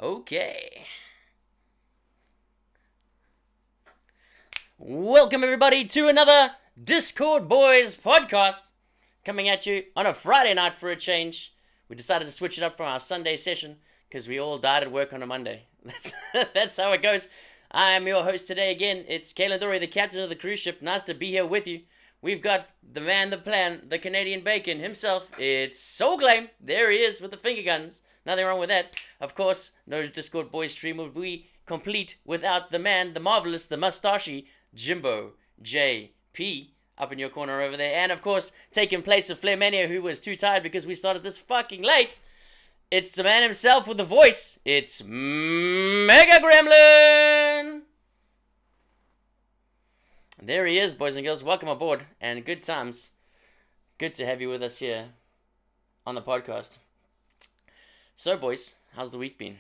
Okay. Welcome everybody to another Discord Boys podcast. Coming at you on a Friday night for a change. We decided to switch it up from our Sunday session because we all died at work on a Monday. That's how it goes. I am your host today again. It's Kalen Dory, the captain of the cruise ship. Nice to be here with you. We've got the man, the plan, the Canadian bacon himself. It's Soulgame. There he is with the finger guns. Nothing wrong with that. Of course, no Discord Boys stream would be complete without the man, the marvelous, the mustachey, Jimbo JP up in your corner over there. And of course, taking place of Flairmania, who was too tired because we started this fucking late. It's the man himself with the voice. It's Mega Gremlin. There he is, boys and girls. Welcome aboard and good times. Good to have you with us here on the podcast. So, boys, how's the week been?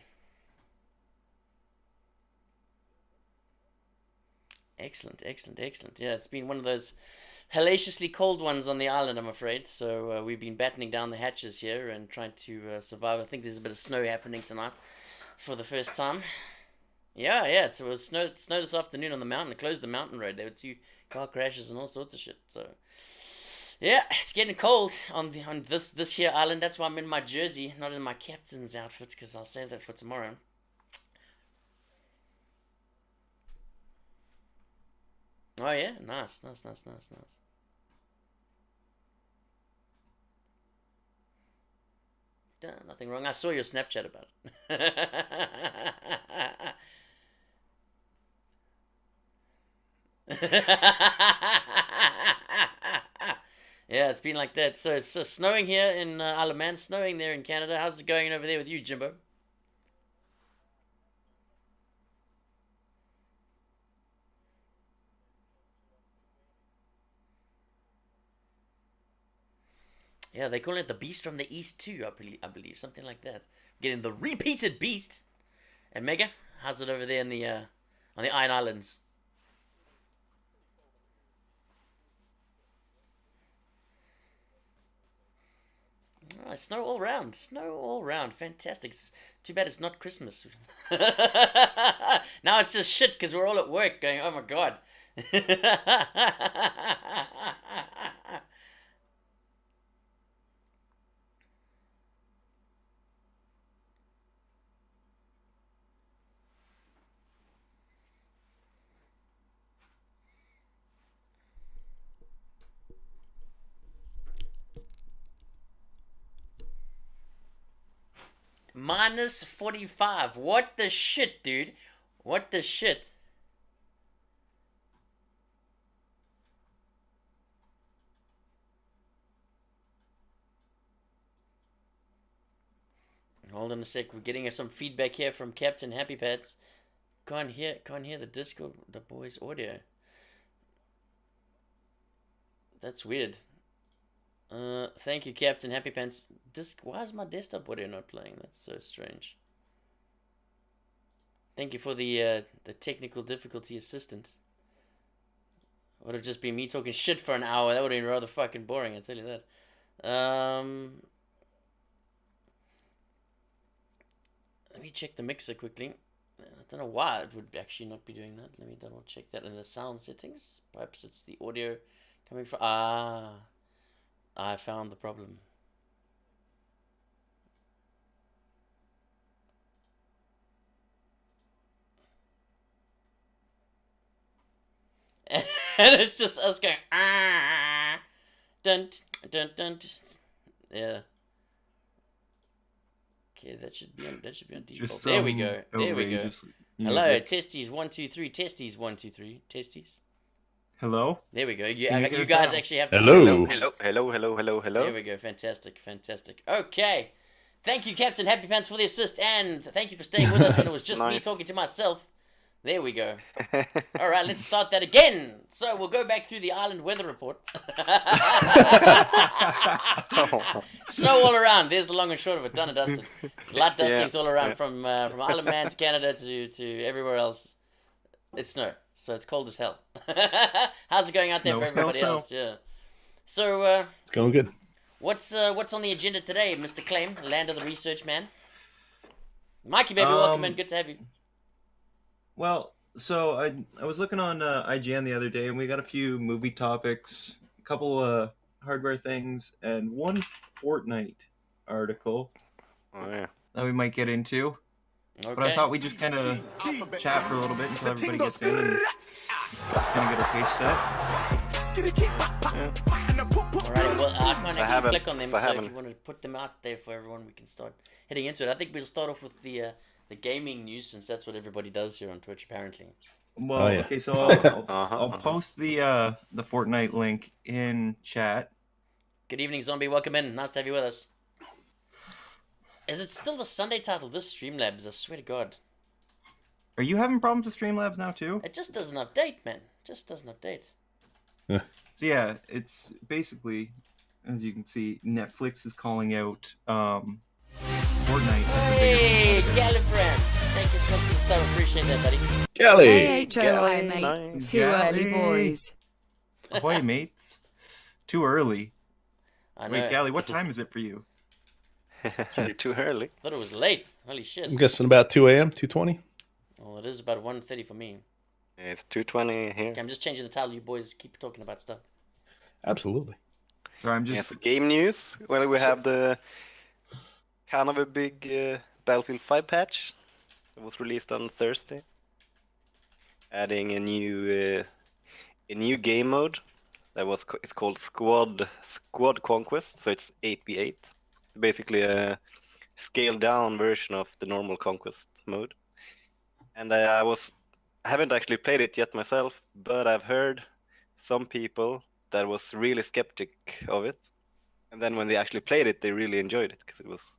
Excellent. Yeah, it's been one of those hellaciously cold ones on the island, I'm afraid. So we've been battening down the hatches here and trying to survive. I think there's a bit of snow happening tonight for the first time. Yeah. So it was snow this afternoon on the mountain. It closed the mountain road. There were 2 car crashes and all sorts of shit. So yeah, it's getting cold on this here island. That's why I'm in my jersey, not in my captain's outfit, because I'll save that for tomorrow. Oh yeah, nice. Yeah, nothing wrong. I saw your Snapchat about it. Yeah, it's been like that. So it's snowing here in Isle of Man, snowing there in Canada. How's it going over there with you, Jimbo? Yeah, they call it the Beast from the East too, I believe, something like that. Getting the repeated Beast. And Mega, how's it over there in the on the Iron Islands? Oh, snow all round. Snow all round. Fantastic. It's too bad it's not Christmas. Now it's just shit because we're all at work going, oh my god. Minus 45. What the shit, dude? What the shit? Hold on a sec. We're getting some feedback here from Captain Happy Pants. Can't hear the Discord, the boys' audio. That's weird. Thank you, Captain Happy Pants. Why is my desktop audio not playing? That's so strange. Thank you for the technical difficulty assistant. Would have just been me talking shit for an hour. That would have been rather fucking boring, I tell you that. Let me check the mixer quickly. I don't know why it would actually not be doing that. Let me double check that in the sound settings. Perhaps it's the audio coming from. I found the problem. And it's just us going dun dun dun. Yeah. Okay, that should be on default. Just There we go. There we go. outrageous Hello, music. testes 1 2 3. Testes 1 2 3. Testes. Hello? There we go. Can you hear You us guys now? actually have to. Hello. There we go. Fantastic. Okay. Thank you, Captain Happy Pants, for the assist, and thank you for staying with us when it was just me Nice. talking to myself. There we go. All right, let's start that again. So we'll go back through the island weather report. Snow all around. There's the long and short of it. Done and dusted. Light dustings all around from Isle of Man to Canada to everywhere else. It's snow, so it's cold as hell. How's it going out there for everybody else? Yeah. So It's going good. what's on the agenda today, Mr. Claim, land of the research man? Mikey, baby, welcome in. Good to have you. Well, so I was looking on IGN the other day, and we got a few movie topics, a couple hardware things, and one Fortnite article Oh yeah. that we might get into. But I Okay. thought we'd just kind of chat for a little bit until everybody gets in and kind of get our pace set. Alright, well, I can't actually click on them, so if haven't. you want to put them out there for everyone, we can start heading into it. I think we'll start off with the gaming news, since that's what everybody does here on Twitch, apparently. Well, Oh, yeah. okay, so I'll post the Fortnite link in chat. Good evening, Zombie. Welcome in. Nice to have you with us. Is it still the Sunday title, this Streamlabs? I swear to God. Are you having problems with Streamlabs now too? It just doesn't update, man. Just doesn't update. So yeah, it's basically, as you can see, Netflix is calling out Fortnite. Hey, Gallifrey! Thank you so much for the sub. Appreciate that, buddy. Kelly! AHOI mates, Nice. too early boys. Ahoy, mates. Too early. I know. Wait, Gally, what time is it for you? Too early. I thought it was late. Holy shit. I'm guessing about 2 a.m., 2:20. Well, it is about 1:30 for me. Yeah, it's 2:20 here. Okay, I'm just changing the title. You boys keep talking about stuff. Absolutely. Sorry, I'm Yeah, just. for game news, well, we have the kind of a big Battlefield 5 patch that was released on Thursday, adding a new game mode that it's called Squad Conquest. So it's 8v8, basically a scaled down version of the normal Conquest mode. And I haven't actually played it yet myself, but I've heard some people that was really skeptic of it, and then when they actually played it, they really enjoyed it because it was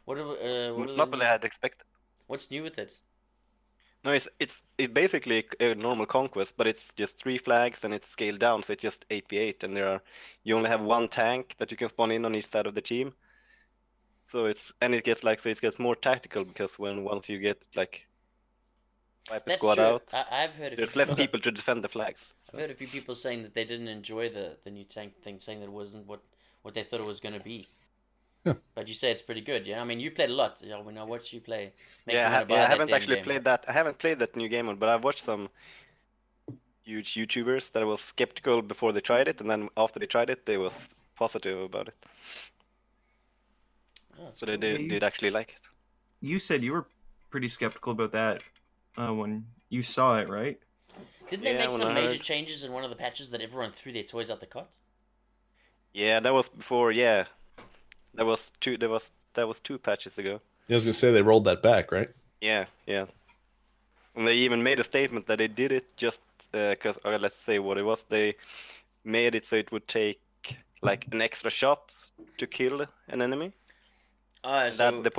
What not what I had expected. What's new with it? No, it's basically a normal conquest, but it's just 3 flags and it's scaled down, so it's just 8v8, and you only have one tank that you can spawn in on each side of the team. So it gets more tactical because once you get like wipe the That's squad true. out, I've heard a there's few less people to defend the flags. I've So. heard a few people saying that they didn't enjoy the new tank thing, saying that it wasn't what they thought it was going to be. Yeah. But you say it's pretty good, yeah? I mean, you played a lot. Yeah, when I watched you play, makes me Yeah, wanna buy I that haven't damn actually game. played that. I haven't played that new game mode, but I've watched some huge YouTubers that was skeptical before they tried it, and then after they tried it, they was positive about it. Oh, that's So cool. they did actually like it. You said you were pretty skeptical about that when you saw it, right? Didn't they Yeah, make when some I major heard- changes in one of the patches that everyone threw their toys out the cot? Yeah, that was before. Yeah, that was two. That was 2 patches ago. I was going to say they rolled that back, right? Yeah, yeah. And they even made a statement that they did it just because, let's say what it was. They made it so it would take like an extra shot to kill an enemy. Oh, so That the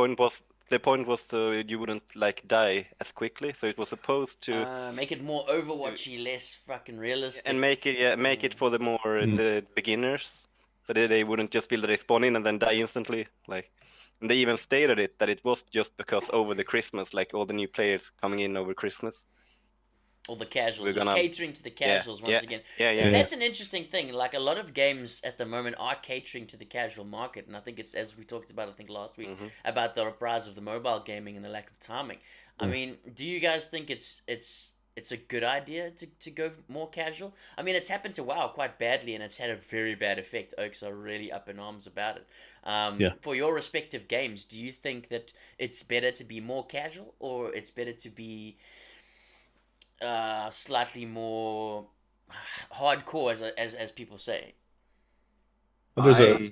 point was so you wouldn't like die as quickly. So it was supposed to make it more Overwatchy, less fucking realistic. and make it for the more the beginners, so that they wouldn't just feel that they spawn in and then die instantly. Like, and they even stated it that it was just because over the Christmas, like all the new players coming in over Christmas. All the casuals, We're just gonna- catering to the casuals once again. Yeah, And yeah. that's an interesting thing. Like, a lot of games at the moment are catering to the casual market, and I think it's, as we talked about, I think last week, about the rise of the mobile gaming and the lack of timing. I mean, do you guys think it's a good idea to go more casual? I mean, it's happened to WoW quite badly, and it's had a very bad effect. Oaks are really up in arms about it. Yeah. For your respective games, do you think that it's better to be more casual, or it's better to be slightly more hardcore, as people say? Well, there's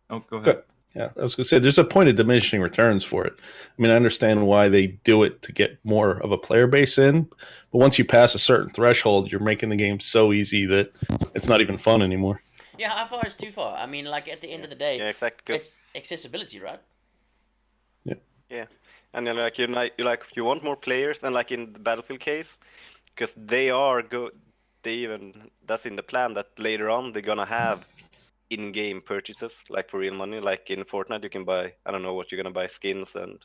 Oh, go ahead. Yeah, I was going to say, there's a point of diminishing returns for it. I mean, I understand why they do it to get more of a player base in, but once you pass a certain threshold, you're making the game so easy that it's not even fun anymore. Yeah, how far is too far? I mean, like, at the end of the day, Yeah, exactly. it's accessibility, right? Yeah, and then you want more players, and like in the Battlefield case, because that's in the plan that later on they're gonna have in-game purchases, like for real money. Like in Fortnite, you can buy, I don't know what you're gonna buy, skins and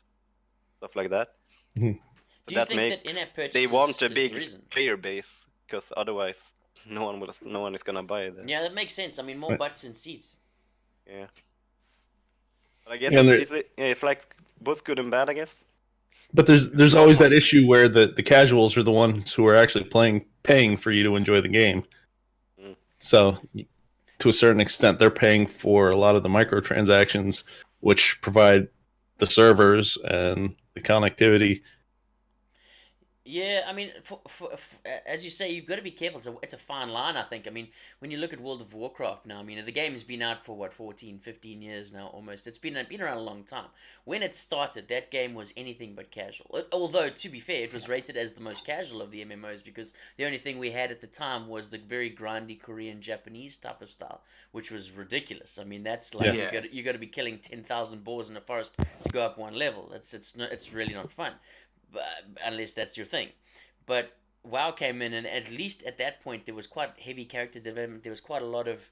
stuff like that. Mhm. Do you think that in-app purchases They want a is big the reason? player base, because otherwise no one is gonna buy it. Yeah, that makes sense. I mean, more Right. butts in seats. Yeah. But I guess Yeah, and it's like both good and bad, I guess. But there's always that issue where the casuals are the ones who are actually paying for you to enjoy the game. Mm. So to a certain extent, they're paying for a lot of the microtransactions, which provide the servers and the connectivity. Yeah, I mean, as you say, you've got to be careful. It's a fine line, I think. I mean, when you look at World of Warcraft now, I mean, the game has been out for, 14, 15 years now almost. It's been around a long time. When it started, that game was anything but casual. Although, to be fair, it was rated as the most casual of the MMOs because the only thing we had at the time was the very grindy Korean Japanese type of style, which was ridiculous. I mean, that's like Yeah. you got to be killing 10,000 boars in a forest to go up one level. It's really not fun. Unless that's your thing. But WoW came in, and at least at that point, there was quite heavy character development. There was quite a lot of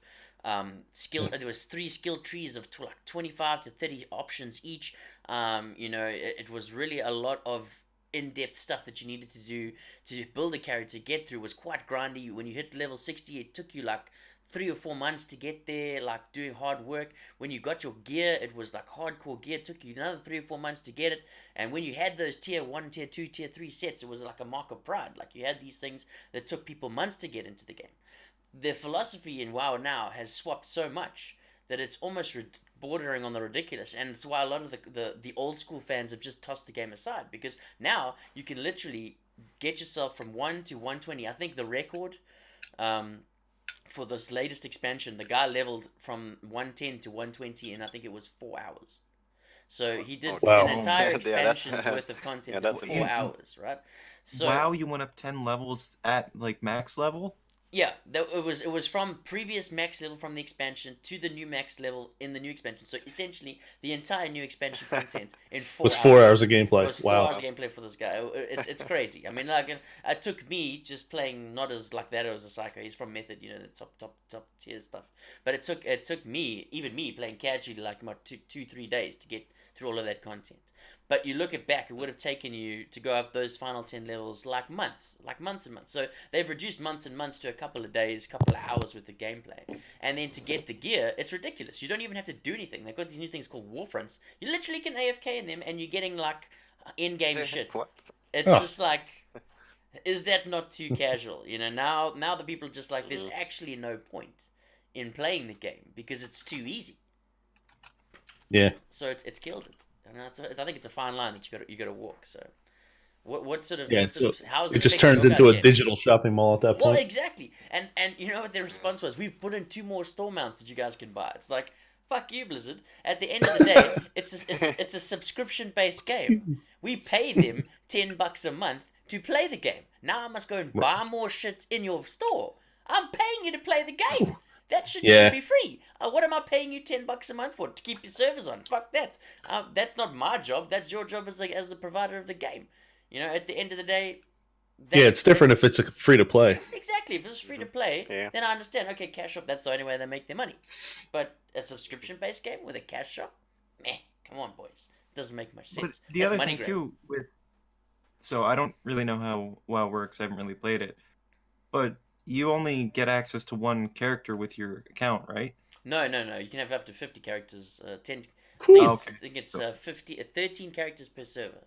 skill. There was 3 skill trees of like 25 to 30 options each. It was really a lot of in-depth stuff that you needed to do to build a character. Get through was quite grindy. When you hit level 60, it took you like 3 or 4 months to get there, like doing hard work. When you got your gear, it was like hardcore gear. It took you another 3 or 4 months to get it. And when you had those tier 1, tier 2, tier 3 sets, it was like a mark of pride. Like you had these things that took people months to get into the game. The philosophy in WoW now has swapped so much that it's almost bordering on the ridiculous. And it's why a lot of the old school fans have just tossed the game aside. Because now you can literally get yourself from 1 to 120. I think the record... for this latest expansion, the guy leveled from 110 to 120 in I think it was 4 hours. So he did Wow. an entire Yeah, that's- expansion's worth of content yeah, in that's 4 hours, right? So Wow, you went up 10 levels at like max level? yeah, it was from previous max level from the expansion to the new max level in the new expansion. So essentially, the entire new expansion content in 4 Was hours. 4 hours of gameplay. Was 4 Wow. hours of gameplay for this guy. It's crazy. I mean, like it took me just playing not as like that as a psycho. He's from Method, the top tier stuff. But it took me, even me, playing casually like about 2-3 days to get through all of that content. But you look it back, it would have taken you to go up those final 10 levels like months and months. So they've reduced months and months to a couple of days, couple of hours with the gameplay. And then to get the gear, it's ridiculous. You don't even have to do anything. They've got these new things called Warfronts. You literally can AFK in them and you're getting like in-game shit. What? It's Oh. just like, is that not too casual? Now the people are just like, there's Mhm. actually no point in playing the game because it's too easy. Yeah. So it's killed it. And I think it's a fine line that you got to walk. So, what sort of Yeah, how's It just affecting turns your into guys' a games? digital shopping mall at that Well, point. exactly. And you know what their response was? We've put in 2 more store mounts that you guys can buy. It's like, fuck you, Blizzard. At the end of the day, it's a subscription based game. We pay them $10 a month to play the game. Now I must go and buy more shit in your store. I'm paying you to play the game. That should be free. What am I paying you $10 a month for? To keep your servers on? Fuck that. That's not my job. That's your job as the provider of the game. At the end of the day. Yeah, it's different if it's a free to play. Exactly. If it's free to play, Yeah. then I understand. Okay, cash shop. That's the only way they make their money. But a subscription-based game with a cash shop, meh. Come on, boys. Doesn't make much But sense. the That's other money thing grab. too so I don't really know how WoW works. I haven't really played it, but you only get access to one character with your account, right? No. You can have up to 50 characters. 10. Cool. Okay. I think it's 13 characters per server.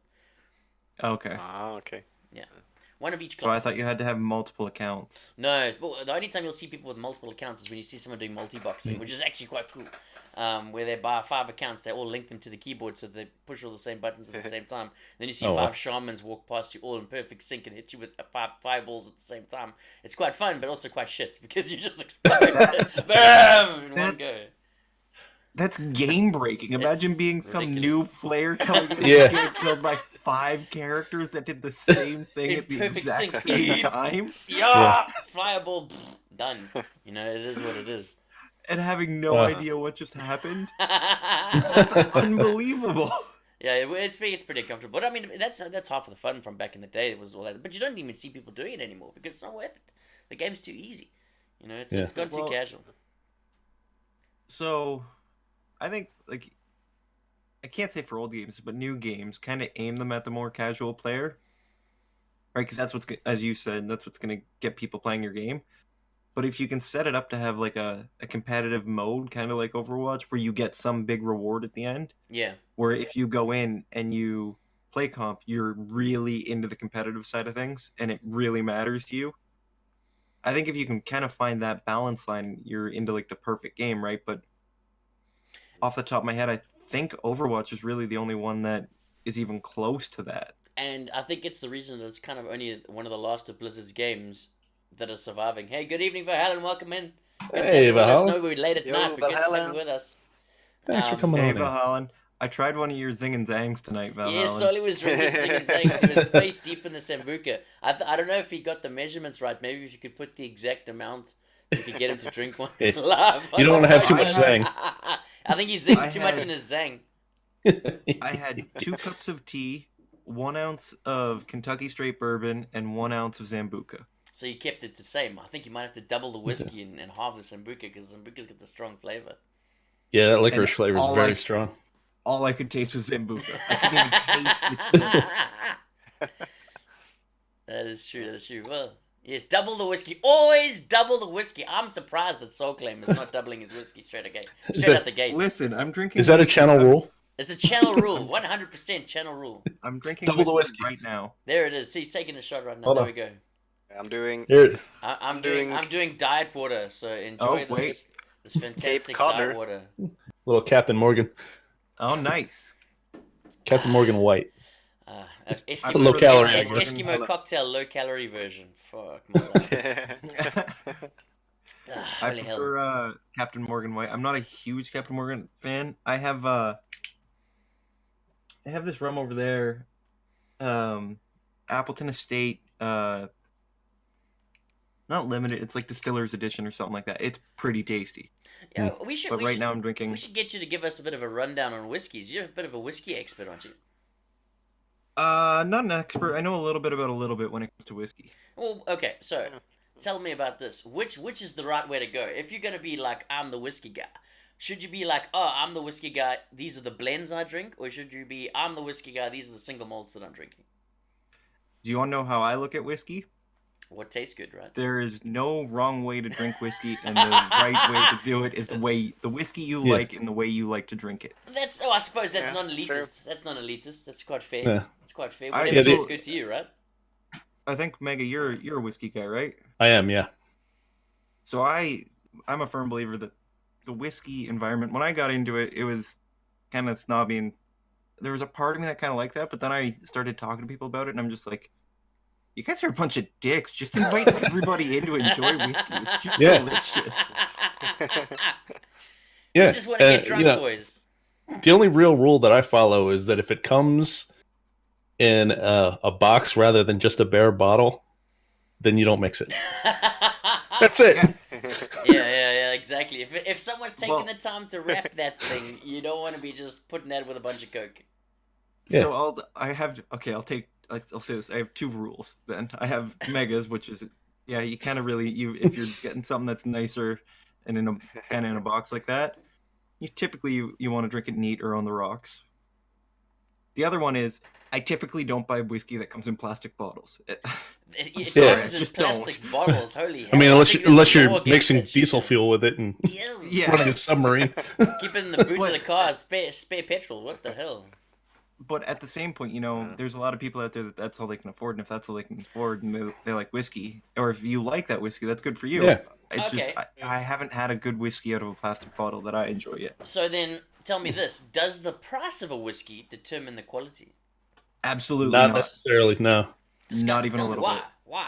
Okay. Ah, okay. One of each So I class. thought you had to have multiple accounts. No, well, the only time you'll see people with multiple accounts is when you see someone doing multi-boxing, which is actually quite cool. Where they buy 5 accounts, they all link them to the keyboard so they push all the same buttons at the same time. Then you see Oh, 5 wow. shamans walk past you all in perfect sync and hit you with 5 fireballs at the same time. It's quite fun, but also quite shit because you just explode. Bam! In one go. That's game breaking. Imagine It's being some ridiculous. new player coming in Yeah. and getting killed by 5 characters that did the same thing In at the perfect exact sync. same time, Yeah! Fireball, done. It is what it is. and having no Uh. idea what just happened. That's unbelievable. Yeah, it's pretty comfortable. But I mean, that's half of the fun from back in the day. It was all that, but you don't even see people doing it anymore because it's not worth it. The game's too easy. It's gone too Well, casual. So, I think like I can't say for old games, but new games kind of aim them at the more casual player, right? Because that's as you said, that's what's going to get people playing your game. But if you can set it up to have like a competitive mode, kind of like Overwatch, where you get some big reward at the end, Yeah. where if you go in and you play comp, you're really into the competitive side of things, and it really matters to you. I think if you can kind of find that balance line, you're into like the perfect game, right? But off the top of my head, I think Overwatch is really the only one that is even close to that. And I think it's the reason that it's kind of only one of the last of Blizzard's games that are surviving. Hey, good evening, Valhalla, welcome in. Good to have Hey, you with us. Valhalla. No, we're late at Yo, night, but good to have Valhalla. you with us. Thanks for coming Hey, on in. Valhalla, I tried one of your Zing and Zangs tonight, Valhalla. Yes, Solly was drinking Zing and Zangs. He was face deep in the Sambuca. I don't know if he got the measurements right. Maybe if you could put the exact amount, you could get him to drink one Yeah. live. You don't want to have too much I- Zang. I think he's zinged I too much had- in his Zang. I had 2 cups of tea, 1 ounce of Kentucky straight bourbon, and 1 ounce of Zambuca. So you kept it the same. I think you might have to double the whiskey and halve the Sambuca because Sambuca's got the strong flavor. Yeah, that licorice And flavor is all very I- strong. All I could taste was Zambuca. I couldn't even taste the tea. That is true. That is true. Well, yes, double the whiskey. Always double the whiskey. I'm surprised that Soul Claim is not doubling his whiskey straight Is out that- the gate. Listen, I'm drinking. Is that a whiskey. channel rule? It's a channel rule. 100% channel rule. I'm drinking Double the whiskey whiskey. right now. There it is. He's taking a shot right now. Hold there on. we go. I'm doing Here, I'm doing- doing diet water. So enjoy Oh, wait. this fantastic Codder. diet water. little Captain Morgan. Oh, nice. Captain Morgan White. Eskimo, Low calorie, Es- I guess. Eskimo cocktail, low calorie version. Fuck my life. Ah, I holy hell. prefer Captain Morgan White. I'm not a huge Captain Morgan fan. I have this rum over there, Appleton Estate. Not limited. It's like Distiller's Edition or something like that. It's pretty tasty. Yeah, we should. But we right should, now I'm drinking. we should get you to give us a bit of a rundown on whiskeys. You're a bit of a whiskey expert, aren't you? Not an expert. I know a little bit about a little bit when it comes to whiskey. Well, okay. So, tell me about this. Which is the right way to go? If you're gonna be like, I'm the whiskey guy, should you be like, oh, I'm the whiskey guy. These are the blends I drink, or should you be, I'm the whiskey guy. These are the single malts that I'm drinking. Do you want to know how I look at whiskey? What tastes good, right? There is no wrong way to drink whiskey, and the right way to do it is the whiskey you Yeah. like and the way you like to drink it. That's I suppose that's Yeah, non-elitist. true. That's non-elitist. That's quite fair. Yeah. That's quite fair. I- Whatever Yeah, tastes the- good to you, right? I think Mega, you're a whiskey guy, right? I am, yeah. So I'm a firm believer that the whiskey environment, when I got into it, it was kind of snobby, and there was a part of me that kind of liked that, but then I started talking to people about it, and I'm just like, you guys are a bunch of dicks. Just invite everybody in to enjoy whiskey. It's just Yeah. delicious. Yeah. You just want to get drunk, you know, boys. the only real rule that I follow is that if it comes in a box rather than just a bare bottle, then you don't mix it. That's it. Yeah. Exactly. If someone's taking Well- the time to wrap that thing, you don't want to be just putting that with a bunch of coke. Yeah. So I'll say this. I have 2 rules. Then I have megas, which is you kind of really if you're getting something that's nicer and in a box like that, you typically you want to drink it neat or on the rocks. The other one is I typically don't buy whiskey that comes in plastic bottles. It Yeah. comes in Just plastic bottles. Holy hell! I mean, think there's unless a you're law against mixing that shit. diesel fuel with it and Yes. Yeah. running a submarine. Keep it in the boot of the car. Spare petrol. What the hell? But at the same point, there's a lot of people out there that's all they can afford, and if that's all they can afford, and they like whiskey, or if you like that whiskey, that's good for you. Yeah. It's Okay. just I haven't had a good whiskey out of a plastic bottle that I enjoy yet. So then, tell me this: does the price of a whiskey determine the quality? Absolutely Not not. necessarily, no. Discuss, Not even tell a me little why? bit. Why?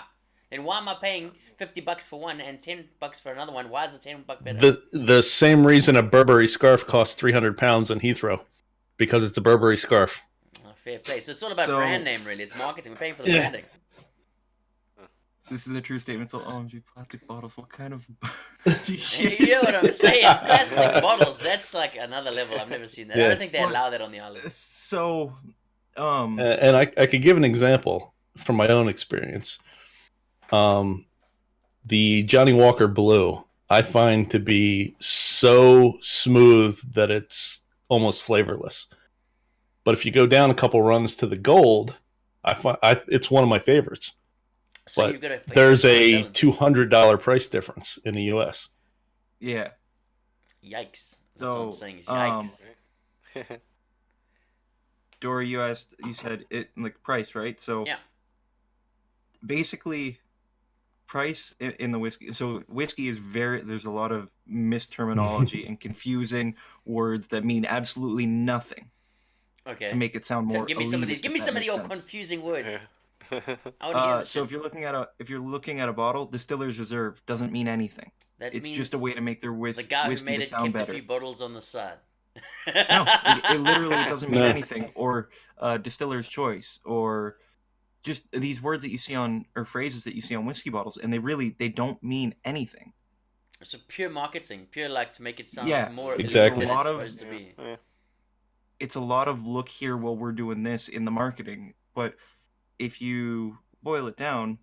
Then why am I paying $50 for one and $10 for another one? Why is the $10 better? The same reason a Burberry scarf costs 300 pounds in Heathrow, because it's a Burberry scarf. Oh, fair play. So it's all about So- brand name, really. It's marketing. We're paying for the Yeah. branding. This is a true statement. So, OMG, plastic bottles. What kind of You know what I'm saying? Plastic bottles. That's like another level. I've never seen that. I Yeah. don't think they Well, allow that on the island. So, And I could give an example from my own experience. The Johnny Walker Blue, I find to be so smooth that it's almost flavorless. But if you go down a couple runs to the gold, I find it's one of my favorites. So but you've got to. There's a $200 price difference in the U.S. yeah. Yikes. That's So, what I'm saying. Is yikes. Dory, you said it like price, right? So Yeah. basically, price in the whiskey. So whiskey is there's a lot of misterminology and confusing words that mean absolutely nothing Okay. to make it sound So more give me some of these. elitist, Give if me that some of makes your sense. confusing words. Yeah. I want to hear this So shit. if you're looking at a bottle, Distiller's Reserve doesn't mean anything. That It's means just a way to make their the guy who whiskey made to it sound kept a better. few bottles on the side. No, it literally doesn't mean No. anything. Or Distiller's Choice, or just these words that you see on, or phrases that you see on whiskey bottles, and they don't mean anything. So pure marketing, pure like to make it sound Yeah, more exactly. elite than It's it's a lot of- supposed to be. Yeah. It's a lot of look here while we're doing this in the marketing, but if you boil it down,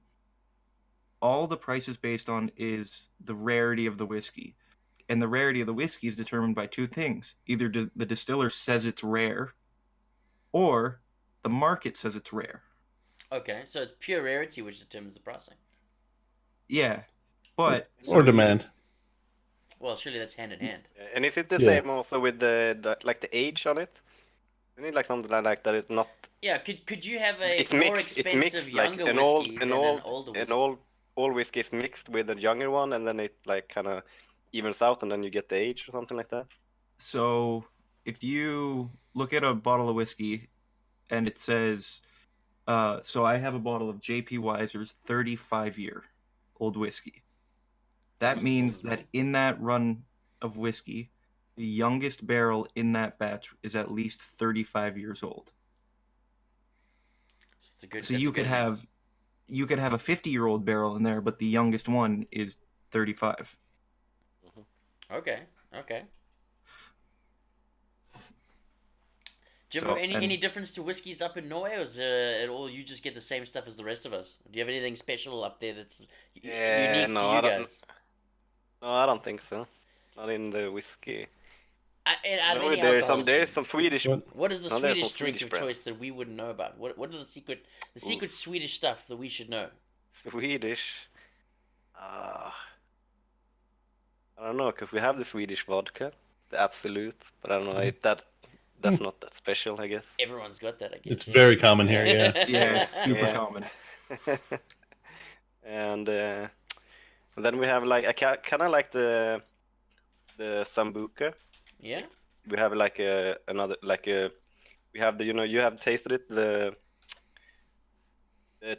all the price is based on is the rarity of the whiskey. And the rarity of the whiskey is determined by two things. Either the distiller says it's rare, or the market says it's rare. Okay, so it's pure rarity which determines the pricing. Yeah, but Or demand. Well, surely that's hand in hand. And is it the Yeah. same also with the like the age on it? You need like something like that. It's not. Yeah, could you have a It's more mixed. It's expensive mixed like younger an whiskey old, than an older whiskey? all whiskey is mixed with a younger one, and then it like kind of evens out, and then you get the age or something like that. So if you look at a bottle of whiskey and it says, so I have a bottle of J.P. Weiser's 35-year-old whiskey. That Almost means as old as that mine. in that run of whiskey, the youngest barrel in that batch is at least 35 years old. So it's a good. So that's a you good could amount. have a 50-year-old barrel in there, but the youngest one is 35. Okay. Okay. Do you So, have and- any difference to whiskeys up in Norway, or is it all you just get the same stuff as the rest of us? Do you have anything special up there that's unique no, to I you don't- guys? No, I don't think so. Not in the whiskey. And out of No, any there is alcohols, some Swedish. What? what is the No, there's Swedish some drink Swedish of brands. choice that we wouldn't know about? What are the secret Swedish stuff that we should know? Swedish. I don't know, because we have the Swedish vodka, the Absolute, but I don't know if that's not that special, I guess. Everyone's got that, I guess. It's very common here, yeah. Yeah, it's super Yeah. common. And then we have like I kind of like the Sambuca. Yeah. We have like another like we have the you have tasted it the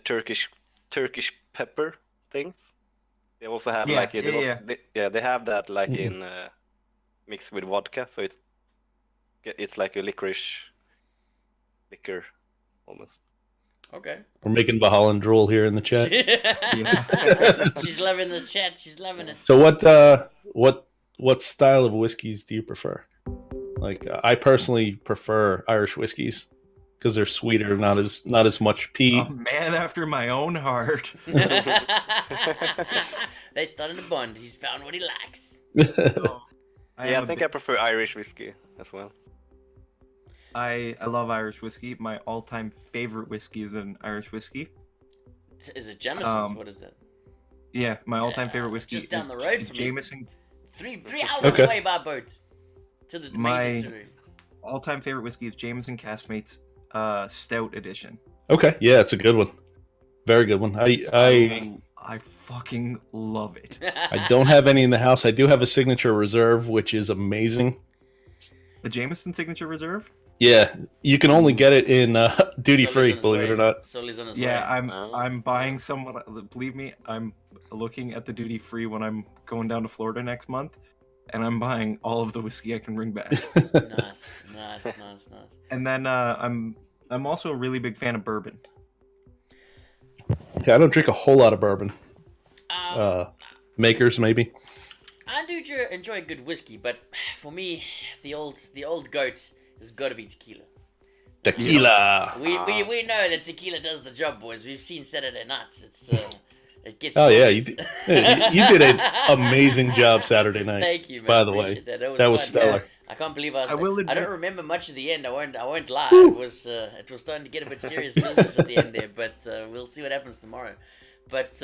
Turkish pepper things. They also have Yeah, like they yeah, also, yeah. they have that like Mhm. in mixed with vodka, so it's like a liquor almost. Okay. We're making Bahalan drool here in the chat. She's loving this chat. She's loving it. So what style of whiskeys do you prefer? Like I personally prefer Irish whiskeys because they're sweeter, not as much peat. A man after my own heart. They started a bond. He's found what he likes. So, I think I prefer Irish whiskey as well. I love Irish whiskey. My all-time favorite whiskey is an Irish whiskey. Is it Jameson's? Um, What is that? Yeah, my all-time Yeah, favorite whiskey just down is, the road is from me. Jameson. Three hours Okay. away by boat to the main My- distillery. All-time favorite whiskey is Jameson Caskmates Stout Edition. Okay, yeah, it's a good one. Very good one. I fucking love it. I don't have any in the house. I do have a signature reserve, which is amazing. The Jameson Signature Reserve? Yeah, you can only get it in duty Sully's free, on his believe way. it or not. Sully's on his Yeah, way. I'm buying some. Believe me, I'm looking at the duty free when I'm going down to Florida next month, and I'm buying all of the whiskey I can bring back. Nice. And then I'm also a really big fan of bourbon. Okay, I don't drink a whole lot of bourbon. Um, Makers maybe. I do enjoy a good whiskey, but for me, the old goat has got to be tequila. Tequila. We know that tequila does the job, boys. We've seen Saturday Nights. It gets. Oh yeah, boys. you did an amazing job Saturday night. Thank you, man. By the way, Appreciate that. that was fun. stellar. I can't believe I was. I will I admit- don't remember much of the end. I won't lie. It was starting to get a bit serious business at the end there, but we'll see what happens tomorrow. But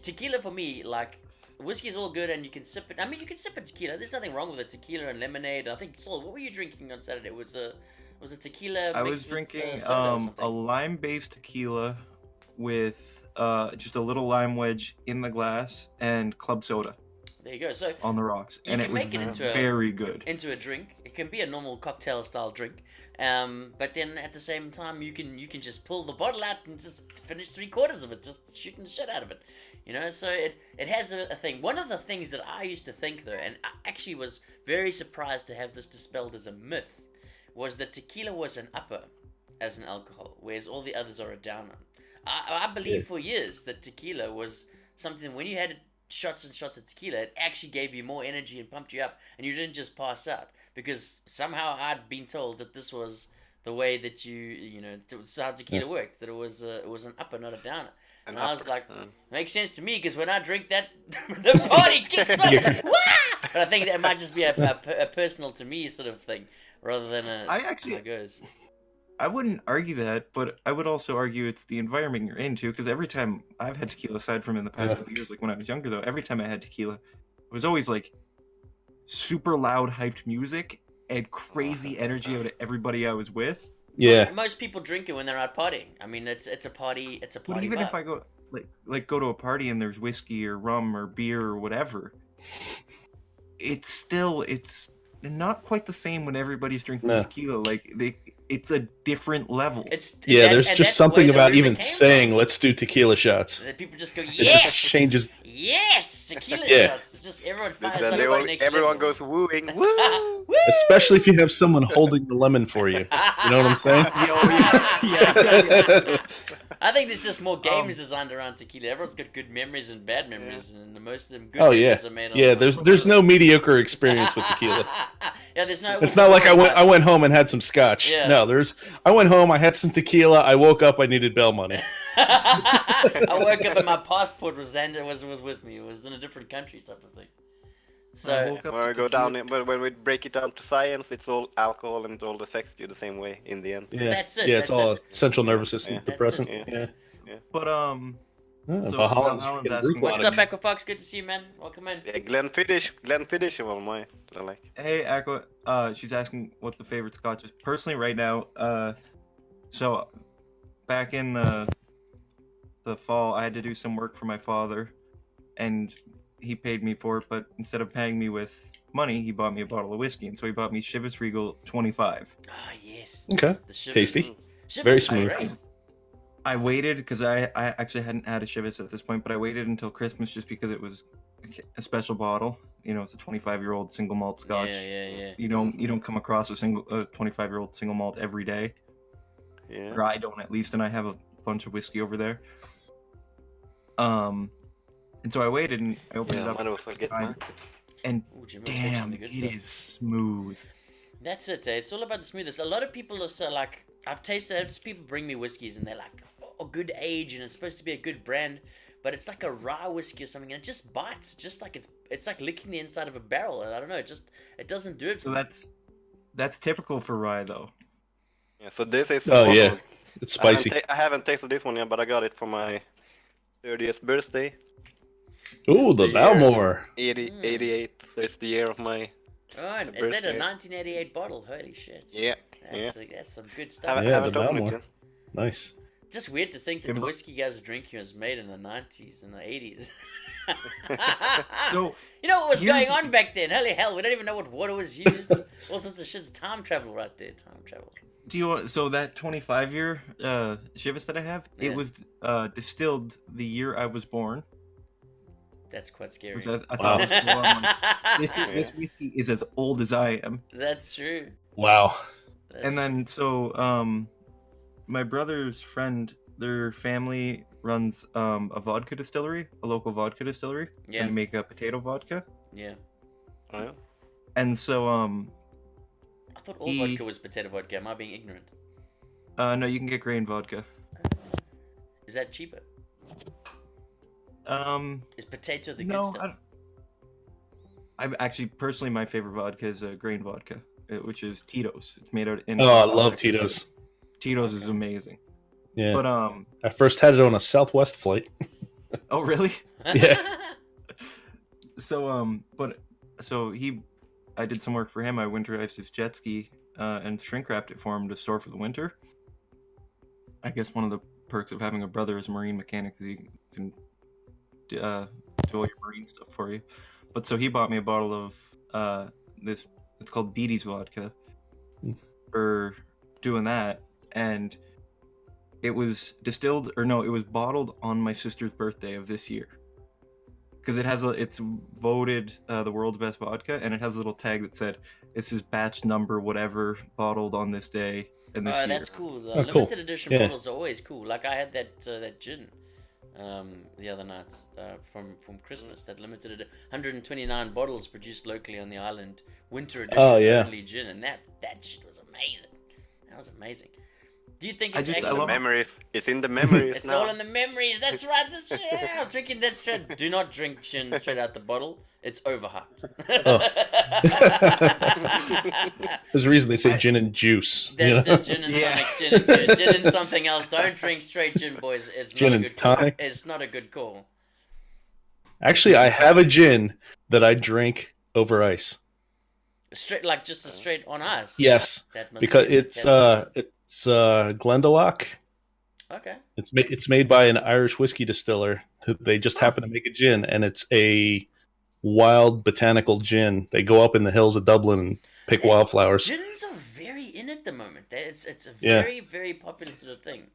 tequila for me, like whiskey is all good and you can sip it. I mean, you can sip a tequila. There's nothing wrong with a tequila and lemonade. I think Saul, what were you drinking on Saturday? Was Was it tequila? I mixed was with, drinking soda or a something? lime-based tequila with just a little lime wedge in the glass and club soda There you go. So on the rocks, you and can it was make it into very good. a drink. It can be a normal cocktail style drink, but then at the same time you can just pull the bottle out and just finish 3/4 of it, just shooting the shit out of it, you know. So it has a thing. One of the things that I used to think though, and I actually was very surprised to have this dispelled as a myth, was that tequila was an upper as an alcohol, whereas all the others are a downer. I believe Yeah. for years that tequila was something when you had shots and shots of tequila, it actually gave you more energy and pumped you up, and you didn't just pass out. Because somehow I'd been told that this was the way that you know, this is how tequila worked. That it was an upper, not a downer. And I was upper, like, makes sense to me because when I drink that, the party kicks off. Wah! But I think that might just be a personal to me sort of thing, rather than I actually- how it goes. I wouldn't argue that, but I would also argue it's the environment you're into. Because every time I've had tequila, aside from in the past Yeah. couple years, like when I was younger, though, every time I had tequila, it was always like super loud, hyped music and crazy energy out of everybody I was with. Yeah. Most people drink it when they're out partying. I mean, it's a party. It's a But party. even if vibe. I go go to a party and there's whiskey or rum or beer or whatever, it's not quite the same when everybody's drinking No. tequila. Like it's a different level. It's Yeah, that- there's and just that's something where the about rumor even came saying from. let's do tequila shots. That people just go, It yes, just changes. yes, tequila Yeah. shots. It's just everyone fires Then up they to the all, next everyone level. goes wooing. Woo! Woo! Especially if you have someone holding the lemon for you. You know what I'm saying? Yeah. I think there's just more games Um, designed around tequila. Everyone's got good memories and bad memories, and most of them good Oh yeah, memories are made on. yeah. There's no mediocre experience with tequila. Yeah, there's no. It's not like I went home and had some scotch. Yeah. No, I went home, I had some tequila, I woke up, I needed bail money. I woke up and my passport was with me. It was in a different country, type of thing. I So woke up When to we go tequila. down, but when we break it down to science, it's all alcohol and it all affects you the same way in the end. Yeah, That's it, yeah. It's that's all it. central nervous system Yeah. depressant. That's Yeah. But Yeah, So, Valhalla's Valhalla's freaking asking- what's brewponic. up, Equifox? Good to see you, man. Welcome in. Yeah, Glenfiddich is one of my that I like. hey, Aqua, she's asking what the favorite scotch is. Personally, right now, so back in the fall, I had to do some work for my father, and he paid me for it. But instead of paying me with money, he bought me a bottle of whiskey, and so he bought me Chivas Regal 25. Ah, yes. Okay. The Chivas. Tasty. Chivas Very is smooth. great. I waited because I actually hadn't had a Chivas at this point, but I waited until Christmas just because it was a special bottle. You know, it's a 25-year-old single malt scotch. Yeah. You don't come across a 25-year-old single malt every day, Yeah. or I don't at least, and I have a bunch of whiskey over there. And so I waited and I opened it Yeah, up, might as well get time, mine. and Ooh, Jim, you're switching damn, the it good stuff. is smooth. That's it. It's all about the smoothness. A lot of people are so like, I've tasted. People bring me whiskeys and they're like, oh, good age, and it's supposed to be a good brand, but it's like a rye whiskey or something, and it just bites, just like it's like licking the inside of a barrel. I don't know. It doesn't do it. So that's typical for rye, though. Yeah, so this is Oh, one yeah. of- It's I haven't spicy. I haven't tasted this one yet, but I got it for my 30th birthday. Ooh, the the year. Balmore. 88. So it's the year of my. Oh, and the is that a birthday. 1988 bottle? Holy shit! Yeah. That's some good stuff. Haven't, Yeah, haven't the opened it Balmore. yet. Nice. Just weird to think that the Jimbo? whiskey you guys are drinking was made in the 90s and the 80s. So You know what was here's- going on back then? Holy hell, we don't even know what water was used. All sorts of shit's time travel right there. Time travel. so that 25-year Chivas that I have, Yeah. it was distilled the year I was born, That's quite scary. which I Wow. thought was cool. I'm like, this Yeah. this whiskey is as old as I am. That's true. Wow. That's And then my brother's friend, their family runs a vodka distillery, a local vodka distillery, Yeah. and they make a potato vodka. yeah. Oh, yeah. And so I thought all He- vodka was potato vodka. Am I being ignorant? no, you can get grain vodka. Is that cheaper? Is potato the good No, stuff? I'm actually personally my favorite vodka is grain vodka, which is Tito's. It's made out in. Oh, I love Tito's. Tito's is amazing. Yeah. But I first had it on a Southwest flight. oh really? Yeah. So I did some work for him. I winterized his jet ski and shrink wrapped it for him to store for the winter. I guess one of the perks of having a brother as a marine mechanic is he can do all your marine stuff for you. But so he bought me a bottle of this. It's called Beatty's vodka for doing that, and it was distilled, or no, it was bottled on my sister's birthday of this year. Because it's voted the world's best vodka, and it has a little tag that said, "This is batch number whatever, bottled on this day and this year." That's cool. The Oh, cool. limited edition Yeah. bottles are always cool. Like I had that gin the other night from Christmas. That limited 129 bottles produced locally on the island, winter edition only gin, and that shit was amazing. That was amazing. Do you think it's I actually... love- Memories. It's in the memories It's now. all in the memories. That's right. This shit. I was drinking that straight. Do not drink gin straight out the bottle. It's overhyped. There's a reason they say gin and juice. That's you know? it. Gin and Yeah. tonics. Gin and juice. Gin and something else. Don't drink straight gin, boys. It's Gin not a and good call. tonic? It's not a good call. Actually, I have a gin that I drink over ice. Straight, like just a straight on ice. Yes, That must because be it's fantastic. Glendalough. Okay. It's made by an Irish whiskey distiller. They just happen to make a gin, and it's a wild botanical gin. They go up in the hills of Dublin and pick Hey, wildflowers. Gins are very in at the moment. It's a Yeah. very, very popular sort of thing.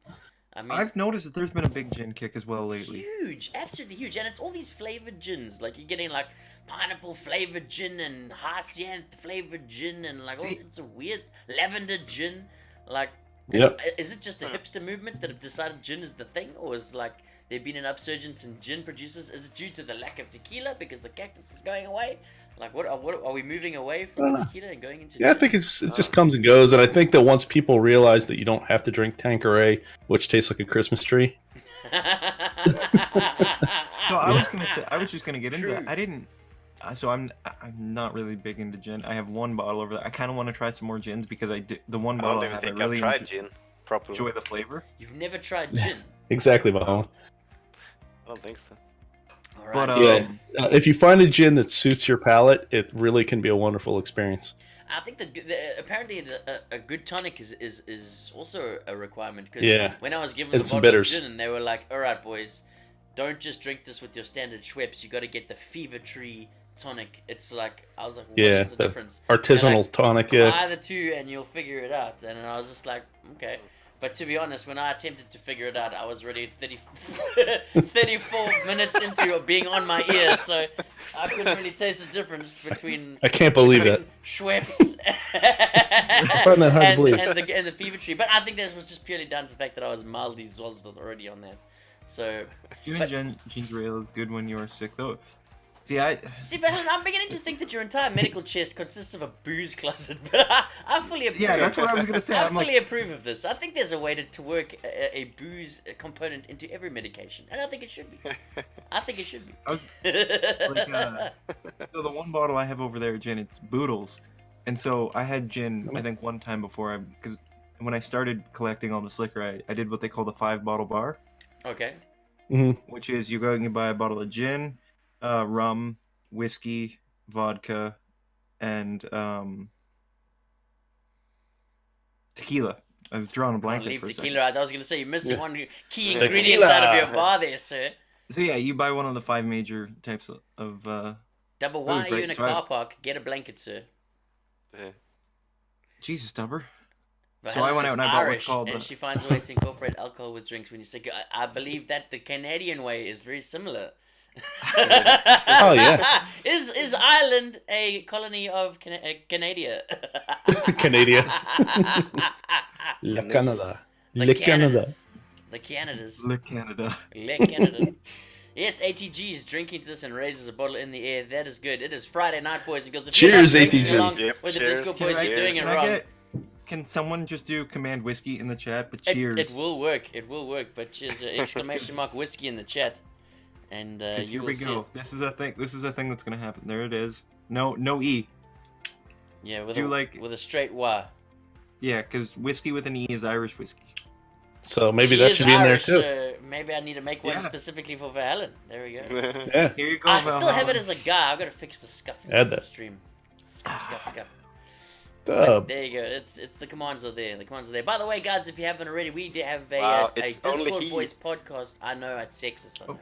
I mean, I've noticed that there's been a big gin kick as well lately. huge, absolutely huge, and it's all these flavored gins. Like you're getting like pineapple flavored gin and hyacinth flavored gin and like all See- sorts of weird lavender gin. Like, is it just a hipster movement that have decided gin is the thing, or is like there been an upsurgence in gin producers? Is it due to the lack of tequila because the cactus is going away? Like, what are we moving away from the tequila and going into? Yeah, I gin? think it just comes and goes, and I think that once people realize that you don't have to drink Tanqueray, which tastes like a Christmas tree. So I was just gonna get into that. True. I didn't. So I'm not really big into gin. I have one bottle over there. I kind of want to try some more gins because the one I bottle don't I even have, I think really I've tried gin properly. enjoy the flavor. You've never tried gin. Exactly, Bahama. I don't think so. All right. But so- Yeah. If you find a gin that suits your palate, it really can be a wonderful experience. I think apparently a good tonic is also a requirement because Yeah. when I was given And the some bottle of bitters. gin, and they were like, "All right, boys, don't just drink this with your standard Schweppes. You got to get the Fever Tree tonic." It's like I was like, "What Yeah, is the the difference?" Artisanal like, tonic, yeah. Buy the two, and you'll figure it out. And I was just like, "Okay." But to be honest, when I attempted to figure it out, I was already 34 minutes into it being on my ear, so I couldn't really taste the difference between I can't believe that. Schweppes find that hard to believe. and the Fever Tree. But I think that was just purely down to the fact that I was mildly zozzed already on that. So, Gin and ginger ale is good when you are sick, though. See, see, but I'm beginning to think that your entire medical chest consists of a booze closet. But I fully approve. yeah, that's what I was gonna say. I I'm fully like, approve of this. I think there's a way to work a booze component into every medication, and I think it should be. I think it should be. I was like, so the one bottle I have over there, gin, it's Boodles, and so I had gin. I think one time before, because when I started collecting all this liquor, I did what they call the 5-bottle bar, Okay. which is you go and you buy a bottle of gin, rum, whiskey, vodka, and tequila. I was drawing a Can't blanket leave for a second. tequila out. I was going to say you're missing Yeah. one key Tequila. ingredient out of your bar there, sir. So yeah, you buy one of the 5 major types of Double, why Oh, are you great. in a So I- car park? Get a blanket, sir. Jesus, Dubber. But So I Helen went is out and I bought what's Irish, called and the- she finds a way to incorporate alcohol with drinks when you say. I believe that the Canadian way is very similar. Oh, yeah. Is Ireland a colony of Canada? Canada. Le Canada. The Le Canada. Canadas. The Canadas. Le Canada. Le Canada. Yes, ATG is drinking to this and raises a bottle in the air. That is good. It is Friday night, boys and girls. If you're not Cheers, drinking ATG. along Yep, with the cheers. Disco Can Boys, I- you're doing it Can I wrong. Can someone just do command whiskey in the chat? But cheers. It will work. It will work. But cheers! Exclamation mark whiskey in the chat, and Because you here will we see go. it. This is a thing. This is a thing that's gonna happen. There it is. No E. Yeah, with Do a like- with a straight Y. Yeah, because whiskey with an E is Irish whiskey. So maybe She that is should be in there Irish, too. so maybe I need to make one Yeah. specifically for Valhalla. There we go. Yeah. Here you go. I still have Valhalla. it as a guy. I've got to fix the scuff in Add the that. stream. Scuff. Dub. There you go. It's the commands are there. The commands are there. By the way, guys, if you haven't already, we do have a, Wow, a it's only Discord he. Boys podcast. I know it's sexist. I know.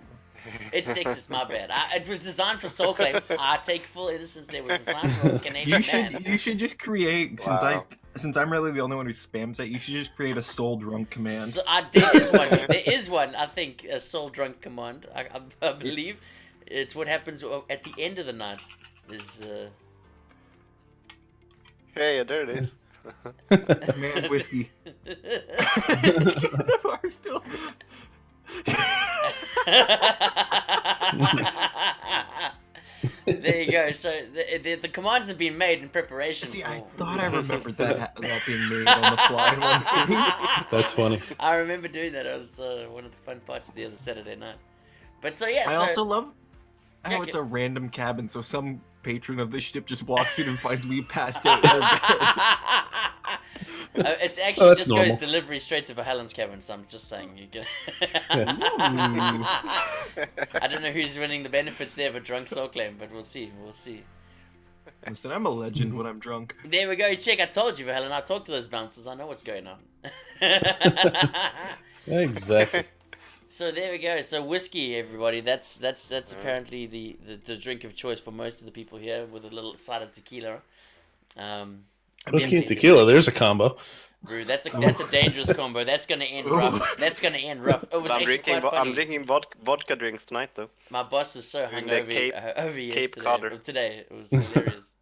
It's sexist. My bad. It was designed for Soul Claim. I take full innocence. There. It was designed for a Canadian man. You should just create Wow. since I'm really the only one who spams that. You should just create a soul drunk command. So, there is one. There is one. I think a soul drunk command. I believe it's what happens at the end of the night. Is Hey, there it is. Man, whiskey. The bar still. There you go. So the commands have been made in preparation. See, for... I thought I remembered that being made on the fly in one scene. That's funny. I remember doing that. It was one of the fun parts of the other Saturday night. But so yeah, I so also love how Yeah, it's okay. a random cabin, so some patron of the ship just walks in and finds me passed out in her bed. it's actually that's just normal. goes delivery straight to Valhallen's cabin. So I'm just saying you can. Ooh. I don't know who's winning the benefits there of a drunk soul claim, but we'll see. We'll see. Listen, I'm a legend when I'm drunk. There we go. Check. I told you, Valhallen. I talked to those bouncers. I know what's going on. Exactly. So there we go. So whiskey, everybody. That's apparently the drink of choice for most of the people here, with a little side of tequila. Whiskey and tequila. There's a combo. Brew. That's a dangerous combo. That's gonna end rough. That's gonna end rough. It was I'm actually drinking, quite funny. I'm drinking vodka drinks tonight, though. My boss was so Doing the hungover Cape over yesterday. Codder. Today it was hilarious.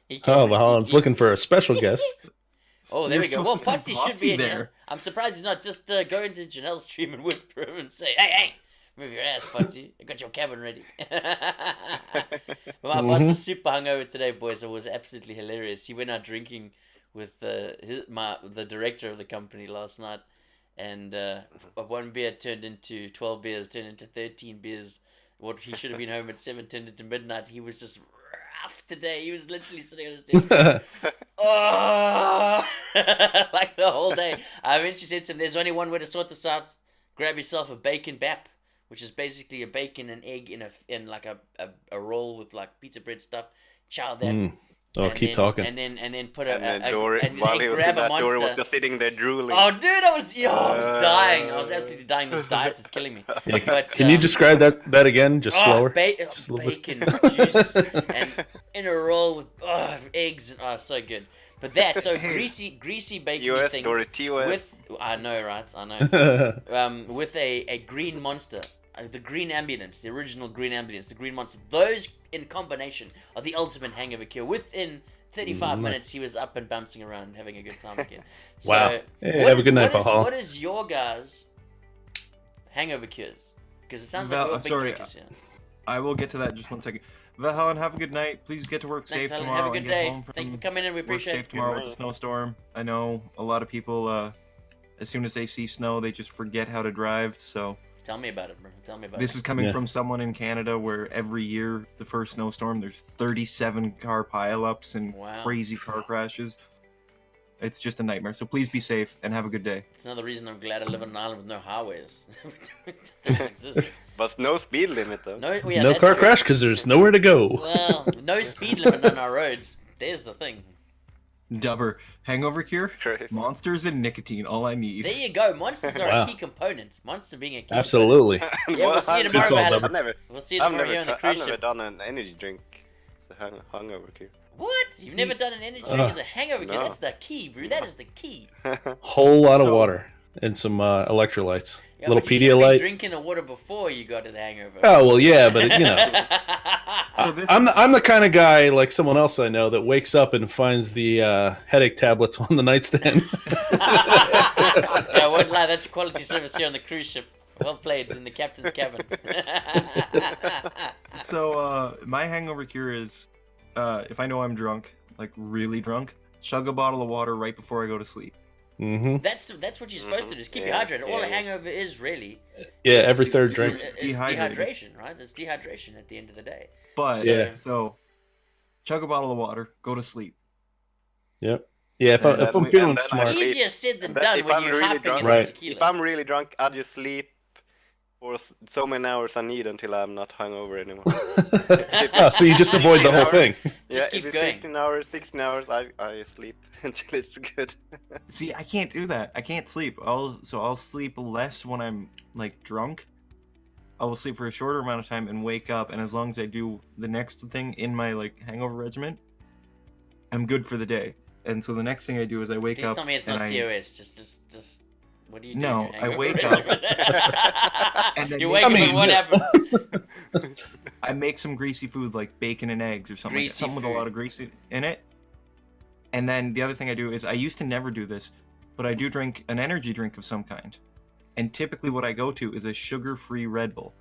He Oh, came- Valhallen's he- looking for a special guest. Oh, there You're we go. Well, supposed to Potsy have should be Potsy in here. there. I'm surprised he's not just go into Janelle's stream and whisper him and say, "Hey, move your ass, Potsy. I got your cabin ready." But my boss was super hungover today, boys. It was absolutely hilarious. He went out drinking with the director of the company last night, and one beer turned into 12 beers, turned into 13 beers. What he should have been home at 7 turned into midnight. He was just rough today. He was literally sitting on his desk. Oh, like the whole day. I eventually said to him, "There's only one way to sort this out. Grab yourself a bacon bap, which is basically a bacon and egg in like a roll with like pizza bread stuff. Chow that." Mm. Oh, and keep then, talking. And then put And then Dory, and while then he was grab doing a that, Dory was monster. just sitting there drooling. Oh, dude, I was dying. I was absolutely dying. This diet is killing me. Yeah, But, Can you describe that again, just slower? Just a little bit. bacon juice and in a roll with eggs and so good. But that greasy bacon US, things Dory, TOS. with I know, right? I know. With a green monster. The green ambulance, the original green ambulance, the green monster. Those in combination are the ultimate hangover cure. Within 35 minutes, he was up and bouncing around and having a good time again. So, Wow. Hey, what have a is- good night, what is- Valhalla. What is your guys' hangover cures? Because it sounds like Val, we're big sorry, drinkers here. I will get to that in just 1 second. Valhallen, have a good night. Please get to work Thanks, safe Valhalla. tomorrow. Have a and good get day. home from Thank you for coming in. We work appreciate safe it. tomorrow with the snowstorm. I know a lot of people, as soon as they see snow, they just forget how to drive. So Tell me about it, bro. Tell me about this it. is coming Yeah. from someone in Canada where every year, the first snowstorm, there's 37 car pileups and Wow. crazy car crashes. It's just a nightmare. So please be safe and have a good day. It's another reason I'm glad I live on an island with no highways. It doesn't exist. But no speed limit, though. No, yeah, no that's car true. crash because there's nowhere to go. Well, no speed limit on our roads. There's the thing. Dubber, hangover cure, Crazy. monsters and nicotine. All I need. There you go. Monsters are Wow. a key component. Monster being a key Absolutely. Yeah, we'll see you tomorrow, Good call, Valhalla. Dubber. We'll see you tomorrow here on the I've cruise never ship. done an energy drink. It's a hungover cure. What? You've See- never done an energy drink as a hangover kid? No. That's the key, bro. That is the key. Whole lot of So- water and some electrolytes. Yeah, Little but you should be Pedialyte. drinking the water before you got to the hangover. Oh well, yeah, but you know, So this I'm the kind of guy like someone else I know that wakes up and finds the headache tablets on the nightstand. I won't lie, that's quality service here on the cruise ship. Well played in the captain's cabin. So, my hangover cure is, if I know I'm drunk, like really drunk, chug a bottle of water right before I go to sleep. hmm That's what you're supposed to do. Is keep you Yeah, hydrated. All a yeah. hangover is really Yeah, is- every third is- drink. is Dehydrated. dehydration, right? It's dehydration at the end of the day. But, Yeah. so, chug a bottle of water, go to sleep. Yep. Yeah, if, And if I'm then- feeling and then I smart. sleep. Easier said than And then done if when I'm you're really hopping drunk- into Right. tequila. If I'm really drunk, I'll just sleep for so many hours I need until I'm not hungover anymore. Oh, so you just avoid the whole thing. Just keep if it's going. 15 hours, 16 hours, I sleep until it's good. See, I can't do that. I can't sleep. I'll sleep less when I'm like drunk. I will sleep for a shorter amount of time and wake up, and as long as I do the next thing in my like hangover regimen, I'm good for the day. And so the next thing I do is I wake Please up. tell me it's and not I- TOS. Just. What do you do? No, in your I hangover wake up, regimen? and then you make- wake I up mean, and what yeah. happens? I make some greasy food like bacon and eggs or something, Greasy something with a food. lot of grease in it. And then the other thing I do is I used to never do this, but I do drink an energy drink of some kind. And typically what I go to is a sugar-free Red Bull.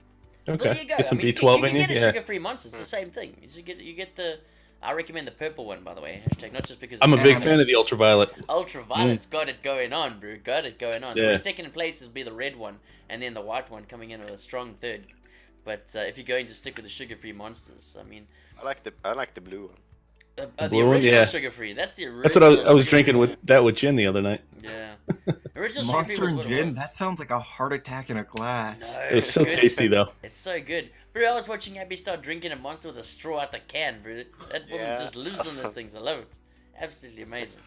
There Okay. you go. Get some I mean, B12 you in can you. get a Yeah. sugar-free Monster. It's the same thing. You get the. I recommend the purple one, by the way. Hashtag not just because I'm a it's big nice. fan of the ultraviolet. Ultraviolet's got it going on, bro. Got it going on. So Yeah. my second place will be the red one, and then the white one coming in with a strong third. But if you're going to stick with the sugar-free Monsters, I mean, I like the blue one. the blue one, original yeah. sugar-free. That's the original. That's what I was sugar-free drinking one. with that with gin the other night. Yeah. Original sugar-free Monster was and what it gin? was. That sounds like a heart attack in a glass. No, It was so it's good. tasty though. It's so good. Bro, I was watching Abby start drinking a Monster with a straw out the can, bro. That woman Yeah. just lives on those things. I love it. Absolutely amazing.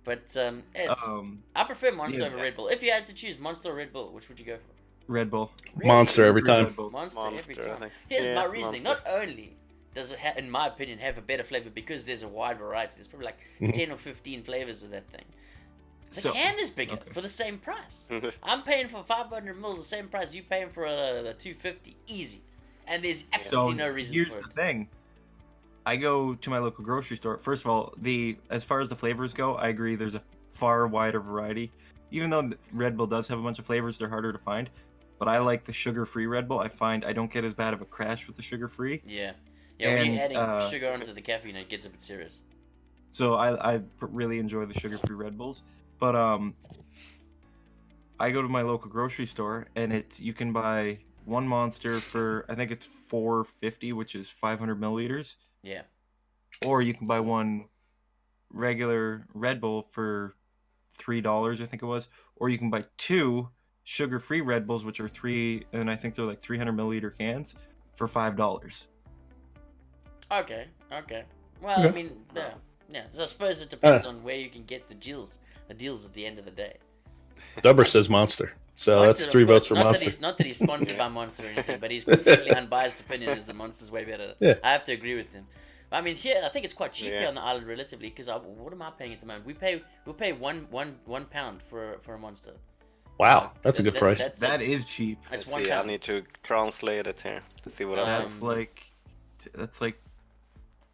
But it's I prefer Monster yeah. over Red Bull. If you had to choose Monster or Red Bull, which would you go for? Red Bull. Monster every Free time. Red Bull. Monster, every Monster, I time. think. Here's Yeah, my reasoning. Monster. Not only does it, in my opinion, have a better flavor because there's a wide variety. There's probably like Mhm. 10 or 15 flavors of that thing. The So- can is bigger okay. for the same price. I'm paying for 500 mils the same price you paying for the 250. Easy. And there's So absolutely no reason here's for the it. thing. I go to my local grocery store. First of all, as far as the flavors go, I agree there's a far wider variety. Even though Red Bull does have a bunch of flavors, they're harder to find. But I like the sugar-free Red Bull. I find I don't get as bad of a crash with the sugar-free. Yeah. Yeah, when you're And, adding sugar onto the caffeine, it gets a bit serious. So I really enjoy the sugar-free Red Bulls. But I go to my local grocery store and you can buy one Monster for I think it's $4.50, which is 500 milliliters, Yeah. or you can buy one regular Red Bull for $3, I think it was, or you can buy two sugar-free Red Bulls, which are and I think they're like 300 milliliter cans for $5. Okay. Well, I Okay. mean, yeah. So I suppose it depends on where you can get the deals at the end of the day. Dubber says Monster. So Monster, that's of 3 course. votes for Monster. Not that he's sponsored by Monster or anything, but his completely unbiased opinion is the Monster's way better. Yeah. I have to agree with him. I mean, here I think it's quite cheap Yeah. here on the island relatively because what am I paying at the moment? We pay one pound for a Monster. Wow, that's a good price. That's That it. is cheap. It's Let's one see, I pound. need to translate it here to see what I That's Um, like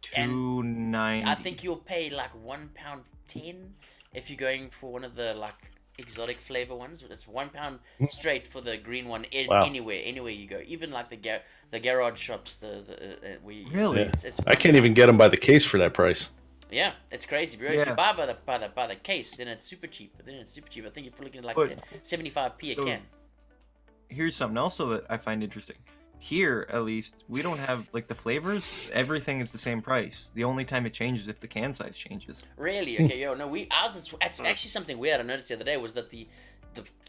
$2.90. I think you'll pay like £1.10 if you're going for one of the like exotic flavor ones. It's £1 straight for the green one. Wow. Anywhere you go, even like the garage shops. Where you, Really? It's I can't even get them by the case for that price. Yeah, it's crazy, bro. If Yeah. you buy by the case, then it's super cheap. I think you're looking at like But- 75p a so- can. Here's something else though that I find interesting. Here, at least, we don't have like the flavors. Everything is the same price. The only time it changes if the can size changes. Really? Okay, yo, no, ours. It's actually something weird I noticed the other day was that the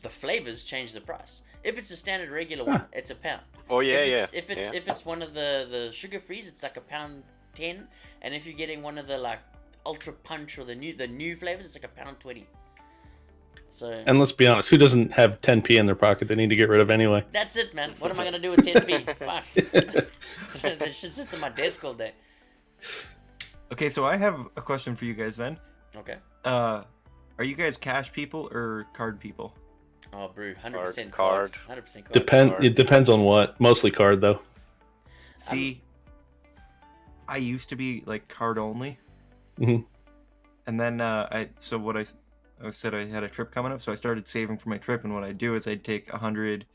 flavors change the price. If it's a standard regular one, it's a pound. Oh yeah, If yeah. it's one of the sugar frees, it's like £1.10, and if you're getting one of the like ultra punch or the new flavors, it's like £1.20. So And let's be honest, who doesn't have 10p in their pocket they need to get rid of anyway? that's it, man. What am I gonna do with 10p? Fuck. That shit sits on my desk all day. Okay, so I have a question for you guys then. Okay. Are you guys cash people or card people? Oh, brew, 100% Card. 100% card. It depends on what. Mostly card though. See, I used to be like card only, Mhm. and then I said I had a trip coming up, so I started saving for my trip. And what I'd do is I'd take $100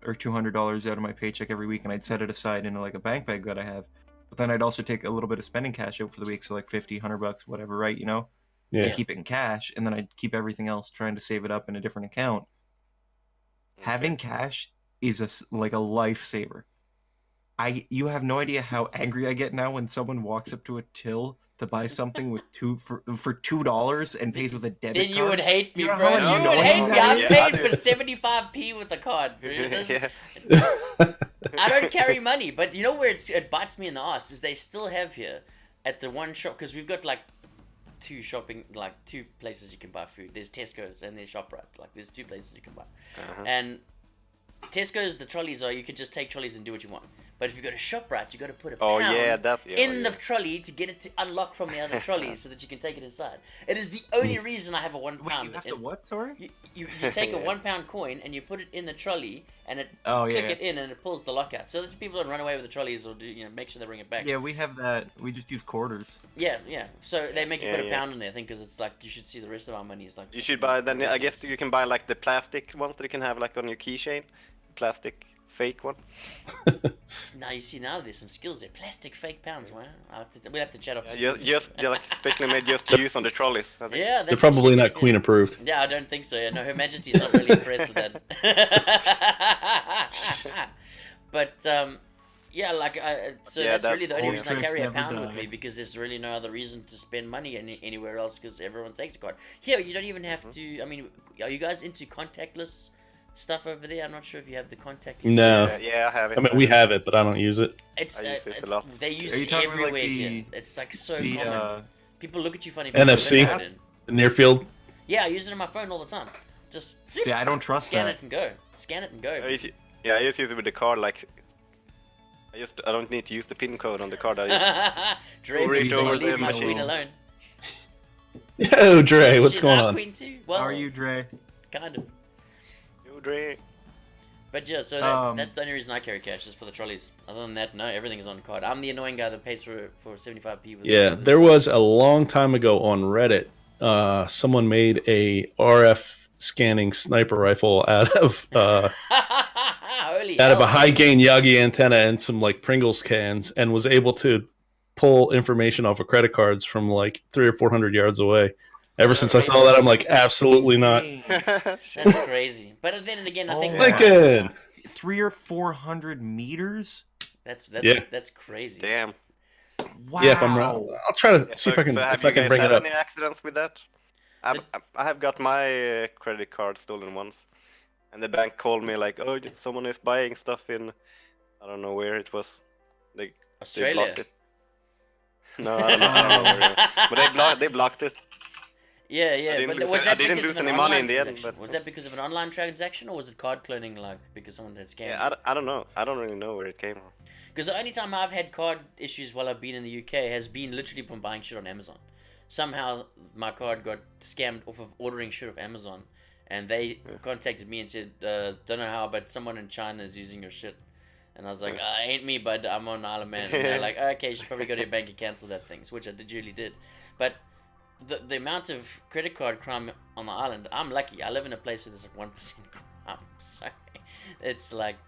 or $200 out of my paycheck every week, and I'd set it aside into like a bank bag that I have. But then I'd also take a little bit of spending cash out for the week, so like 50, $100, whatever, right? You know, Yeah. I'd keep it in cash, and then I'd keep everything else trying to save it up in a different account. Having cash is like a lifesaver. You have no idea how angry I get now when someone walks up to a till to buy something with for $2 and pays with a debit Then card. you would hate me, You know bro. how You would annoying hate me. that I'm is? paid Yeah, for dude. 75p with a card, dude. It doesn't- Yeah. I don't carry money, but you know where it bites me in the ass is they still have here at the one shop, because we've got like two places you can buy food. There's Tesco's and there's ShopRite. Like there's two places you can buy. Uh-huh. And Tesco's, the trolleys are, you can just take trolleys and do what you want. But if you go to ShopRite, you got to put a Oh pound yeah, that's in the trolley to get it to unlock from the other trolley so that you can take it inside. It is the only reason I have a Wait, £1. you have to what? Sorry. You take a Yeah. £1 coin and you put it in the trolley and it Oh click yeah. it in and it pulls the lock out so that people don't run away with the trolleys or make sure they bring it back. Yeah, we have that. We just use quarters. Yeah. So they make you Yeah, put a yeah. pound in there, I think, because it's like you should see the rest of our money is like. You should buy then. I guess you can buy like the plastic ones that you can have like on your keychain, plastic fake one. Now you see, now there's some skills there. Plastic fake pounds, wow. We'll have to chat off. Just like specially made just to use on the trolleys. I think. Yeah, that's They're probably actually not pretty Queen good. approved. Yeah, I don't think so. Yeah, no, Her Majesty's not really impressed with that. But yeah, like so Yeah, that's really the only old reason I tricks carry a never pound with die. me, because there's really no other reason to spend money anywhere else, because everyone takes a card. Here, you don't even have to. I mean, are you guys into contactless stuff over there? I'm not sure if you have the contactless. No. Yeah, I have it. I mean, we have it, but I don't use it. It's, I use it a it's lot. they use Are you it talking about, like, everywhere the- here. It's like so The common. People look at you funny. NFC? Put it in. The near field. Yeah, I use it on my phone all the time. Just see, I don't trust scan that. it and go. Scan it and go. I just use it with the card. Like, I don't need to use the pin code on the card. I just Dre Over would it say, over leave the my machine. queen alone. Yo, Dre, what's She's going our on? queen too. Well, Are you, Dre? kind of. Yo, Dre. But yeah, so that's the only reason I carry cash, is for the trolleys. Other than that, no, everything is on card. I'm the annoying guy that pays for 75p. With Yeah, there was a long time ago on Reddit. Someone made a RF scanning sniper rifle out of Holy out of a hell. high gain Yagi antenna and some like Pringles cans, and was able to pull information off of credit cards from like 300 or 400 yards away. Ever since I saw that, I'm like, absolutely not. That's crazy. But then again, I think Oh, Lincoln. 300 or 400 meters. that's Yeah. that's crazy. Damn. Wow. Yeah, if I'm wrong, I'll try to see if I can have if I you can guys bring had it up. any accidents with that? I have got my credit card stolen once, and the bank called me like, "Oh, someone is buying stuff in, I don't know where it was. They Australia. blocked it." No, I don't know. Where, but they blocked it. Yeah, I yeah. didn't But lose was it- that I didn't because lose of an any money online in the end, transaction? but- Was that because of an online transaction, or was it card cloning, like because someone had scammed? Yeah, I don't know. I don't really know where it came from. Because the only time I've had card issues while I've been in the UK has been literally from buying shit on Amazon. Somehow my card got scammed off of ordering shit off Amazon, and they contacted me and said, "Don't know how, but someone in China is using your shit." And I was like, "Ain't me, bud. I'm on Isle of Man." And they're like, "Okay, you should probably go to your bank and cancel that thing," which I duly did. But the amount of credit card crime on the island, I'm lucky. I live in a place where there's like 1% crime. So it's like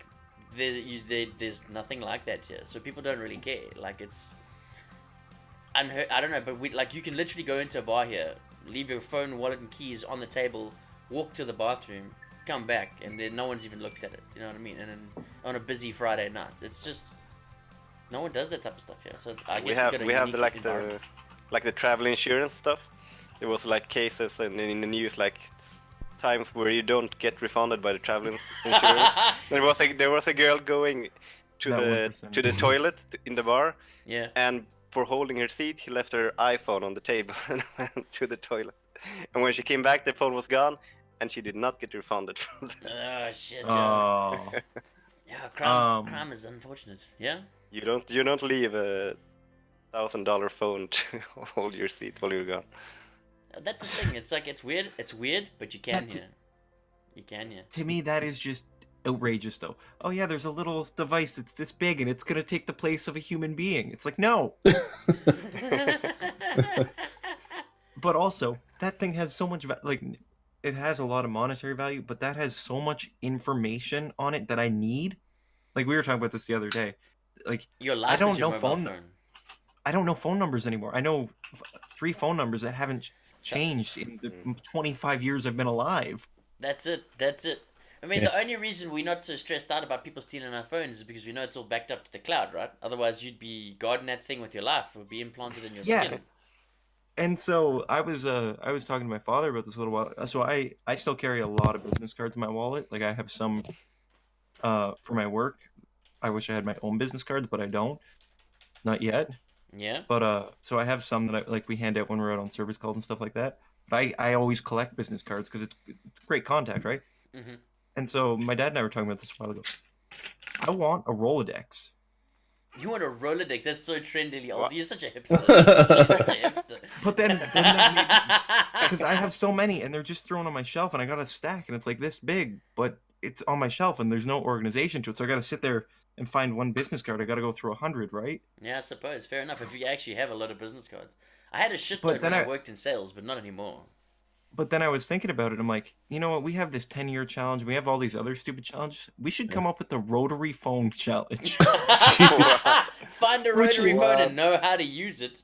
there's nothing like that here. So people don't really care. Like it's unheard. I don't know, but you can literally go into a bar here, leave your phone, wallet, and keys on the table, walk to the bathroom, come back, and then no one's even looked at it. You know what I mean? And then on a busy Friday night, it's just no one does that type of stuff here. So I guess We have the travel insurance stuff. There was like cases in the news like times where you don't get refunded by the travel insurance. There was a girl going to That the 1%. to the toilet in the bar, Yeah. and for holding her seat, he left her iPhone on the table and went to the toilet. And when she came back, the phone was gone, and she did not get refunded. Oh shit. Yeah. Oh. Yeah. Crime. Um, Crime is unfortunate. Yeah. you don't leave a $1,000 phone to hold your seat while you're gone. That's the thing. It's like it's weird, but you can That- hear. You can hear. To me, that is just outrageous, though. Oh yeah, there's a little device that's this big, and it's gonna take the place of a human being. It's like, no. But also, that thing has so much it has a lot of monetary value, but that has so much information on it that I need. Like we were talking about this the other day. Like Your life don't is your know mobile phone- phone. I don't know phone numbers anymore. I know 3 phone numbers that haven't changed in the 25 years I've been alive. That's it. That's it. I mean, Yeah. the only reason we're not so stressed out about people stealing our phones is because we know it's all backed up to the cloud, right? Otherwise, you'd be guarding that thing with your life. It would be implanted in your Yeah. skin. And so I was talking to my father about this a little while. So I still carry a lot of business cards in my wallet. Like I have some for my work. I wish I had my own business cards, but I don't. Not yet. Yeah. But so I have some that we hand out when we're out on service calls and stuff like that. But I always collect business cards because it's great contact, right? Mhm. And so my dad and I were talking about this a while ago. I want a Rolodex. You want a Rolodex? That's so trendily old. What? You're such a hipster. You're such a hipster. But then because I have so many and they're just thrown on my shelf and I got a stack and it's like this big, but it's on my shelf and there's no organization to it. So I got to sit there and find one business card. I got to go through 100, right? Yeah, I suppose. Fair enough. If you actually have a lot of business cards. I had a shitload But when then I I- worked in sales, but not anymore. But then I was thinking about it. I'm like, you know what? We have this 10-year challenge. We have all these other stupid challenges. We should come up with the rotary phone challenge, Find a Which rotary phone one? and know how to use it.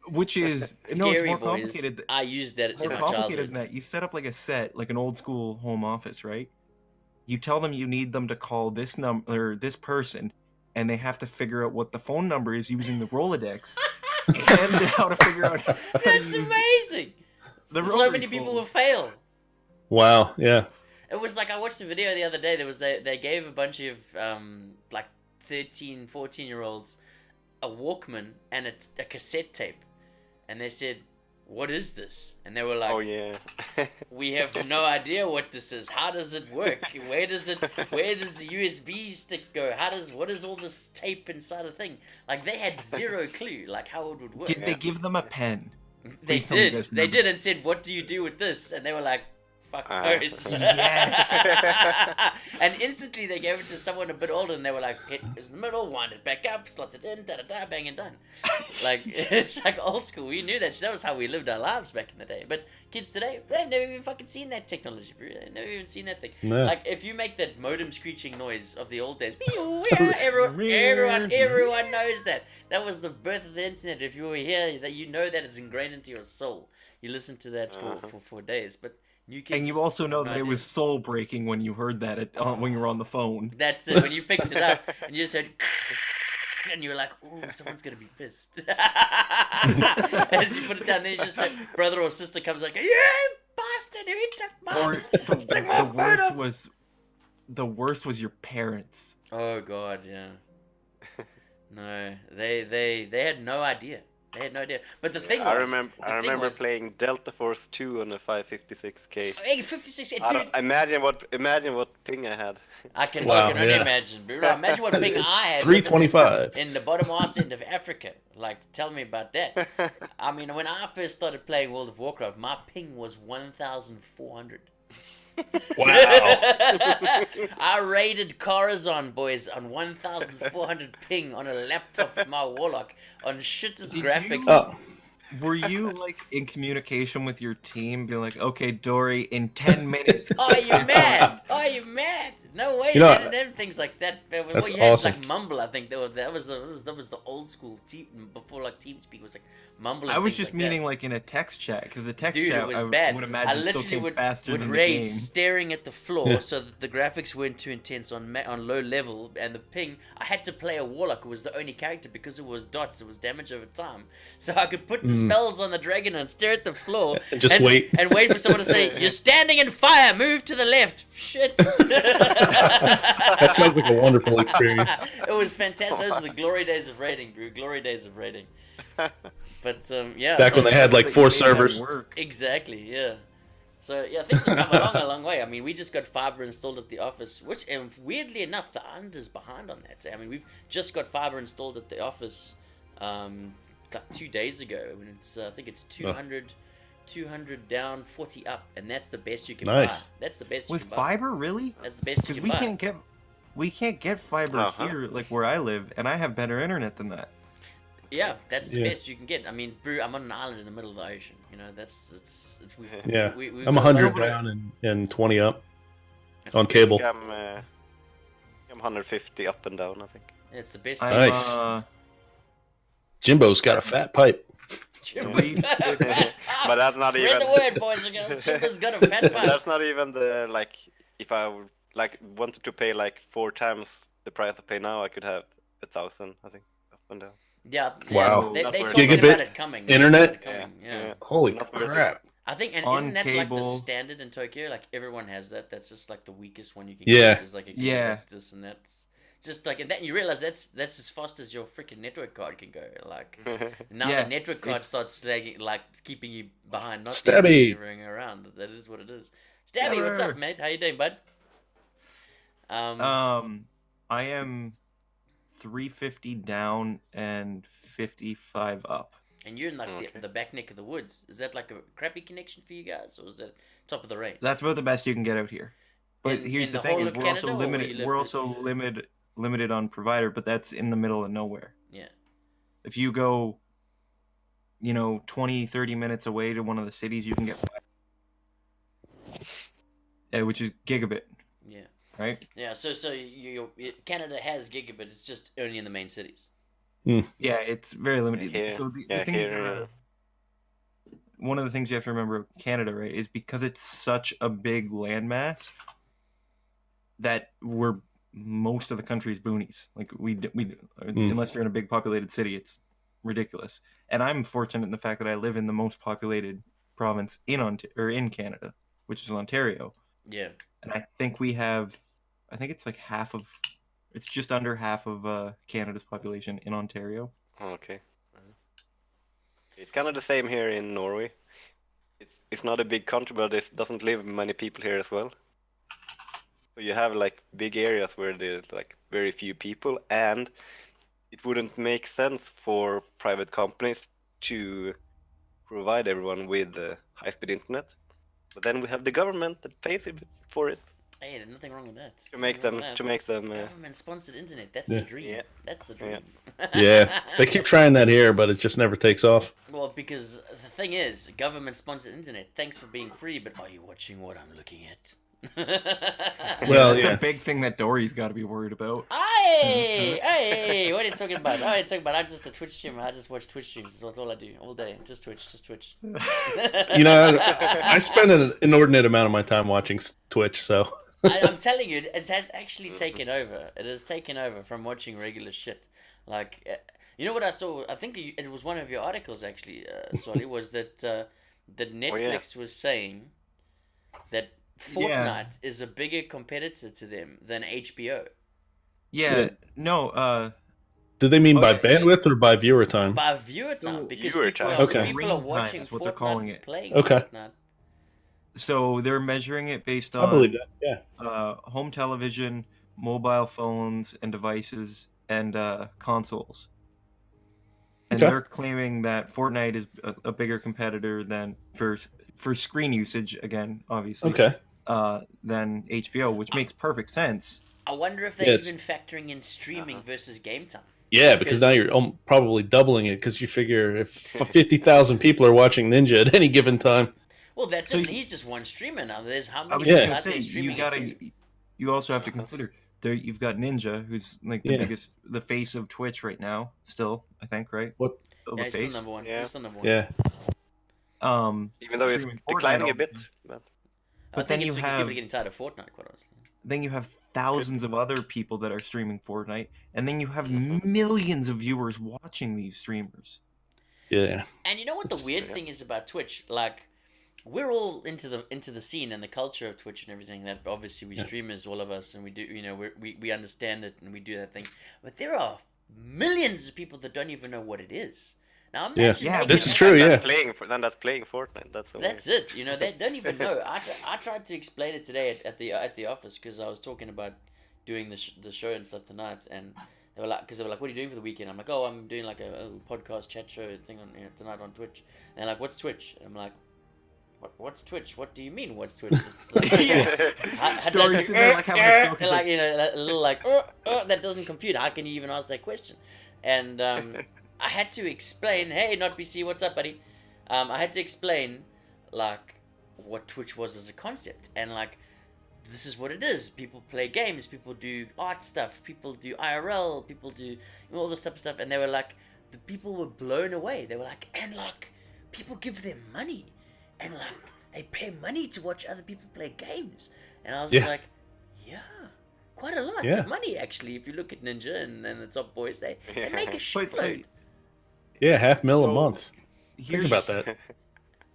which is no, it's Scary more boys. complicated. I used that in More my complicated childhood. than that. You set up like a set, like an old school home office, right? You tell them you need them to call this number or this person, and they have to figure out what the phone number is using the Rolodex and how to figure out how to That's use amazing. the So rotary many people phone. will fail. Wow. Yeah. It was like I watched a video the other day. They gave a bunch of like 13, 14-year-olds a Walkman and a cassette tape, and they said, "What is this?" And they were like, Oh yeah. "We have no idea what this is. How does it work? Where does the USB stick go? What is all this tape inside a thing?" Like they had zero clue like how it would work. Did they give them a pen? They Please tell me you did. guys They remember. did and said, "What do you do with this?" And they were like, "Fuck knows." Yes. And instantly they gave it to someone a bit older, and they were like, "Hit is in the middle, wind it back up, slot it in, da da da, bang and done." Like it's like old school. We knew that. That was how we lived our lives back in the day. But kids today, they've never even fucking seen that technology. Bro. They've never even seen that thing. No. Like if you make that modem screeching noise of the old days, everyone knows that. That was the birth of the internet. If you were here, that you know that it's ingrained into your soul. You listen to that for days. But new kids. And you just also have know no that it idea. was soul breaking when you heard that when you were on the phone. That's it. When you picked it up and you just heard, and you were like, "Ooh, someone's gonna be pissed." As you put it down, then you just said, brother or sister comes like, "You bastard! Who took my?" Or the worst was your parents. Oh God, yeah. No, they had no idea. They had no idea. But the thing was, I the thing remember was- playing Delta Force 2 on a 556K. Hey, 56, dude. Imagine what ping I had. I can Wow, only yeah. imagine, bro. Imagine what ping I had. 325. In the bottom arse end of Africa. Like, tell me about that. I mean, when I first started playing World of Warcraft, my ping was 1,400. Wow. I raided Corazon, boys, on 1,400 ping on a laptop with my Warlock on shittest Did graphics. you- Oh, Were you like in communication with your team, being like, "Okay, Dory, in 10 minutes"? Are you mad? Are you mad? No way. You know, they didn't have things like that. Well, that's you had awesome. like Mumble. I think that was the old school team before like TeamSpeak was like Mumble. And I was things just like that. meaning like in a text chat, because the text Dude, chat it was I bad. would I imagine still literally came would faster than the raid game. staring at the floor Yeah. so that the graphics weren't too intense on low level, and the ping. I had to play a Warlock who was the only character because it was dots. It was damage over time, so I could put the spells on the dragon and stare at the floor And just wait. and wait for someone to say, "You're standing in fire. Move to the left." Shit. that sounds like a wonderful experience. It was fantastic. Those are the glory days of raiding, bro. Glory days of raiding. But yeah. Back so- when they had like But 4 you made that servers. work. Exactly, yeah. So yeah, things have come along a long way. I mean, we just got fiber installed at the office, which and weirdly enough, the island is behind on that. I mean, we've just got fiber installed at the office, like 2 days ago, and it's I think it's 200 down, 40 up, and that's the best you can Nice. buy. That's the best With you can fiber, really? buy. That's the best you Because can we buy. can't get fiber Uh-huh. here, like where I live, and I have better internet than that. Yeah, that's the Yeah. best you can get. I mean, bro, I'm on an island in the middle of the ocean. You know, it's we've, Yeah. we've I'm got- 100 down and 20 up That's on the- cable. I'm 150 up and down, I think. It's the best. I'm, Nice. Jimbo's got a fat pipe. Jimbo's got a fat But that's not Spread even. the word, boys and girls. Jimbo's got a fat pipe. That's not even the like. If I would like wanted to pay like 4 times the price I pay now, I could have 1,000, I think, up and down. Yeah. Wow. They Not they worth talking it. about Gigabit it coming. internet? They're talking about it coming, yeah. Holy Not worth it. crap! I think, and On isn't that like the cable. standard in Tokyo? Like everyone has that. That's just like the weakest one you can Yeah. get. Is like a gigabit, Yeah. this and that. It's just like, and that you realize that's as fast as your freaking network card can go. Like now Yeah, the network card it's- starts slagging, like keeping you behind, not Stabby. everything around. That is what it is. Stabby, what's up, Stabber. mate? How you doing, bud? I am 350 down and 55 up. And you're in like Okay. the back neck of the woods. Is that like a crappy connection for you guys, or is that top of the range? That's about the best you can get out here. But In- here's in the the thing: whole is of we're also Canada, or where you limited. live? We're also limited on provider, but that's in the middle of nowhere. Yeah. If you go, 20, 30 minutes away to one of the cities, you can get, which is gigabit, Yeah. right? Yeah. So Canada has gigabit. It's just only in the main cities. Yeah, it's very limited. Here- So the yeah, thing, here, one of the things you have to remember with Canada, right, is because it's such a big landmass that most of the country's boonies. Like unless you're in a big populated city, it's ridiculous. And I'm fortunate in the fact that I live in the most populated province in Canada, which is Ontario. Yeah. And I think it's like it's just under half of Canada's population in Ontario. Okay. It's kind of the same here in Norway. It's not a big country, but there doesn't live many people here as well. So you have like big areas where there's like very few people, and it wouldn't make sense for private companies to provide everyone with high-speed internet. But then we have the government that pays for it Hey, there's nothing wrong with that. to make them Government-sponsored internet. That's Yeah. the dream. Yeah. That's the dream. Yeah, they keep trying that here, but it just never takes off. Well, because the thing is, government-sponsored internet. Thanks for being free, but are you watching what I'm looking at? Well, that's yeah. a big thing that Dory's got to be worried about. Hey, what are you talking about? Oh, you're talking about I'm just a Twitch streamer. I just watch Twitch streams. That's all I do all day. Just Twitch. You know, I spend an inordinate amount of my time watching Twitch, so I'm telling you, it has actually taken over. It has taken over from watching regular shit. Like, you know what I saw? I think it was one of your articles actually, Solly, was that Netflix was saying that Fortnite is a bigger competitor to them than HBO. Yeah, no, did they mean Oh, by yeah. bandwidth or by viewer time? By viewer time, So- because Viewer people, time. are, Okay. people are Ring time watching is what they're calling it. Playing Okay. Fortnite. so they're measuring it based I believe on that. Yeah. home television, mobile phones and devices, and consoles. And Okay. they're claiming that Fortnite is a bigger competitor than for screen usage, again, obviously, Okay. than HBO, which makes perfect sense. I wonder if they're Yes. even factoring in streaming versus game time. Yeah, because now you're probably doubling it because you figure if 50,000 people are watching Ninja at any given time. Well, that's So it. you- He's just one streamer now. There's how I many was people Yeah. gonna out there say streaming it too? you also have to consider there. You've got Ninja, who's like the Yeah. biggest, the face of Twitch right now. Still, I think, right? What? Still Yeah, the he's still face. number one. Yeah. He's still number one. Yeah. Even though it's streaming Fortnite declining a all- bit. But I But think then it's you because people have are getting tired of Fortnite, quite honestly. then you have thousands of other people that are streaming Fortnite, and then you have Mm-hmm. millions of viewers watching these streamers. Yeah. And you know what the weird Yeah. thing is about Twitch? Like, we're all into the scene and the culture of Twitch and everything. That obviously we Yeah. streamers, all of us, and we do. You know, we understand it and we do that thing. But there are millions of people that don't even know what it is. Now Yeah. imagine Yeah, making This is a- true, that's yeah. That's playing Fortnite. That's so That's it. You know, they don't even know. I tried to explain it today at the office because I was talking about doing the show and stuff tonight, and they were like, "What are you doing for the weekend?" I'm like, "Oh, I'm doing like a little podcast chat show thing on tonight on Twitch." And they're like, "What's Twitch?" I'm like, "What's Twitch? What do you mean? What's Twitch?" It's like, Dory's sitting there like having a stroke. He's like, like, you know, a little like, that doesn't compute. How can you even ask that question? And I had to explain, hey, not BC, what's up, buddy? I had to explain, like, what Twitch was as a concept. And, like, this is what it is. People play games, people do art stuff, people do IRL, people do all this type of stuff. And they were like, the people were blown away. They were like, and, like, people give them money. And, like, they pay money to watch other people play games. And I was Yeah. like, yeah. quite a lot Yeah. of money actually. If you look at Ninja and the Top Boys, they Yeah. make a But shitload. Yeah, $500,000 a So, month. Think here's about that.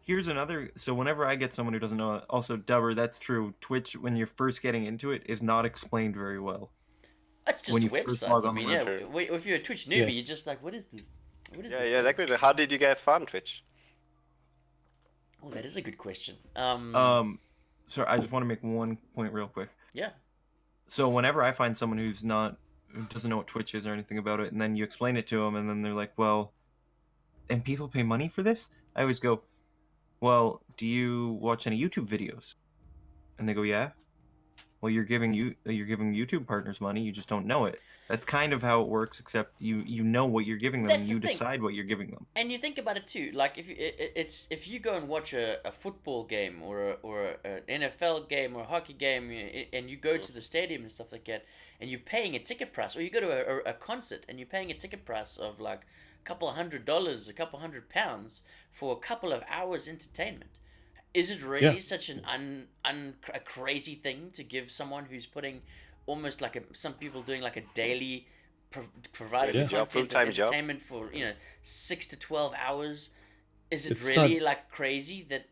here's another. So whenever I get someone who doesn't know, also Dubber, that's true. Twitch, when you're first getting into it, is not explained very well. That's just when a you first website. log I on the mean, yeah. website. If you're a Twitch Yeah. newbie, you're just like, what is this? What is Yeah, this yeah, thing? that how did you guys find Twitch? Oh, that is a good question. So I just want to make one point real quick. Yeah. So whenever I find someone who doesn't know what Twitch is or anything about it, and then you explain it to them, and then they're like, "Well, and people pay money for this?" I always go, "Well, do you watch any YouTube videos?" And they go, "Yeah." Well, you're giving YouTube partners money. You just don't know it. That's kind of how it works. Except you know what you're giving them, That's and you the thing. decide what you're giving them. And you think about it too, like if you go and watch a football game or an NFL game or a hockey game, and you go to the stadium and stuff like that, and you're paying a ticket price, or you go to a concert and you're paying a ticket price of like a couple of $100, a couple £100 for a couple of hours entertainment. Is it really such an a crazy thing to give someone who's putting almost like some people doing like a daily provided Yeah. content Full-time of job. entertainment for 6 to 12 hours? Is it It's really not- like crazy that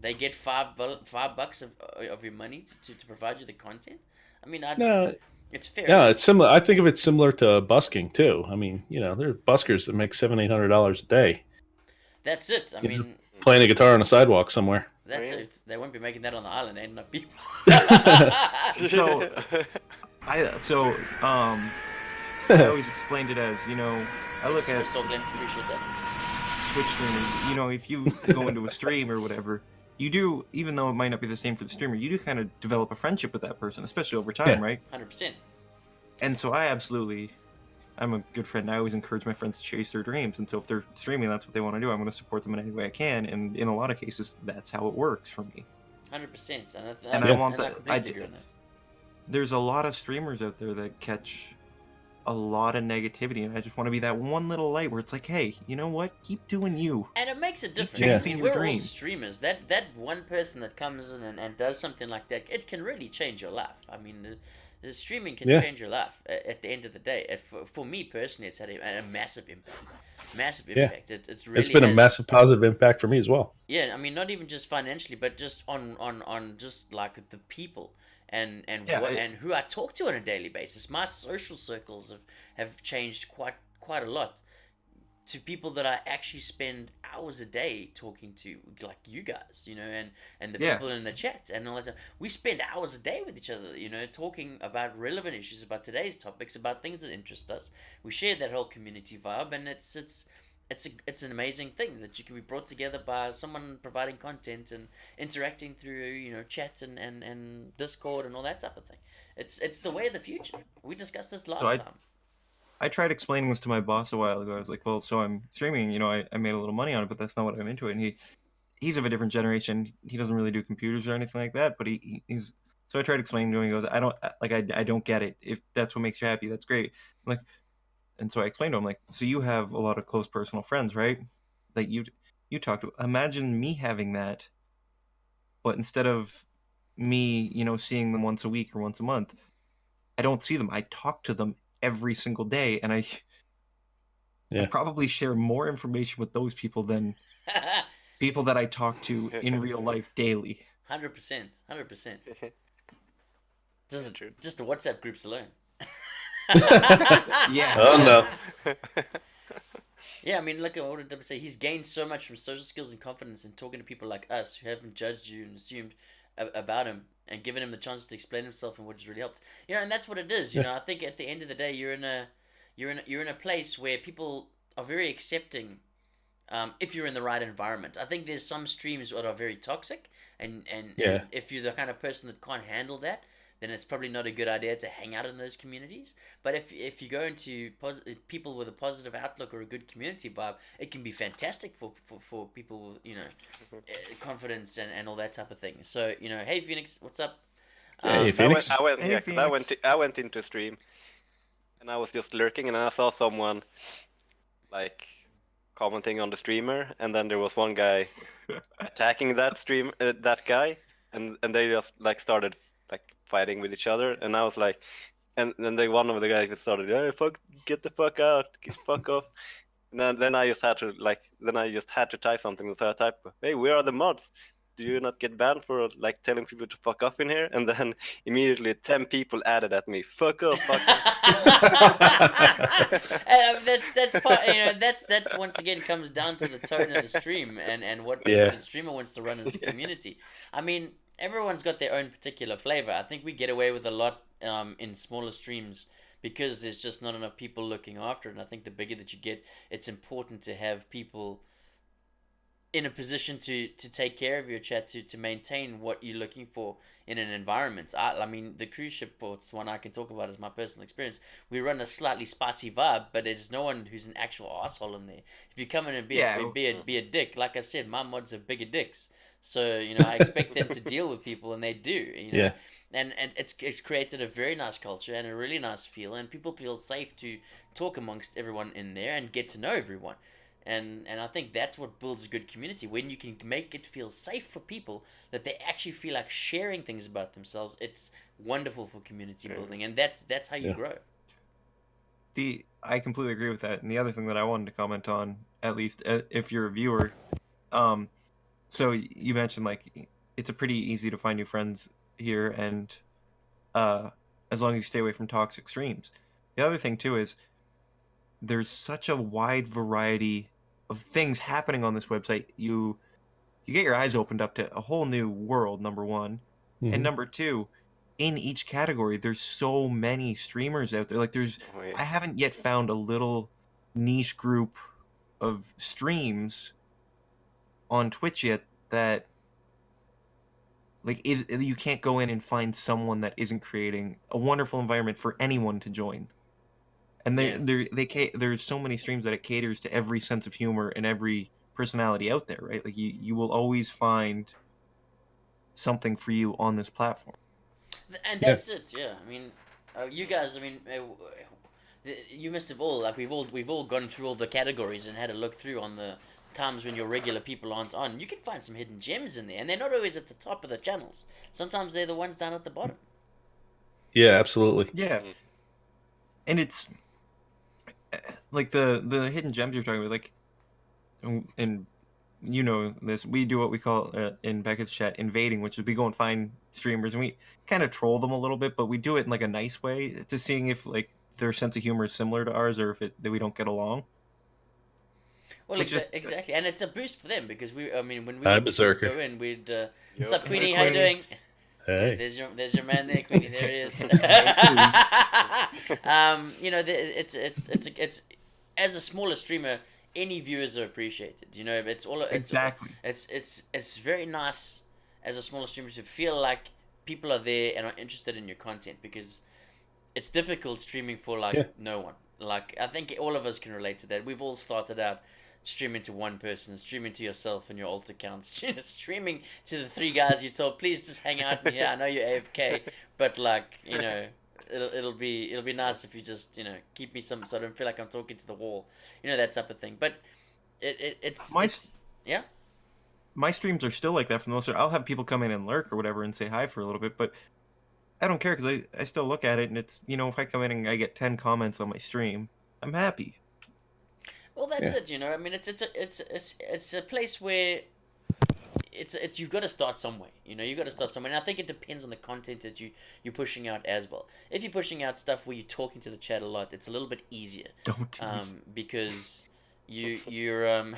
they get $5 of your money to provide you the content? I mean, No, it's fair. yeah, it's similar. I think of it similar to busking too. I mean, there are buskers that make $700-800 a day That's it. I Yeah. mean, playing a guitar on a sidewalk somewhere. that's Yeah. it. They won't be making that on the island. Ain't enough people. So, I always explained it as I look at So Glenn, appreciate that. Twitch streamers, if you go into a stream or whatever, you do, even though it might not be the same for the streamer, you do kind of develop a friendship with that person, especially over time, Yeah. right? 100%. And so I'm a good friend. I always encourage my friends to chase their dreams. And so if they're streaming, that's what they want to do. I'm going to support them in any way I can. And in a lot of cases, that's how it works for me. 100%. And I want I that- completely agree on that. There's a lot of streamers out there that catch a lot of negativity. And I just want to be that one little light where it's like, hey, you know what? Keep doing you. And it makes a difference. chasing I mean, your we're all dreams. streamers. That one person that comes in and does something like that, it can really change your life. I mean, the streaming can Yeah. change your life at the end of the day. For me personally, it's had a massive impact. Massive impact. It's really It's been a has- massive positive impact for me as well. Yeah, I mean, not even just financially, but just on just like the people and Yeah, and who I talk to on a daily basis. My social circles have changed quite a lot to people that I actually spend hours a day talking to, like you guys, and the Yeah. people in the chat and all that stuff. We spend hours a day with each other, talking about relevant issues, about today's topics, about things that interest us. We share that whole community vibe, and it's an amazing thing that you can be brought together by someone providing content and interacting through chat and Discord and all that type of thing. It's the way of the future. We discussed this last time. I tried explaining this to my boss a while ago. I was like, well, so I'm streaming, I made a little money on it, but that's not what I'm into. And he's of a different generation. He doesn't really do computers or anything like that, but he's, so I tried explaining to him, he goes, I don't get it. If that's what makes you happy, that's great. I'm like, and so I explained to him, like, so you have a lot of close personal friends, right? That you talk to. Imagine me having that, but instead of me, seeing them once a week or once a month, I don't see them. I talk to them every single day, and I probably share more information with those people than people that I talk to in real life daily. 100%. 100%. True. Just the WhatsApp groups alone. Yeah. Oh no. Yeah, I mean, look at what did I say. He's gained so much from social skills and confidence in talking to people like us who haven't judged you and assumed about him and given him the chance to explain himself, and which has really helped. And that's what it is. I think at the end of the day, you're in a place where people are very accepting. If you're in the right environment, I think there's some streams that are very toxic, and if you're the kind of person that can't handle that, then it's probably not a good idea to hang out in those communities. But if you go into people with a positive outlook or a good community vibe, it can be fantastic for people with confidence and all that type of thing. So hey Phoenix, what's up? Hey, Phoenix. I went into stream, and I was just lurking, and I saw someone like commenting on the streamer, and then there was one guy attacking that guy, and they just like started like fighting with each other, and I was like, and then one of the guys started, "Hey, fuck, get the fuck out, fuck off." And then I just had to type something. So I type, "Hey, where are the mods? Do you not get banned for like telling people to fuck off in here?" And then immediately 10 people added at me, "Fuck off, fuck off." That's part, that's once again comes down to the tone of the stream and what Yeah. the streamer wants to run as a community. I mean, everyone's got their own particular flavor. I think we get away with a lot in smaller streams because there's just not enough people looking after it. And I think the bigger that you get, it's important to have people in a position to take care of your chat, to maintain what you're looking for in an environment. I mean, the cruise ship port's one I can talk about as my personal experience. We run a slightly spicy vibe, but there's no one who's an actual asshole in there. If you come in and be a dick, like I said, my mods are bigger dicks. So, I expect them to deal with people, and they do, Yeah. And it's created a very nice culture and a really nice feel, and people feel safe to talk amongst everyone in there and get to know everyone. And I think that's what builds a good community, when you can make it feel safe for people, that they actually feel like sharing things about themselves. It's wonderful for community building, and that's how you grow. I completely agree with that. And the other thing that I wanted to comment on, at least if you're a viewer, so you mentioned like it's a pretty easy to find new friends here, and as long as you stay away from toxic streams. The other thing too is there's such a wide variety of things happening on this website. You get your eyes opened up to a whole new world, number one. Mhm. And number two, in each category, there's so many streamers out there. Like I haven't yet found a little niche group of streams on Twitch yet that you can't go in and find someone that isn't creating a wonderful environment for anyone to join. And there's so many streams that it caters to every sense of humor and every personality out there, right? Like you will always find something for you on this platform. And that's it. Yeah, I mean, you guys. I mean, you must have all we've all gone through all the categories and had a look through on the times when your regular people aren't on. You can find some hidden gems in there, and they're not always at the top of the channels. Sometimes they're the ones down at the bottom. Yeah, absolutely. Yeah, and it's like the hidden gems you're talking about, like, and this, we do what we call in Beckett's chat invading, which is we go and find streamers and we kind of troll them a little bit, but we do it in like a nice way, to seeing if like their sense of humor is similar to ours, or if that we don't get along. Well, exactly, and it's a boost for them because when we Hi, would Berserker. go in, we'd what's up, Queenie? How you doing? Hey. There's your man there, Queenie. There he is. It's as a smaller streamer, any viewers are appreciated. Exactly. It's very nice as a smaller streamer to feel like people are there and are interested in your content, because it's difficult streaming for no one. Like, I think all of us can relate to that. We've all started out streaming to one person, streaming to yourself and your alt accounts, streaming to the three guys you told, please just hang out in here. I know you're AFK, but it'll be nice if you just keep me so I don't feel like I'm talking to the wall, that type of thing. But it's yeah. My streams are still like that for the most part. I'll have people come in and lurk or whatever and say hi for a little bit, but I don't care, because I still look at it, and it's, if I come in and I get 10 comments on my stream, I'm happy. Well, that's it. I mean, it's a place where it's you've got to start somewhere. You've got to start somewhere, and I think it depends on the content that you're pushing out as well. If you're pushing out stuff where you're talking to the chat a lot, it's a little bit easier. Don't tease. Because you're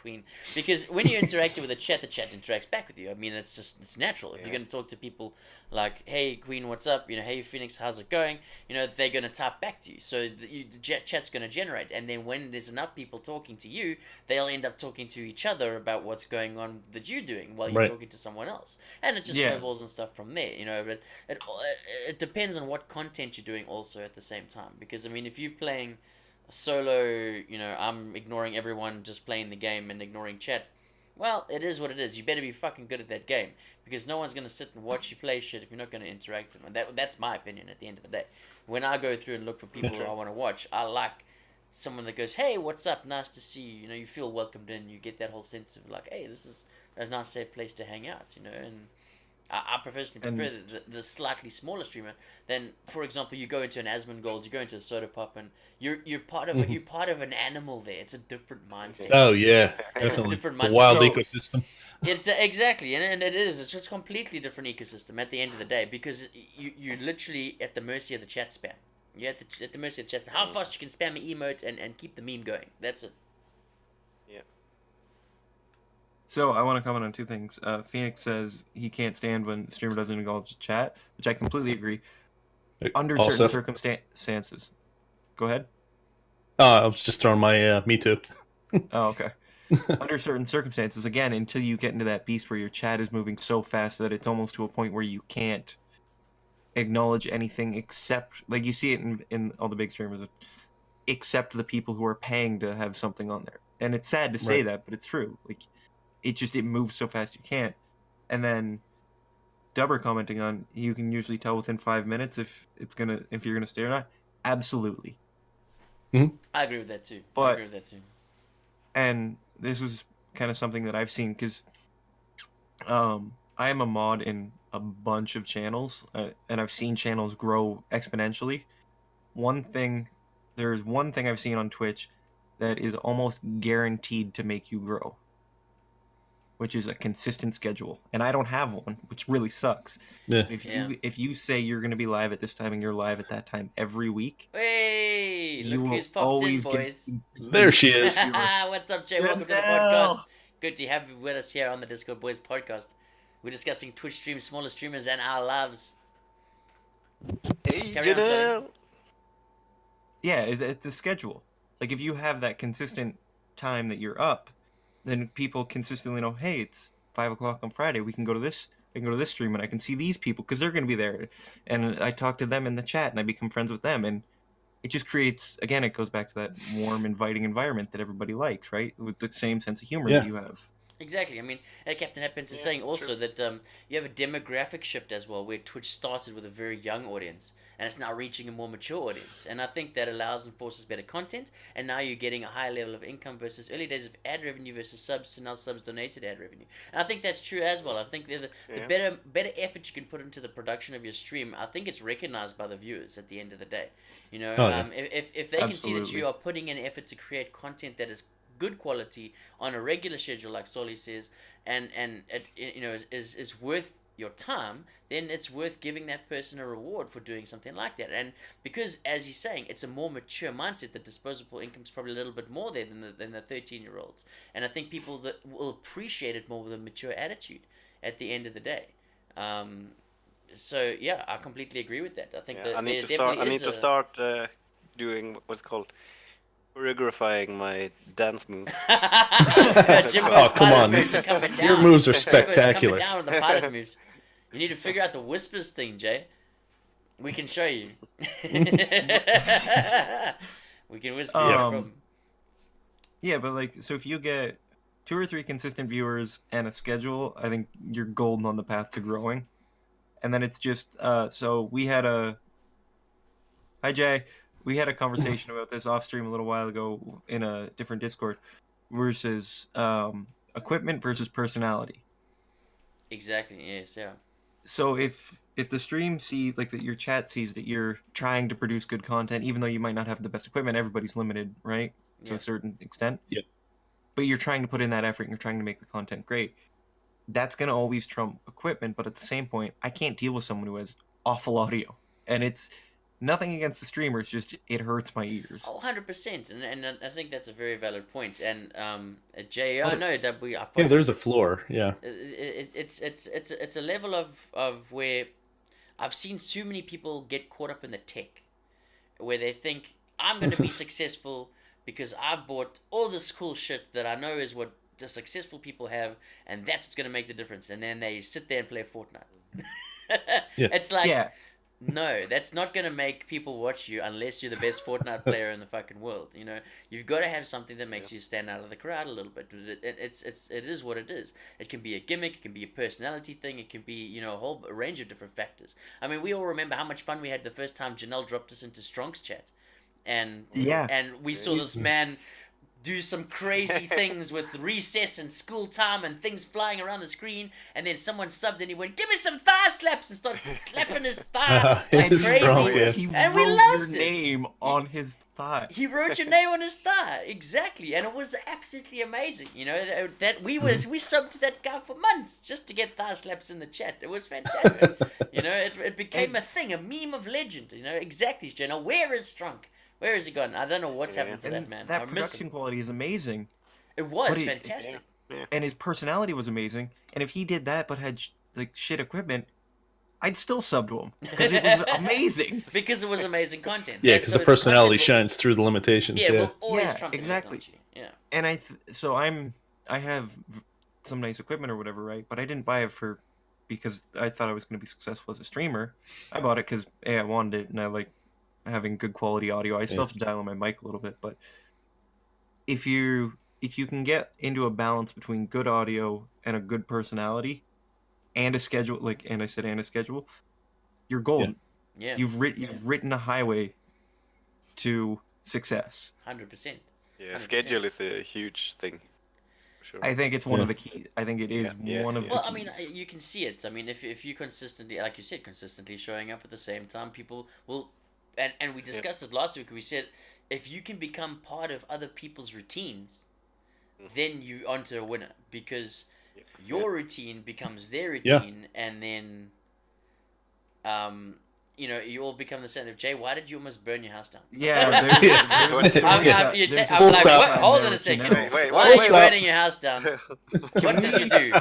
Queen. Because when you're interacting with the chat interacts back with you. I mean, it's natural. If you're going to talk to people like, hey Queen, what's up? Hey Phoenix, how's it going? They're going to type back to you. So the chat's going to generate, and then when there's enough people talking to you, they'll end up talking to each other about what's going on that you're doing while you're talking to someone else, and it just snowballs and stuff from there. But it depends on what content you're doing also at the same time. Because I mean, if you're playing solo, I'm ignoring everyone, just playing the game and ignoring chat, well, it is what it is. You better be fucking good at that game, because no one's going to sit and watch you play shit if you're not going to interact with them. And that's my opinion at the end of the day. When I go through and look for people who I want to watch, I like someone that goes, hey, what's up, nice to see you. You feel welcomed in. You get that whole sense of like, hey, this is a nice safe place to hang out, and I personally And- prefer the slightly smaller streamer than, for example, you go into an Asmongold, you go into a Soda Pop, and you're part of you're part of an animal there. It's a different mindset. Oh yeah, It's a definitely. different The mindset. wild So- ecosystem. It's exactly, and it is. It's just a completely different ecosystem at the end of the day because you're literally at the mercy of the chat spam. You're at the mercy of the chat spam. How fast you can spam an emote and keep the meme going. That's it. So I want to comment on two things. Phoenix says he can't stand when the streamer doesn't acknowledge chat, which I completely agree. Under Also, certain circumstances. Go ahead. I was just throwing my me too. Oh, okay. Under certain circumstances, again, until you get into that beast where your chat is moving so fast that it's almost to a point where you can't acknowledge anything except, like you see it in all the big streamers, except the people who are paying to have something on there. And it's sad to say Right. that, but it's true. Like, it moves so fast you can't. And then Dubber commenting on, you can usually tell within 5 minutes if you're gonna stay or not. Absolutely. I agree with that too. I But- agree with that too. And this is kind of something that I've seen because I am a mod in a bunch of channels, and I've seen channels grow exponentially. There's one thing I've seen on Twitch that is almost guaranteed to make you grow, which is a consistent schedule, and I don't have one, which really sucks. Yeah. If you say you're going to be live at this time and you're live at that time every week, Hey, you look will who's popped in, always boys. get. There she is. What's up, Jay? Welcome to the podcast. Good to have you with us here on the Discord Boys podcast. We're discussing Twitch streams, smaller streamers, and our lives. Hey, Carry on, Sonny. Janelle. Yeah, it's a schedule. Like if you have that consistent time that you're up, then people consistently know, hey, it's 5 o'clock on Friday. We can go to this. I can go to this stream and I can see these people because they're going to be there. And I talk to them in the chat and I become friends with them. And it just creates, again, it goes back to that warm, inviting environment that everybody likes, right? With the same sense of humor Yeah. that you have. Exactly. I mean, Captain Happens is Yeah, saying also true. that you have a demographic shift as well, where Twitch started with a very young audience and it's now reaching a more mature audience. And I think that allows and forces better content. And now you're getting a higher level of income versus early days of ad revenue versus subs to now subs donated ad revenue. And I think that's true as well. I think the Yeah. better effort you can put into the production of your stream, I think it's recognized by the viewers at the end of the day. You know, Oh, yeah. if they can see that Absolutely. you are putting in effort to create content that is good quality on a regular schedule, like Solly says, and it, you know is worth your time, then it's worth giving that person a reward for doing something like that. And because, as he's saying, it's a more mature mindset, the disposable income's probably a little bit more there than the 13-year-olds. And I think people that will appreciate it more with a mature attitude at the end of the day. So yeah, I completely agree with that. I think Yeah, that I need there to start. I definitely need to is start doing what's called choreographing my dance moves. Jimbo's Oh, come pilot on. moves are coming down. Your moves are Jimbo's coming spectacular. down with the pilot moves. You need to figure out the whispers thing, Jay. We can show you. We can whisper you, no problem. Yeah, but like, so if you get 2 or 3 consistent viewers and a schedule, I think you're golden on the path to growing. And then it's just, so we had hi Jay, we had a conversation about this off stream a little while ago in a different Discord versus equipment versus personality. Exactly. Yes. Yeah. So if the stream see like that your chat sees that you're trying to produce good content, even though you might not have the best equipment, everybody's limited, right? To Yeah. a certain extent. Yep. But you're trying to put in that effort and you're trying to make the content great. That's gonna always trump equipment, but at the same point, I can't deal with someone who has awful audio. And it's nothing against the streamers, just it hurts my ears. Oh, 100%. And I think that's a very valid point. And Jay, I Other- know that we are. Yeah, there's a floor. Yeah. It's a level of where I've seen so many people get caught up in the tech, where they think I'm going to be successful because I've bought all this cool shit that I know is what the successful people have, and that's what's going to make the difference. And then they sit there and play Fortnite. Yeah. It's like, Yeah. no, that's not going to make people watch you unless you're the best Fortnite player in the fucking world. You know, you've got to have something that makes you stand out of the crowd a little bit. It is what it is. It can be a gimmick, it can be a personality thing, it can be, you know, a whole range of different factors. I mean, we all remember how much fun we had the first time Janelle dropped us into Strong's chat. And Yeah. and we saw this man do some crazy things with recess and school time and things flying around the screen, and then someone subbed and he went, "Give me some thigh slaps," and starts slapping his thigh He like was crazy. strong, yeah. He And we wrote loved your it. name on his thigh. He wrote your name on his thigh, exactly, and it was absolutely amazing. You know that we subbed to that guy for months just to get thigh slaps in the chat. It was fantastic. You know, it became a thing, a meme of legend. You know, exactly. Now, where is Strunk? Where is he gone? I don't know what's happened to that And man. that I miss production him. quality is amazing, It was but fantastic. and his personality was amazing. And if he did that but had like shit equipment, I'd still sub to him because it was amazing. Because it was amazing content. Yeah, That's- because so the personality content will- shines through the limitations. Yeah, Yeah, will always Yeah, trump the exactly. technology. Yeah. And I have some nice equipment or whatever, right? But I didn't buy it because I thought I was going to be successful as a streamer. I bought it because I wanted it and I like having good quality audio. I still have to dial in my mic a little bit, but if you can get into a balance between good audio and a good personality and a schedule, like and I said and a schedule, you're golden. Yeah. You've written a highway to success. 100%. Yeah, 100%. schedule is a huge thing. For sure. I think it's one Yeah. of the key. I think it is Yeah, one of yeah. the Well, I mean, keys. you can see it. I mean, if you consistently, like you said, consistently showing up at the same time, people will, and we discussed it last week. We said if you can become part of other people's routines, then you onto a winner because your routine becomes their Yeah. routine, and then, you know, you all become the same. Jay, why did you almost burn your house down? Yeah, there's a story I'm about- you there's ta- a I'm Full like, stop. what? Hold on there, a second. Janelle. Wait, Why are wait, you stop. burning your house down? What did you do?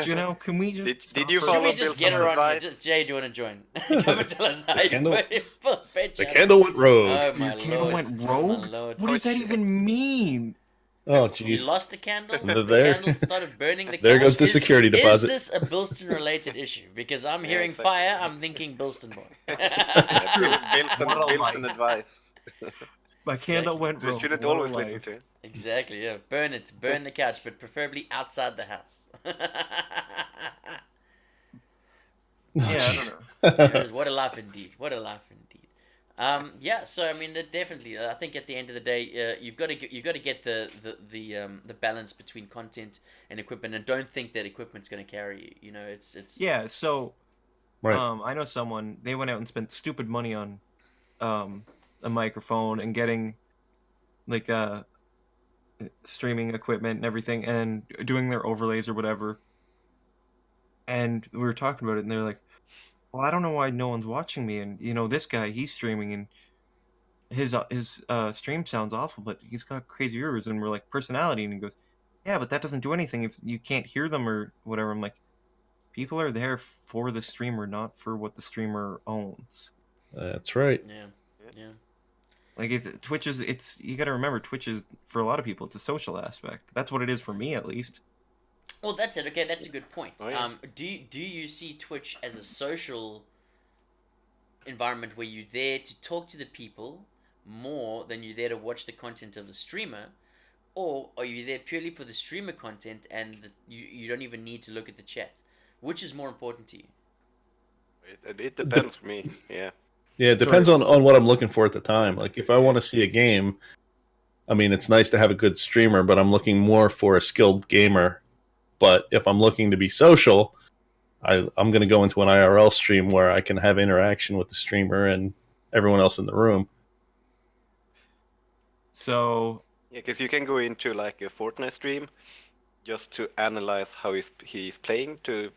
Janelle, can we just? Did stop you for- Should follow we just Bill's get her on here? advice? Just, Jay, do you want to join? Come and tell us how you candle- burn your full bench the house. candle went rogue. Oh my Your candle lord. went Oh, rogue? my lord. What does that even mean? Oh, You jeez. lost a candle. There- The candle started burning the there couch. goes the security deposit. Is this a Bilston related issue? Because I'm hearing exactly. fire, I'm thinking Bilston boy. Yeah, Bill's What a Bill's advice. My candle went You rogue. shouldn't What a always listen life. to it. Exactly, yeah. Burn it. Burn the couch, but preferably outside the house. Yeah, I don't know. Yes, what a life indeed. What a life indeed. Yeah. So I mean, definitely. I think at the end of the day, you've got to get the balance between content and equipment, and don't think that equipment's going to carry you. You know, it's Yeah, so Right. I know someone. They went out and spent stupid money on a microphone and getting like streaming equipment and everything, and doing their overlays or whatever. And we were talking about it, and they're like, "Well, I don't know why no one's watching me." And you know, this guy, he's streaming, and his stream sounds awful, but he's got crazy viewers. And we're like, personality, and he goes, "Yeah, but that doesn't do anything if you can't hear them or whatever." I'm like, people are there for the streamer, not for what the streamer owns. That's right. yeah. Like Twitch is, you got to remember, Twitch is for a lot of people, it's a social aspect. That's what it is for me, at least. Well, that's it. Okay, that's a good point. Oh, yeah. Do you see Twitch as a social environment where you're there to talk to the people more than you're there to watch the content of the streamer, or are you there purely for the streamer content and you don't even need to look at the chat? Which is more important to you? It depends for me. Yeah. Yeah, it depends on what I'm looking for at the time. Like if I want to see a game, I mean, it's nice to have a good streamer, but I'm looking more for a skilled gamer. But if I'm looking to be social, I'm going to go into an IRL stream where I can have interaction with the streamer and everyone else in the room. So, Yeah, because you can go into like a Fortnite stream just to analyze how he's playing to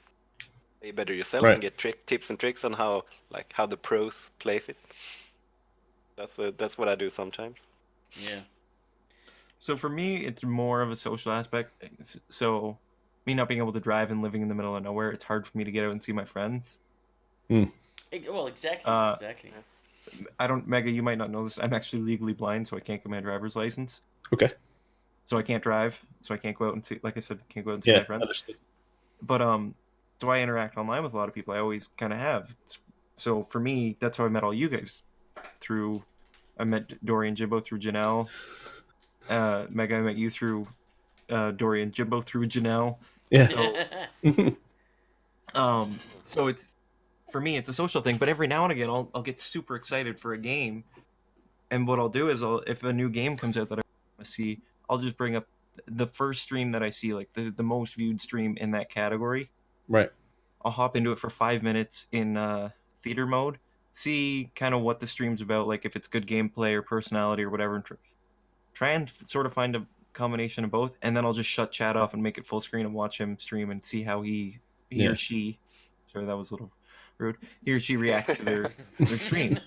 play better yourself Right. and get tips and tricks on how the pros plays it. That's what I do sometimes. Yeah. so for me, it's more of a social aspect. So, me not being able to drive and living in the middle of nowhere, it's hard for me to get out and see my friends. Well, exactly. Exactly. I don't, Mega, you might not know this. I'm actually legally blind, so I can't get my driver's license. Okay. So I can't drive. So I can't go out and see, like I said, can't go out and see Yeah, my friends. understood. But so I interact online with a lot of people. I always kind of have. So for me, that's how I met all you guys. I met Dory and Jimbo through Janelle. Mega, I met you through Dory and Jimbo through Janelle. Yeah. So it's, for me, it's a social thing. But every now and again, I'll get super excited for a game, and what I'll do is if a new game comes out that I want to see, I'll just bring up the first stream that I see, like the most viewed stream in that category. Right. I'll hop into it for 5 minutes in theater mode, see kind of what the stream's about, like if it's good gameplay or personality or whatever, and try and sort of find a combination of both, and then I'll just shut chat off and make it full screen and watch him stream and see how he Yeah. or she, sorry that was a little rude, he or she reacts to their stream.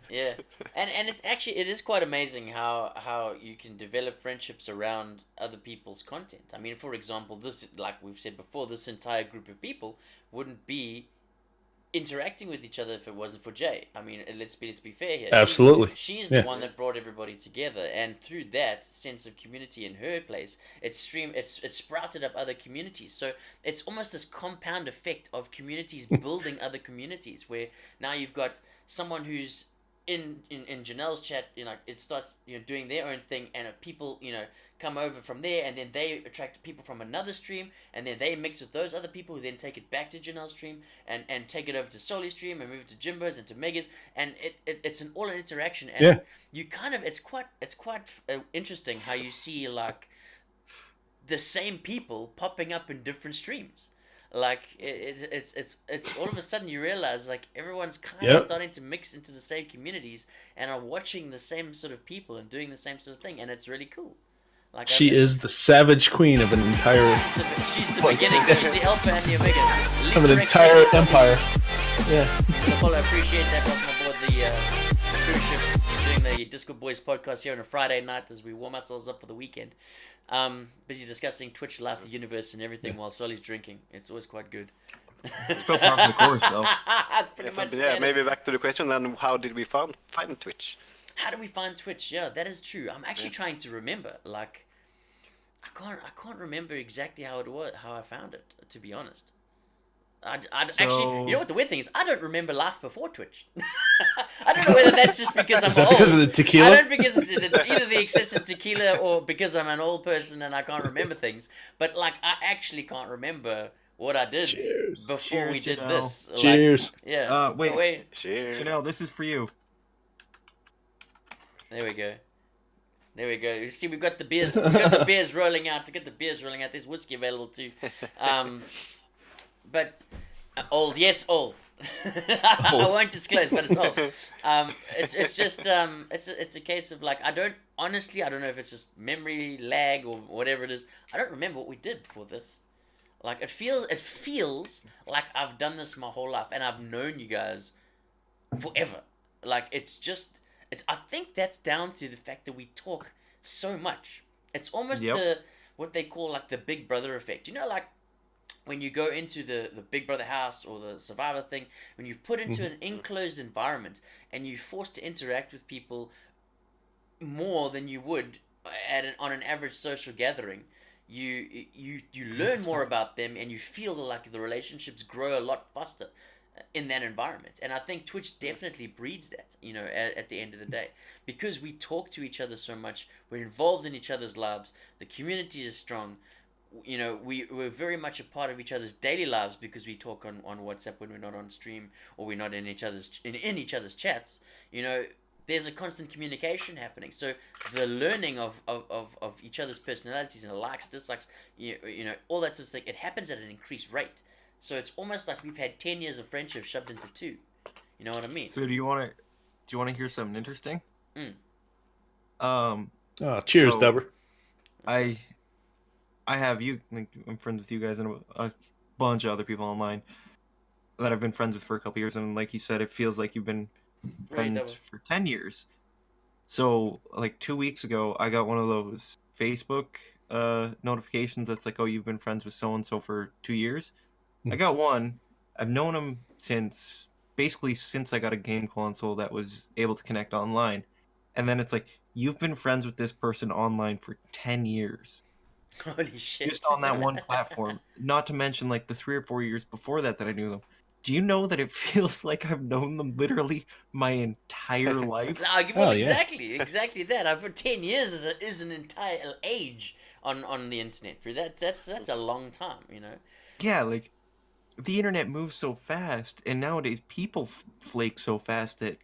Yeah, and it's actually, it is quite amazing how you can develop friendships around other people's content. I mean, for example, this, like we've said before, this entire group of people wouldn't be interacting with each other if it wasn't for Jay. I mean, let's be fair here. Absolutely. She's Yeah. the one that brought everybody together, and through that sense of community in her place, it's sprouted up other communities. So it's almost this compound effect of communities building other communities, where now you've got someone who's in Janelle's chat, you know, it starts, you know, doing their own thing, and people, you know, come over from there, and then they attract people from another stream, and then they mix with those other people who then take it back to Janelle's stream, and take it over to Soli's stream, and move it to Jimbo's and to Mega's, and it's an all interaction, and Yeah. you kind of, it's quite interesting how you see like the same people popping up in different streams. Like it's all of a sudden you realize like everyone's kind of Yep. starting to mix into the same communities and are watching the same sort of people and doing the same sort of thing, and it's really cool. Like She is the savage queen of an entire she's the beginning. She's the alpha and the omega. of an Lisa entire Rex, empire. Yeah. Apollo, appreciate that. Welcome aboard the cruise ship. Doing the Discord Boys podcast here on a Friday night as we warm ourselves up for the weekend. Busy discussing Twitch, life, the universe, and everything while Soli's drinking. It's always quite good. It's about par for the course, though. That's pretty much yeah, standard. maybe back to the question then, how did we find Twitch? How do we find Twitch? Yeah, that is true. I'm actually trying to remember. Like, I can't remember exactly how it was, how I found it. To be honest, actually, you know what the weird thing is? I don't remember life before Twitch. I don't know whether that's just because I'm Is that old. because of the I tequila? don't because it's either the excessive tequila or because I'm an old person and I can't remember things. But like, I actually can't remember what I did Cheers. before we Cheers, did Janelle. this. Like, Cheers. yeah. Wait. Cheers. Janelle, this is for you. There we go. There we go. You see, we've got the beers. We've got the beers rolling out. To get the beers rolling out, there's whiskey available too. But old, yes, old. I won't disclose, but it's old. It's just it's a case of like I don't know if it's just memory lag or whatever it is. I don't remember what we did before this. Like it feels like I've done this my whole life and I've known you guys forever. Like I think that's down to the fact that we talk so much. It's almost what they call like the Big Brother effect. You know, like when you go into the Big Brother house or the Survivor thing, when you're put into an enclosed environment and you're forced to interact with people more than you would on an average social gathering, you learn more about them and you feel like the relationships grow a lot faster in that environment. And I think Twitch definitely breeds that, you know, at the end of the day, because we talk to each other so much, we're involved in each other's lives, the community is strong, you know, we're very much a part of each other's daily lives because we talk on WhatsApp when we're not on stream or we're not in each other's chats. You know, there's a constant communication happening, so the learning of each other's personalities and likes, dislikes, you know, all that sort of thing, it happens at an increased rate. So it's almost like we've had 10 years of friendship shoved into 2. You know what I mean? So do you want to hear something interesting? Oh, cheers, So- Dubber. I have you. Like, I'm friends with you guys and a bunch of other people online that I've been friends with for a couple years, and like you said, it feels like you've been Right, friends Double. for 10 years. So like 2 weeks ago, I got one of those Facebook notifications that's like, oh, you've been friends with so and so for 2 years. I got one. I've known him since I got a game console that was able to connect online, and then it's like, you've been friends with this person online for 10 years. Holy shit. Just on that one platform. Not to mention like the 3 or 4 years before that I knew them. Do you know that it feels like I've known them literally my entire life? Well, Oh, yeah. exactly that. I've for 10 years is an entire age on the internet. That's a long time, you know. Yeah, like the internet moves so fast, and nowadays people flake so fast that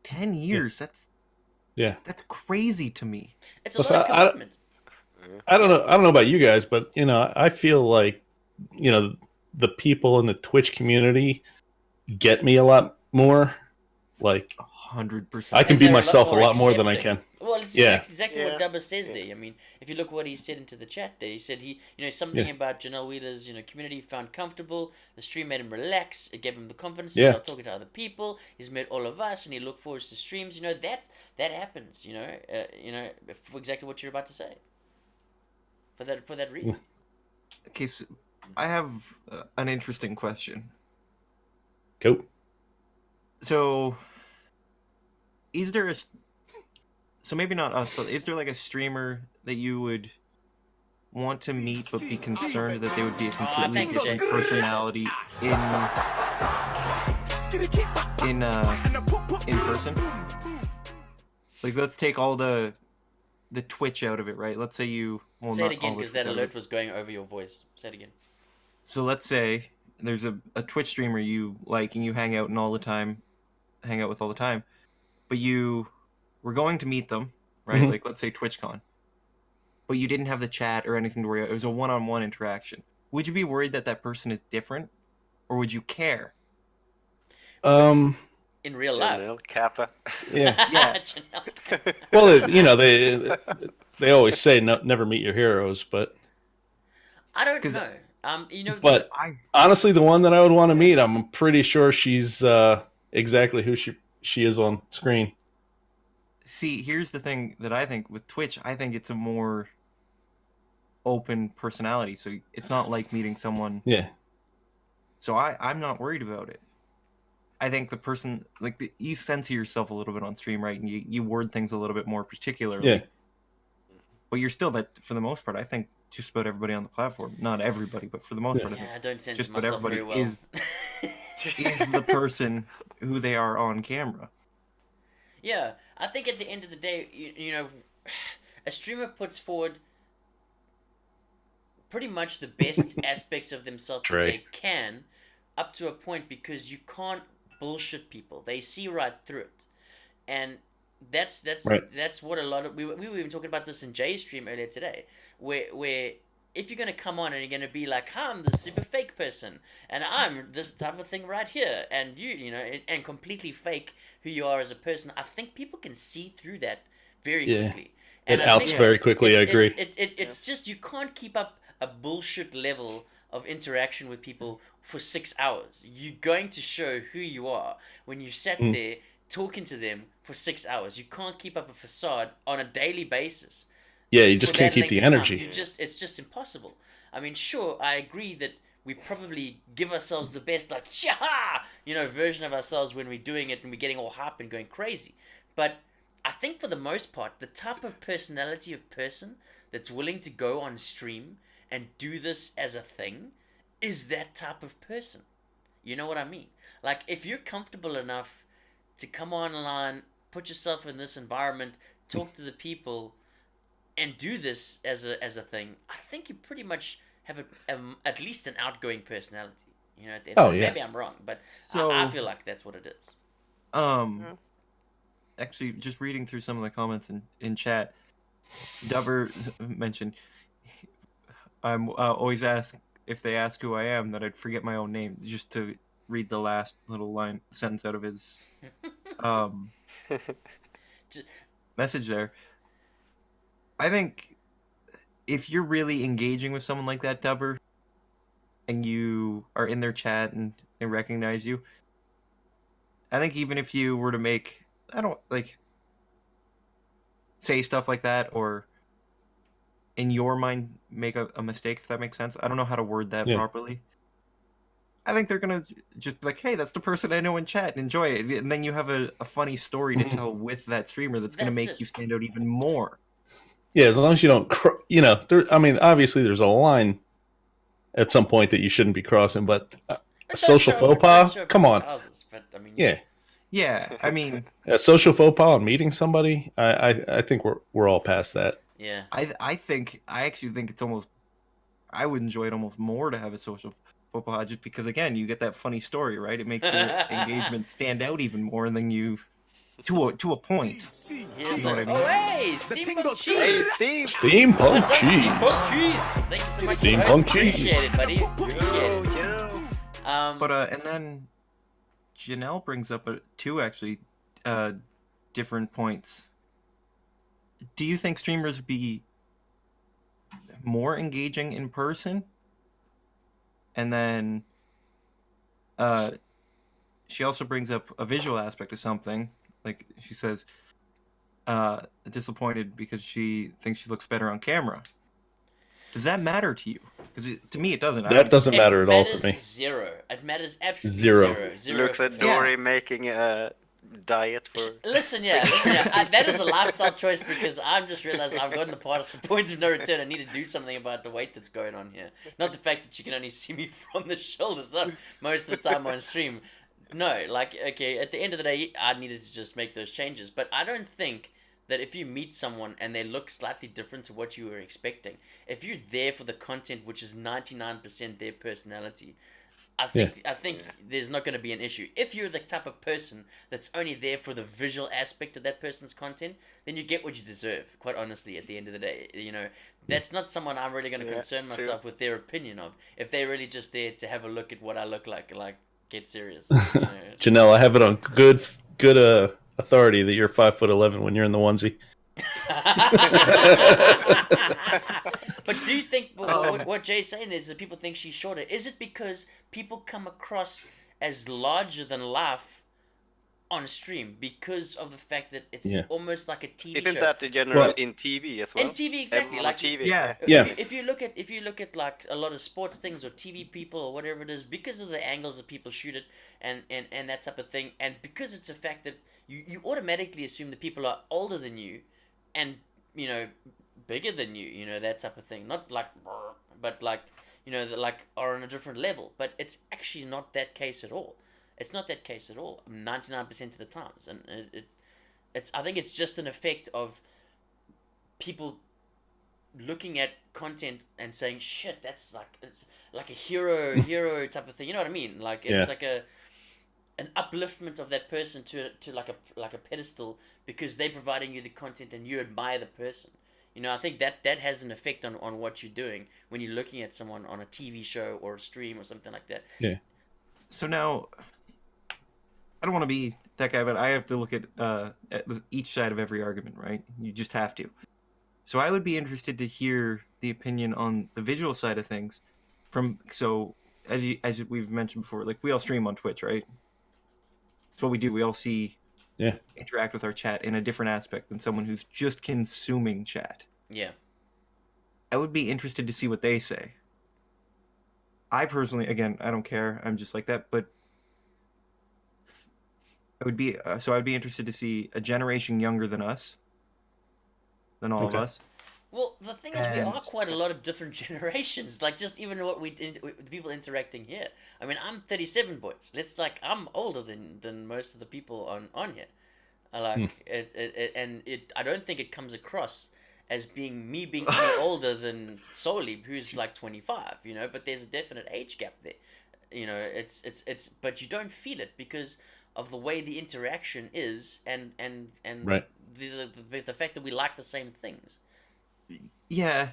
10 years. Yeah. That's crazy to me. It's a Plus, lot of commitment. I don't know. I don't know about you guys, but I feel like the people in the Twitch community get me a lot more. Like 100%. I can And be they're a lot myself a more lot more than I accepting. can. Well, it's Yeah. exactly Yeah. what Dubber says Yeah. there. I mean, if you look what he said into the chat there, he said something Yeah. about Janelle Wheeler's community found comfortable. The stream made him relax. It gave him the confidence to Yeah. start talking to other people. He's met all of us, and he looked forward to streams. That happens. For exactly what you're about to say. For that reason. Okay, so I have an interesting question. Cool. So, is there so maybe not us, but is there like a streamer that you would want to meet but be concerned that they would be a completely thank you, different Jay. personality in person? Like, let's take all the Twitch out of it, right? Let's say Say it again, because that alert was going over your voice. Say it again. So let's say there's a Twitch streamer you like and you hang out with all the time, but you were going to meet them, right? Mhm. Like, let's say TwitchCon, but you didn't have the chat or anything to worry about. It was a one-on-one interaction. Would you be worried that that person is different, or would you care? Um. In real life. Janelle, Kappa. Yeah. Yeah. Janelle. Well, they always say never meet your heroes, but I don't 'Cause- know. But honestly, the one that I would want to meet, I'm pretty sure she's exactly who she is on screen. See, here's the thing that I think with Twitch. I think it's a more open personality, so it's not like meeting someone. Yeah. So I'm not worried about it. I think the person, like, you censor yourself a little bit on stream, right? And you word things a little bit more particularly. Yeah. But you're still that, for the most part, I think just about everybody on the platform, not everybody, but for the most Yeah. part, I think Yeah, I don't censor just about myself everybody very well. is the person who they are on camera. Yeah, I think at the end of the day, a streamer puts forward pretty much the best aspects of themselves that Right. they can, up to a point, because you can't bullshit people. They see right through it, and that's Right. that's what a lot of we were even talking about this in Jay's stream earlier today, where if you're gonna come on and you're gonna be like, I'm the super fake person, and I'm this type of thing right here, and and completely fake who you are as a person, I think people can see through that very Yeah. quickly. It I outs think very quickly. I it's- agree. It's just you can't keep up a bullshit level of interaction with people for 6 hours. You're going to show who you are when you sat Mm. there talking to them for 6 hours. You can't keep up a facade on a daily basis. Yeah, you just for can't that keep the length of time. energy. It's just impossible. I mean, sure, I agree that we probably give ourselves the best, like, shaha, version of ourselves when we're doing it and we're getting all hype and going crazy. But I think for the most part, the type of personality of person that's willing to go on stream and do this as a thing is that type of person. You know what I mean? Like, if you're comfortable enough to come online, put yourself in this environment, talk to the people, and do this as a thing, I think you pretty much have at least an outgoing personality. At the end of it. Yeah. Maybe I'm wrong, but So, I feel like that's what it is. Yeah. Actually, just reading through some of the comments in chat, Dubber mentioned, I'm always ask if they ask who I am, that I'd forget my own name, just to read the last little sentence out of his message there. I think if you're really engaging with someone like that, Dubber, and you are in their chat and they recognize you, I think even if you were to say stuff like that, or in your mind make a mistake, if that makes sense. I don't know how to word that Yeah. properly. I think they're gonna just be like, hey, that's the person I know in chat, and enjoy it. And then you have a funny story to Mhm. tell with that streamer that's gonna That's make it. you stand out even more. Yeah, as long as you don't, I mean, obviously there's a line at some point that you shouldn't be crossing, but But don't social show- faux don't pas? show Come people's on. houses, but, I mean, yeah, Yeah, I mean, a social faux pas on meeting somebody, I think we're all past that. yeah. I actually think it's almost, I would enjoy it almost more to have a social football, just because, again, you get that funny story, right? It makes your engagement stand out even more, and then you to a point. Here's know what I mean? oh hey, steampunk Hey, cheese. Steve! Steampunk What's up, cheese. steampunk cheese? Thanks so much. Steampunk for cheese. Appreciate it, buddy. Appreciate it. Yo. But and then Janelle brings up two actually different points. Do you think streamers would be more engaging in person? And then she also brings up a visual aspect of something. Like she says, disappointed because she thinks she looks better on camera. Does that matter to you? Because to me, it doesn't. That doesn't matter at all to matters me. Zero. It matters absolutely Zero. zero. Zero Looks at for me. Dory making a diet for. Listen, yeah. That is a lifestyle choice because I've just realized I've gotten past the point of no return. I need to do something about the weight that's going on here. Not the fact that you can only see me from the shoulders up most of the time on stream. No, like, okay, at the end of the day, I needed to just make those changes. But I don't think that if you meet someone and they look slightly different to what you were expecting, if you're there for the content, which is 99% their personality, I think there's not going to be an issue. If you're the type of person that's only there for the visual aspect of that person's content, then you get what you deserve, quite honestly, at the end of the day. You know, that's not someone I'm really going to concern myself with their opinion of. If they're really just there to have a look at what I look like, get serious. You know? Janelle, I have it on good authority that you're 5'11" when you're in the onesie. But do you think what Jay's saying is that people think she's shorter? Is it because people come across as larger than life on stream because of the fact that it's almost like a TV Isn't show? that the general in TV as well? In TV, exactly. Everyone on Like TV. Yeah. Yeah. If you look at like a lot of sports things or TV people or whatever it is, because of the angles that people shoot it and that type of thing, and because it's a fact that you automatically assume that people are older than you, and you know, bigger than you know, that type of thing. Not like, but like, you know, that like are on a different level. But it's actually not that case at all. It's not that case at all. 99% of the times, and it's I think it's just an effect of people looking at content and saying, shit, that's like, it's like a hero type of thing. You know what I mean? Like it's like an upliftment of that person to like a pedestal because they're providing you the content and you admire the person. You know, I think that has an effect on what you're doing when you're looking at someone on a TV show or a stream or something like that. Yeah. So now, I don't want to be that guy, but I have to look at each side of every argument, right? You just have to. So I would be interested to hear the opinion on the visual side of things. As we've mentioned before, like we all stream on Twitch, right? That's what we do. We all interact with our chat in a different aspect than someone who's just consuming chat. Yeah. I would be interested to see what they say. I personally, again, I don't care. I'm just like that, but I would be I'd be interested to see a generation younger than us, than all of us. Well, the thing is, we are quite a lot of different generations. Like, just even what the people interacting here. I mean, I'm 37, boys. I'm older than most of the people on here. I don't think it comes across as being any older than Soli, who's like 25. You know, but there's a definite age gap there. You know, but you don't feel it because of the way the interaction is, and right. the fact that we like the same things. Yeah.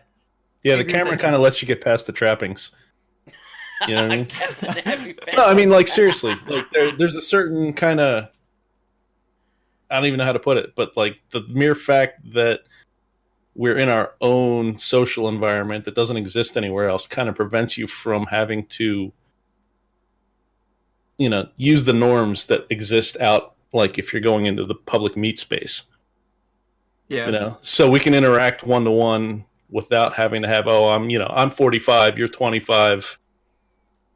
Yeah, the camera kind of lets you get past the trappings. You know what I mean? Captain Happy No, I mean, like, seriously. Like, there's a certain kind of... I don't even know how to put it, but, like, the mere fact that we're in our own social environment that doesn't exist anywhere else kind of prevents you from having to, you know, use the norms that exist out, like, if you're going into the public meet space. Yeah. You know, so we can interact one-to-one without having to have, I'm 45, you're 25,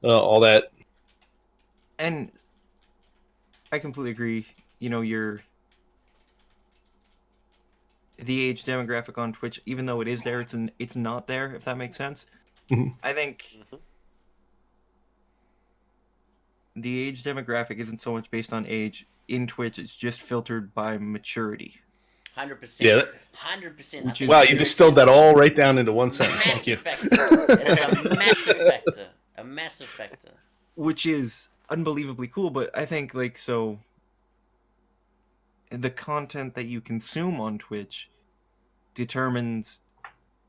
all that. And I completely agree. You know, the age demographic on Twitch, even though it is there, it's not there, if that makes sense. Mm-hmm. I think the age demographic isn't so much based on age in Twitch, it's just filtered by maturity. 100%. Yeah. 100%. Wow, you distilled that all right down into one sentence. Thank you. Factor. It is a massive factor. A massive factor. Which is unbelievably cool, but I think, like, so... the content that you consume on Twitch determines.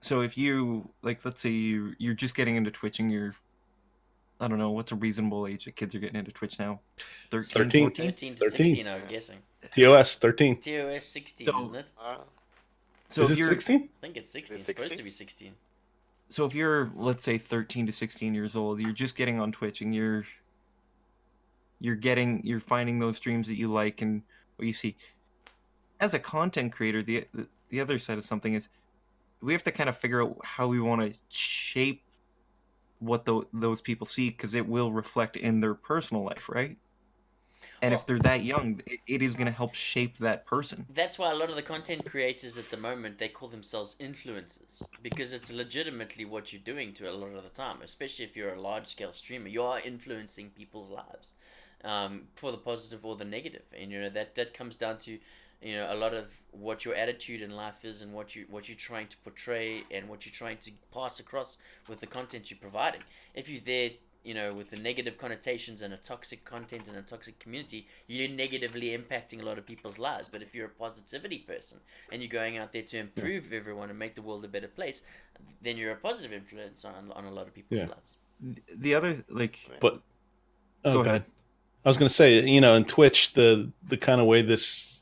So if you like, let's say you're just getting into Twitch and you're, I don't know, what's a reasonable age that kids are getting into Twitch now? 13, 13. 14? 13 to 13. 16, I'm guessing. TOS 13. TOS 16, So- isn't it? So Is if it you're 16? I think it's 16. Is It's it supposed 16? to be 16. so if you're, let's say, 13 to 16 years old, you're just getting on Twitch and you're finding those streams that you like and what you see. As a content creator, the other side of something is we have to kind of figure out how we want to shape what those people see, because it will reflect in their personal life, right? And Well- if they're that young, it is going to help shape that person. That's why a lot of the content creators at the moment, they call themselves influencers, because it's legitimately what you're doing to a lot of the time, especially if you're a large scale streamer. You are influencing people's lives, for the positive or the negative. And that comes down to a lot of what your attitude in life is, and what you're trying to portray, and what you're trying to pass across with the content you're providing. If you're there with the negative connotations and a toxic content and a toxic community, you're negatively impacting a lot of people's lives. But if you're a positivity person and you're going out there to improve everyone and make the world a better place, then you're a positive influence on a lot of people's Yeah. lives. The other, like, But Go okay. ahead. I was going to say, in Twitch, the kind of way this,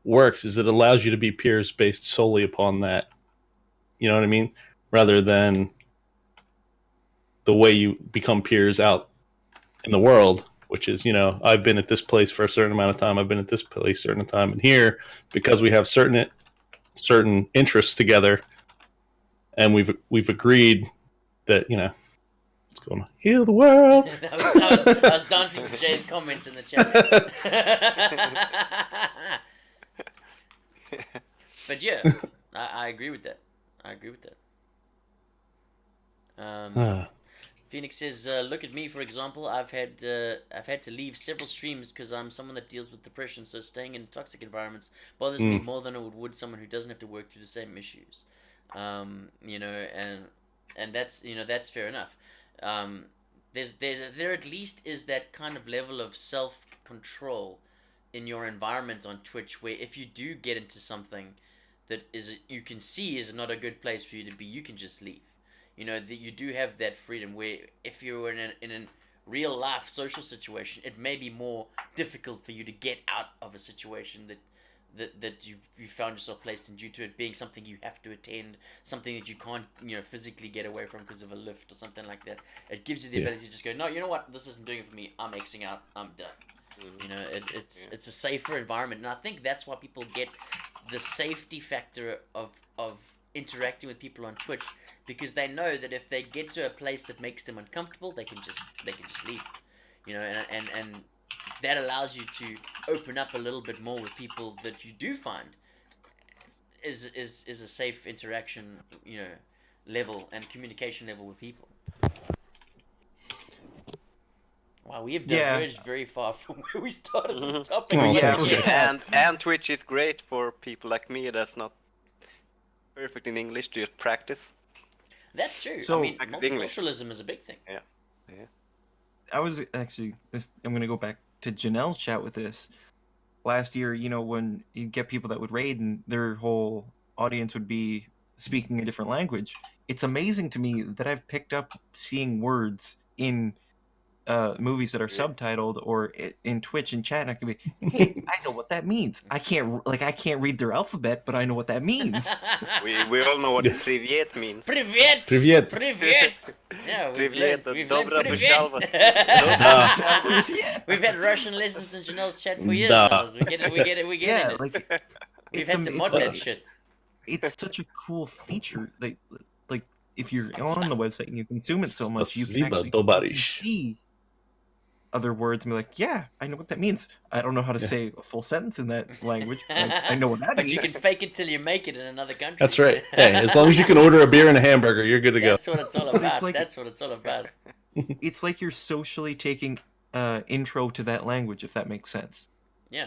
works is it allows you to be peers based solely upon that. You know what I mean? Rather than the way you become peers out in the world, which is, I've been at this place for a certain amount of time. I've been at this place a certain time. And here, because we have certain interests together, and we've agreed that, it's going to heal the world. I was dancing to Jay's comments in the chat. But yeah, I agree with that. Phoenix says, "Look at me, for example. I've had to leave several streams because I'm someone that deals with depression. So staying in toxic environments bothers me more than it would someone who doesn't have to work through the same issues. And that's fair enough. There at least is that kind of level of self-control in your environment on Twitch, where if you do get into something that you can see is not a good place for you to be, you can just leave. That you do have that freedom, where if you're in a real life social situation, it may be more difficult for you to get out of a situation that you found yourself placed in, due to it being something you have to attend, something that you can't physically get away from because of a lift or something like that. It gives you the ability to just go, no, you know what, this isn't doing it for me, I'm Xing out, I'm done. It's a safer environment, and I think that's why people get the safety factor of interacting with people on Twitch, because they know that if they get to a place that makes them uncomfortable, they can just leave, and that allows you to open up a little bit more with people that you do find is a safe interaction, level and communication level with people. Wow, we have diverged very far from where we started this topic. Oh, yeah. And Twitch is great for people like me that's not perfect in English to just practice. That's true. So- I mean, Practice English. multiculturalism is a big thing. I was actually I'm going to go back to Janelle's chat with this. Last year, when you get people that would raid and their whole audience would be speaking a different language, it's amazing to me that I've picked up seeing words in movies that are subtitled or in Twitch and chat, and I can be, hey, I know what that means. I can't read their alphabet, but I know what that means. We all know what privet means. Privet! Privet. Privet! Yeah, we've Privet, learned dobra privet. proshalva. We've had Russian lessons in Janelle's chat for years. Da. Niels. We get it. Yeah, it. like We've it's had to mod that shit. it's such a cool feature. Like if you're on the website and you consume it so much, you can Spasiba, actually Tobarish. see other words and be like, yeah, I know what that means. I don't know how to say a full sentence in that language, but I know what that But means. you can fake it till you make it in another country. That's right. Hey, as long as you can order a beer and a hamburger, you're good to go. That's what it's all about. like- That's what it's all about. It's like you're socially taking intro to that language, if that makes sense. Yeah.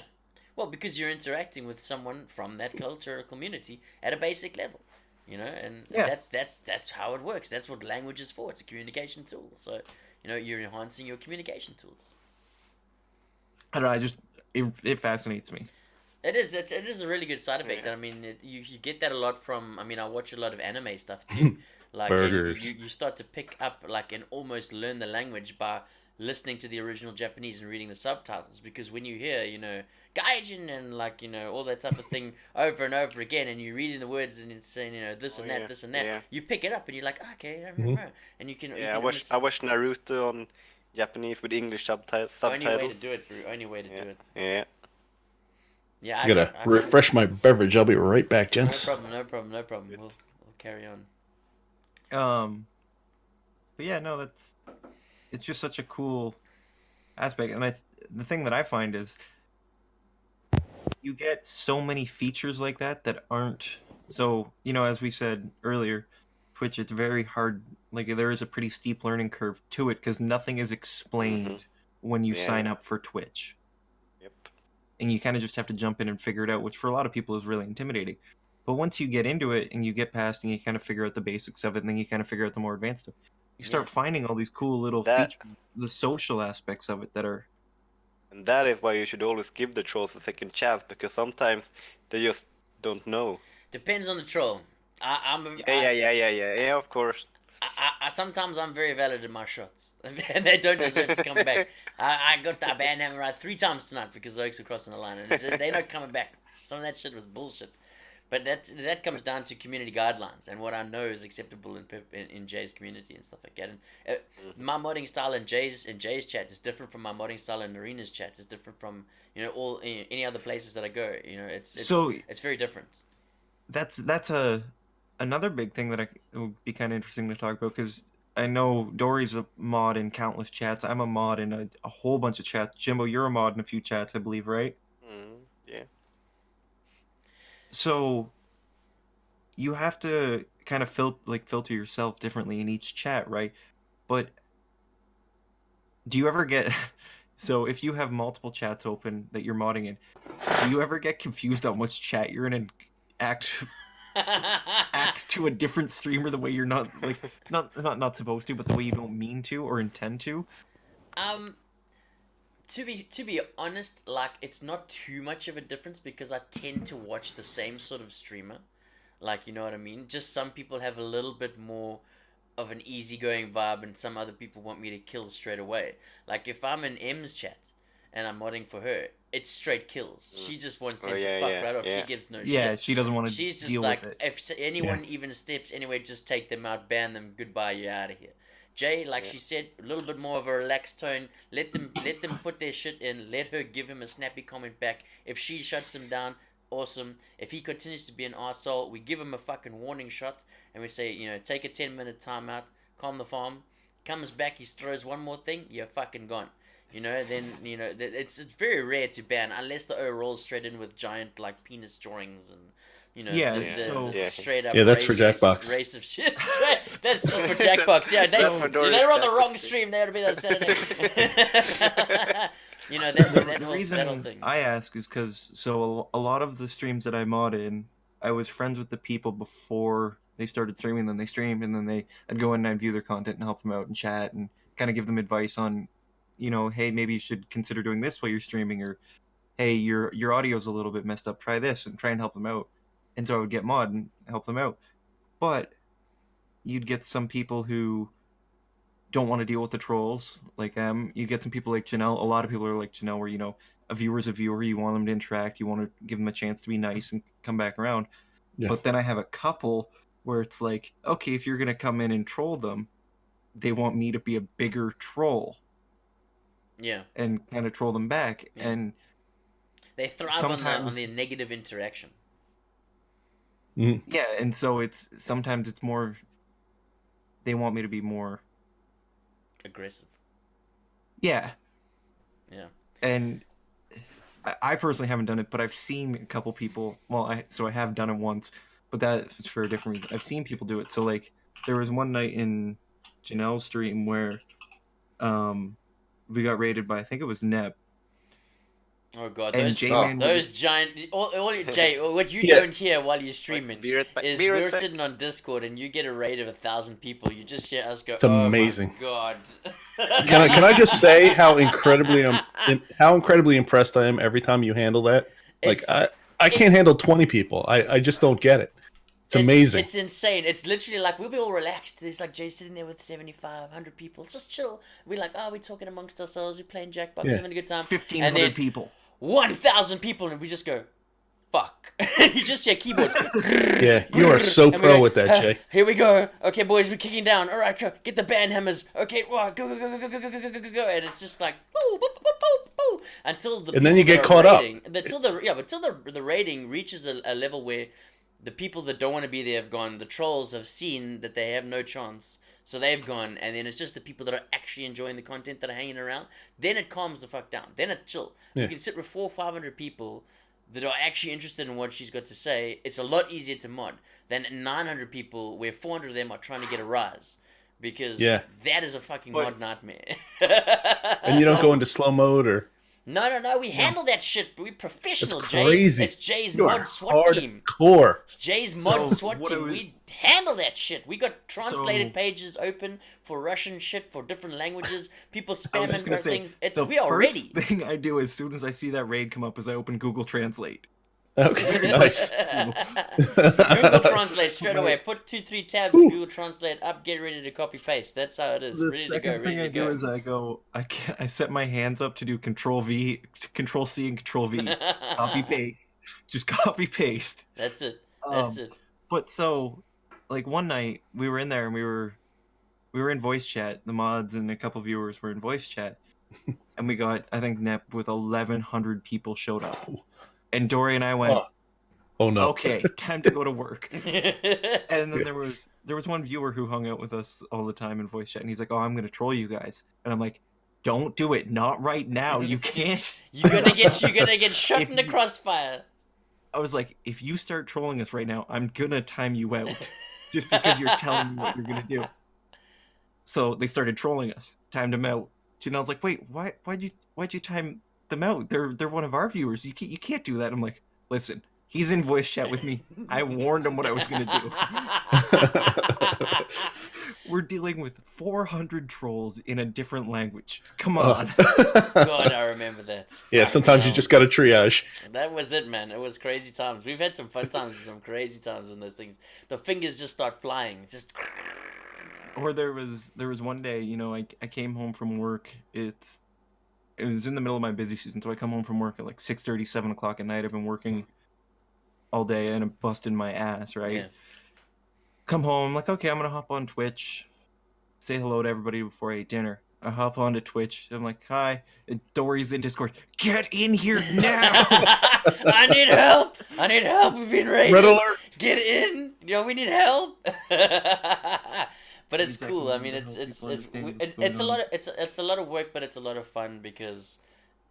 Well, because you're interacting with someone from that culture or community at a basic level, and Yeah. that's how it works. That's what language is for. It's a communication tool. So, you're enhancing your communication tools. I don't know. it fascinates me. It is a really good side effect, Yeah. and I mean, you get that a lot from. I mean, I watch a lot of anime stuff too. Like, and Burgers. you start to pick up like and almost learn the language by listening to the original Japanese and reading the subtitles. Because when you hear, gaijin and like all that type of thing over and over again, and you're reading the words and it's saying this Oh, and that, yeah. this and that, Yeah. you pick it up and you're like, okay, Mhm. and you can. Yeah, you can I watched Naruto on Japanese with English subtitles. only way to do it, Drew. Only way to Yeah. do it. Yeah. Yeah, I gotta refresh my beverage. I'll be right back, No gents. problem. No problem. No problem. We'll carry on. But yeah, no, it's just such a cool aspect, and the thing that I find is you get so many features like that aren't so as we said earlier, Twitch, it's very hard. Like there is a pretty steep learning curve to it because nothing is explained when you Yeah. sign up for Twitch, Yep. and you kind of just have to jump in and figure it out, which for a lot of people is really intimidating. But once you get into it and you get past and you kind of figure out the basics of it, and then you kind of figure out the more advanced stuff, you start finding all these cool little That- features, the social aspects of it that are And that is why you should always give the trolls a second chance, because sometimes they just don't know. Depends on the troll. Yeah, of course. I sometimes I'm very valid in my shots, and they don't deserve to come back. I got that band hammer right 3 times tonight because the Oaks were crossing the line, and they're not coming back. Some of that shit was bullshit, but that comes down to community guidelines and what I know is acceptable in Jay's community and stuff like that. And my modding style in Jay's chat is different from my modding style in Arena's chat. It's different from any other places that I go. It's very different. that's another big thing that it would be kind of interesting to talk about, because I know Dory's a mod in countless chats. I'm a mod in a whole bunch of chats. Jimbo, you're a mod in a few chats, I believe, right? Yeah. So you have to kind of filter yourself differently in each chat, right? But do you ever get so if you have multiple chats open that you're modding in, do you ever get confused on which chat you're in and act to a different streamer the way you're not supposed to, but the way you don't mean to or intend to? To be honest, like it's not too much of a difference because I tend to watch the same sort of streamer. Like, you know what I mean? Just some people have a little bit more of an easygoing vibe and some other people want me to kill straight away. Like if I'm in M's chat and I'm modding for her, it's straight kills. She just wants them to fuck right off. She gives no Yeah, shit. she doesn't want to She's just deal like, with it. if anyone even steps anywhere, just take them out, ban them, goodbye, you're out of here. Jay, like she said, a little bit more of a relaxed tone. Let them put their shit in. Let her give him a snappy comment back. If she shuts him down, awesome. If he continues to be an arsehole, we give him a fucking warning shot and we say, take a 10-minute timeout, calm the farm. Comes back, he throws one more thing, you're fucking gone. Then it's very rare to ban unless the O rolls straight in with giant like penis drawings and the straight up. Yeah, that's for racist Jackbox. Race of shit. That's just for Jackbox. Yeah, they were on the wrong stream. They had to be that Saturday. The whole reason thing. I ask is because a lot of the streams that I mod in, I was friends with the people before they started streaming. Then they streamed, and then I'd go in and I'd view their content and help them out and chat and kind of give them advice on, hey, maybe you should consider doing this while you're streaming, or hey, your audio's a little bit messed up. Try this and try and help them out. And so I would get mod and help them out. But you'd get some people who don't want to deal with the trolls. Like you get some people like Janelle. A lot of people are like Janelle, where a viewer's a viewer. You want them to interact. You want to give them a chance to be nice and come back around. Yeah. But then I have a couple where it's like, okay, if you're gonna come in and troll them, they want me to be a bigger troll. Yeah. And kind of troll them back, Yeah. and they thrive sometimes on the negative interaction. Yeah, and so sometimes it's more. They want me to be more aggressive. Yeah. Yeah. And I personally haven't done it, but I've seen a couple people. Well, I have done it once, but that's for a different reason. I've seen people do it. So like, there was one night in Janelle's stream where, we got raided by, I think it was Neb, Oh god, And those J-Man those giant. Jay, what you Yeah. don't hear while you're streaming Be right back. is Be right we're back. sitting on Discord and you get a raid of 1,000 people. You just hear us go. It's oh amazing. My god. Can I just say how incredibly impressed I am every time you handle that? Like It's- I can't handle 20 people. I just don't get it. It's amazing. It's insane. It's literally like we'll be all relaxed. It's like Jay's sitting there with 75, 100 people, just chill. We're like, oh, we're talking amongst ourselves. We're playing Jackbox, Yeah. having a good time. 1,500 then people. 1,000 people, and we just go, fuck. You just hear keyboards. Yeah, you are so And we're pro like, with that, Jay. Here we go. Okay, boys, we're kicking down. All right, go. Get the band hammers. Okay, wow, go, go. And it's just like, boo, boo, boo, boo, boo, until the And then you people get that are caught up. raiding, until the rating reaches a level where the people that don't want to be there have gone. The trolls have seen that they have no chance, so they've gone. And then it's just the people that are actually enjoying the content that are hanging around. Then it calms the fuck down. Then it's chill. Yeah. You can sit with 400 or 500 people that are actually interested in what she's got to say. It's a lot easier to mod than 900 people where 400 of them are trying to get a rise. Because Yeah. that is a fucking But- mod nightmare. And you don't go into slow mode or No, we handle that shit. We're professional, It's Jay. crazy. It's Jay's you are mod SWAT team. hardcore. It's Jay's mod So, SWAT what I team. was- We handle that shit. We got translated So- pages open for Russian shit, for different languages. People I was spamming just gonna say, things. It's the we are first ready. thing I do as soon as I see that raid come up is I open Google Translate. Okay, nice. Google Translate straight away. Put 2-3 tabs. Google Translate up. Get ready to copy paste. That's how it is. The Ready to go. second Ready thing I to do go. is I set my hands up to do Control V, Control C, and Control V. Copy paste. Just copy paste. That's it. That's Um, it. But so, like one night we were in there and we were in voice chat. The mods and a couple viewers were in voice chat, and we got I think Nep with 1,100 people showed up, and Dory and I went, Oh no. okay, time to go to work. And then Yeah. there was one viewer who hung out with us all the time in voice chat, and he's like, "Oh, I'm gonna troll you guys," and I'm like, "Don't do it, not right now. You can't." You're gonna get shot If in the you- crossfire. I was like, "If you start trolling us right now, I'm gonna time you out, just because you're telling me what you're gonna do." So they started trolling us, timed them out. And I was like, "Wait, why'd you time them out? They're one of our viewers. You can't do that." I'm like, "Listen, he's in voice chat with me. I warned him what I was gonna do." We're dealing with 400 trolls in a different language. Come on. God, I remember that. Yeah, sometimes you Fucking just got to triage. hell. That was it, man. It was crazy times. We've had some fun times and some crazy times when those things, the fingers just start flying. It's just. Or there was one day, I came home from work. It was in the middle of my busy season, so I come home from work at like 6:30, 7 o'clock at night. I've been working all day and I'm busting my ass, right? Yeah. Come home, I'm like, okay, I'm gonna hop on Twitch, say hello to everybody before I eat dinner. I hop onto Twitch. I'm like, hi. And Dory's in Discord. Get in here now. I need help. I need help. We've been raided. Red alert. Get in. We need help. But it's Exactly, cool. I we mean, need to it's help it's people it's understand it's, what's it's a going lot on. of it's a lot of work, but it's a lot of fun because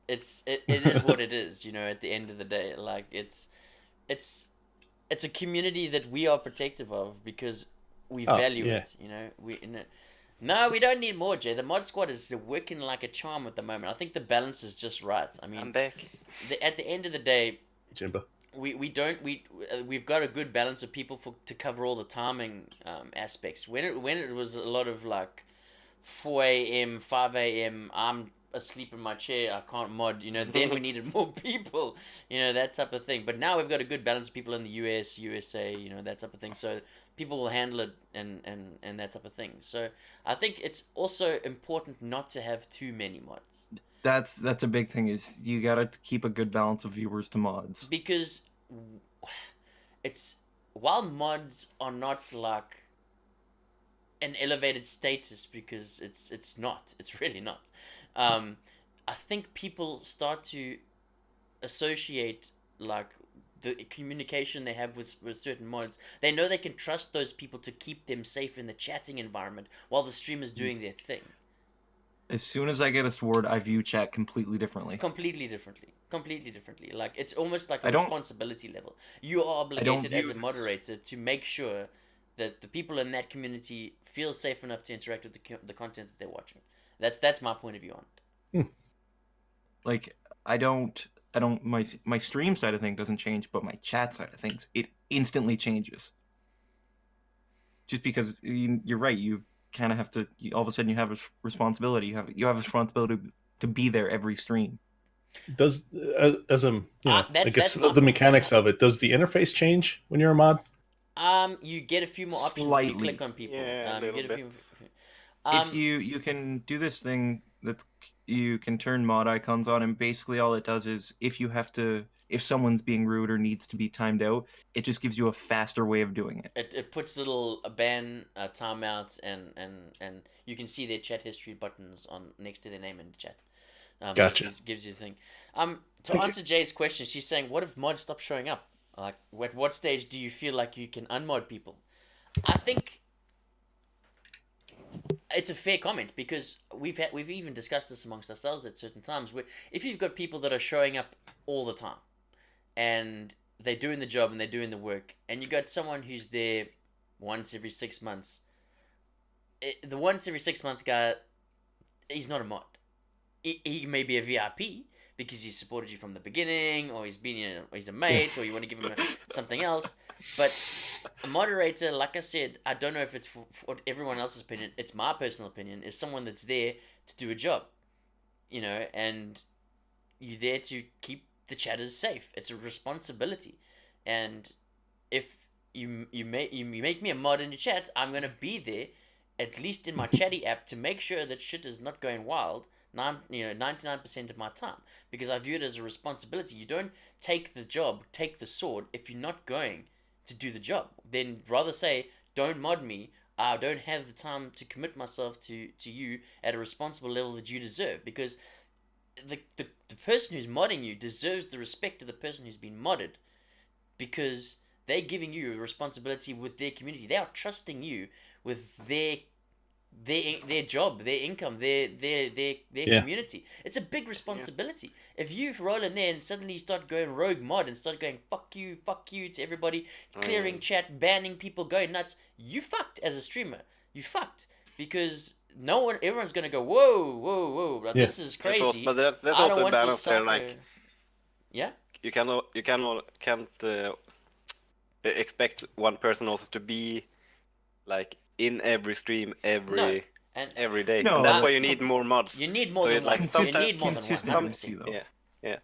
it is what it is. At the end of the day, like it's a community that we are protective of because we Oh, value yeah. it. No, we don't need more, Jay. The mod squad is working like a charm at the moment. I think the balance is just right. I I'm mean, back. at the end of the day, Jimbo. we've got a good balance of people to cover all the timing aspects. When it was a lot of like 4 a.m., 5 a.m., I'm asleep in my chair, I can't mod, then we needed more people, that type of thing. But now we've got a good balance of people in the US, USA, that type of thing. So people will handle it and that type of thing. So I think it's also important not to have too many mods. That's a big thing, is you gotta keep a good balance of viewers to mods. Because it's while mods are not like an elevated status, because it's not, it's really not. I think people start to associate like the communication they have with certain mods. They know they can trust those people to keep them safe in the chatting environment while the streamer's doing their thing. As soon as I get a sword, I view chat completely differently. Completely differently. Like it's almost like a I don't- responsibility level. You are don't obligated as view a this- moderator to make sure that the people in that community feel safe enough to interact with the content that they're watching. That's my point of view on it. Like, I don't I don't my stream side of things doesn't change, but my chat side of things, it instantly changes. Just because you're right, you kind of have to. All of a sudden, you have a responsibility. You have a responsibility to be there every stream. Does as a I that's guess my the point. mechanics of it, does the interface change when you're a mod? You get a few more options when you Slightly. click on people. Yeah, a You little get a few. bit. If you can do this thing that you can turn mod icons on, and basically all it does is if someone's being rude or needs to be timed out, it just gives you a faster way of doing it. It puts little ban timeouts and you can see their chat history buttons on next to their name in the chat. Gotcha. Gives you a thing. To Thank answer Jay's question, she's saying, what if mods stop showing up? Like, at what stage do you feel like you can unmod people? I think it's a fair comment because we've even discussed this amongst ourselves at certain times. Where if you've got people that are showing up all the time, and they're doing the job and they're doing the work, and you got someone who's there once every 6 months. The once every 6 month guy, he's not a mod. He may be a VIP because he supported you from the beginning, or he's a mate, or you want to give him something else. But a moderator, like I said, I don't know if it's for everyone else's opinion. It's my personal opinion. Is someone that's there to do a job, and you're there to keep the chatters safe. It's a responsibility, and if you make me a mod in your chat, I'm gonna be there, at least in my chatty app, to make sure that shit is not going wild. 99% of my time, because I view it as a responsibility. You don't take the sword if you're not going to do the job. Then rather say, don't mod me. I don't have the time to commit myself to you at a responsible level that you deserve, because the person who's modding you deserves the respect of the person who's been modded, because they're giving you a responsibility with their community. They are trusting you with their job, their income, their community. It's a big responsibility. If you roll in there and suddenly you start going rogue mod and start going fuck you to everybody, clearing chat, banning people, going nuts, you fucked as a streamer. You fucked, because everyone's gonna go whoa, like, this is crazy. But there's I don't also a want balance this there, sucker. like Yeah. you can't expect one person also to be like in every stream every day. No, And that's why you need more mods. You need more So than it, like, one. You sometimes- need more than one. Consistency, 100%. though. Yeah.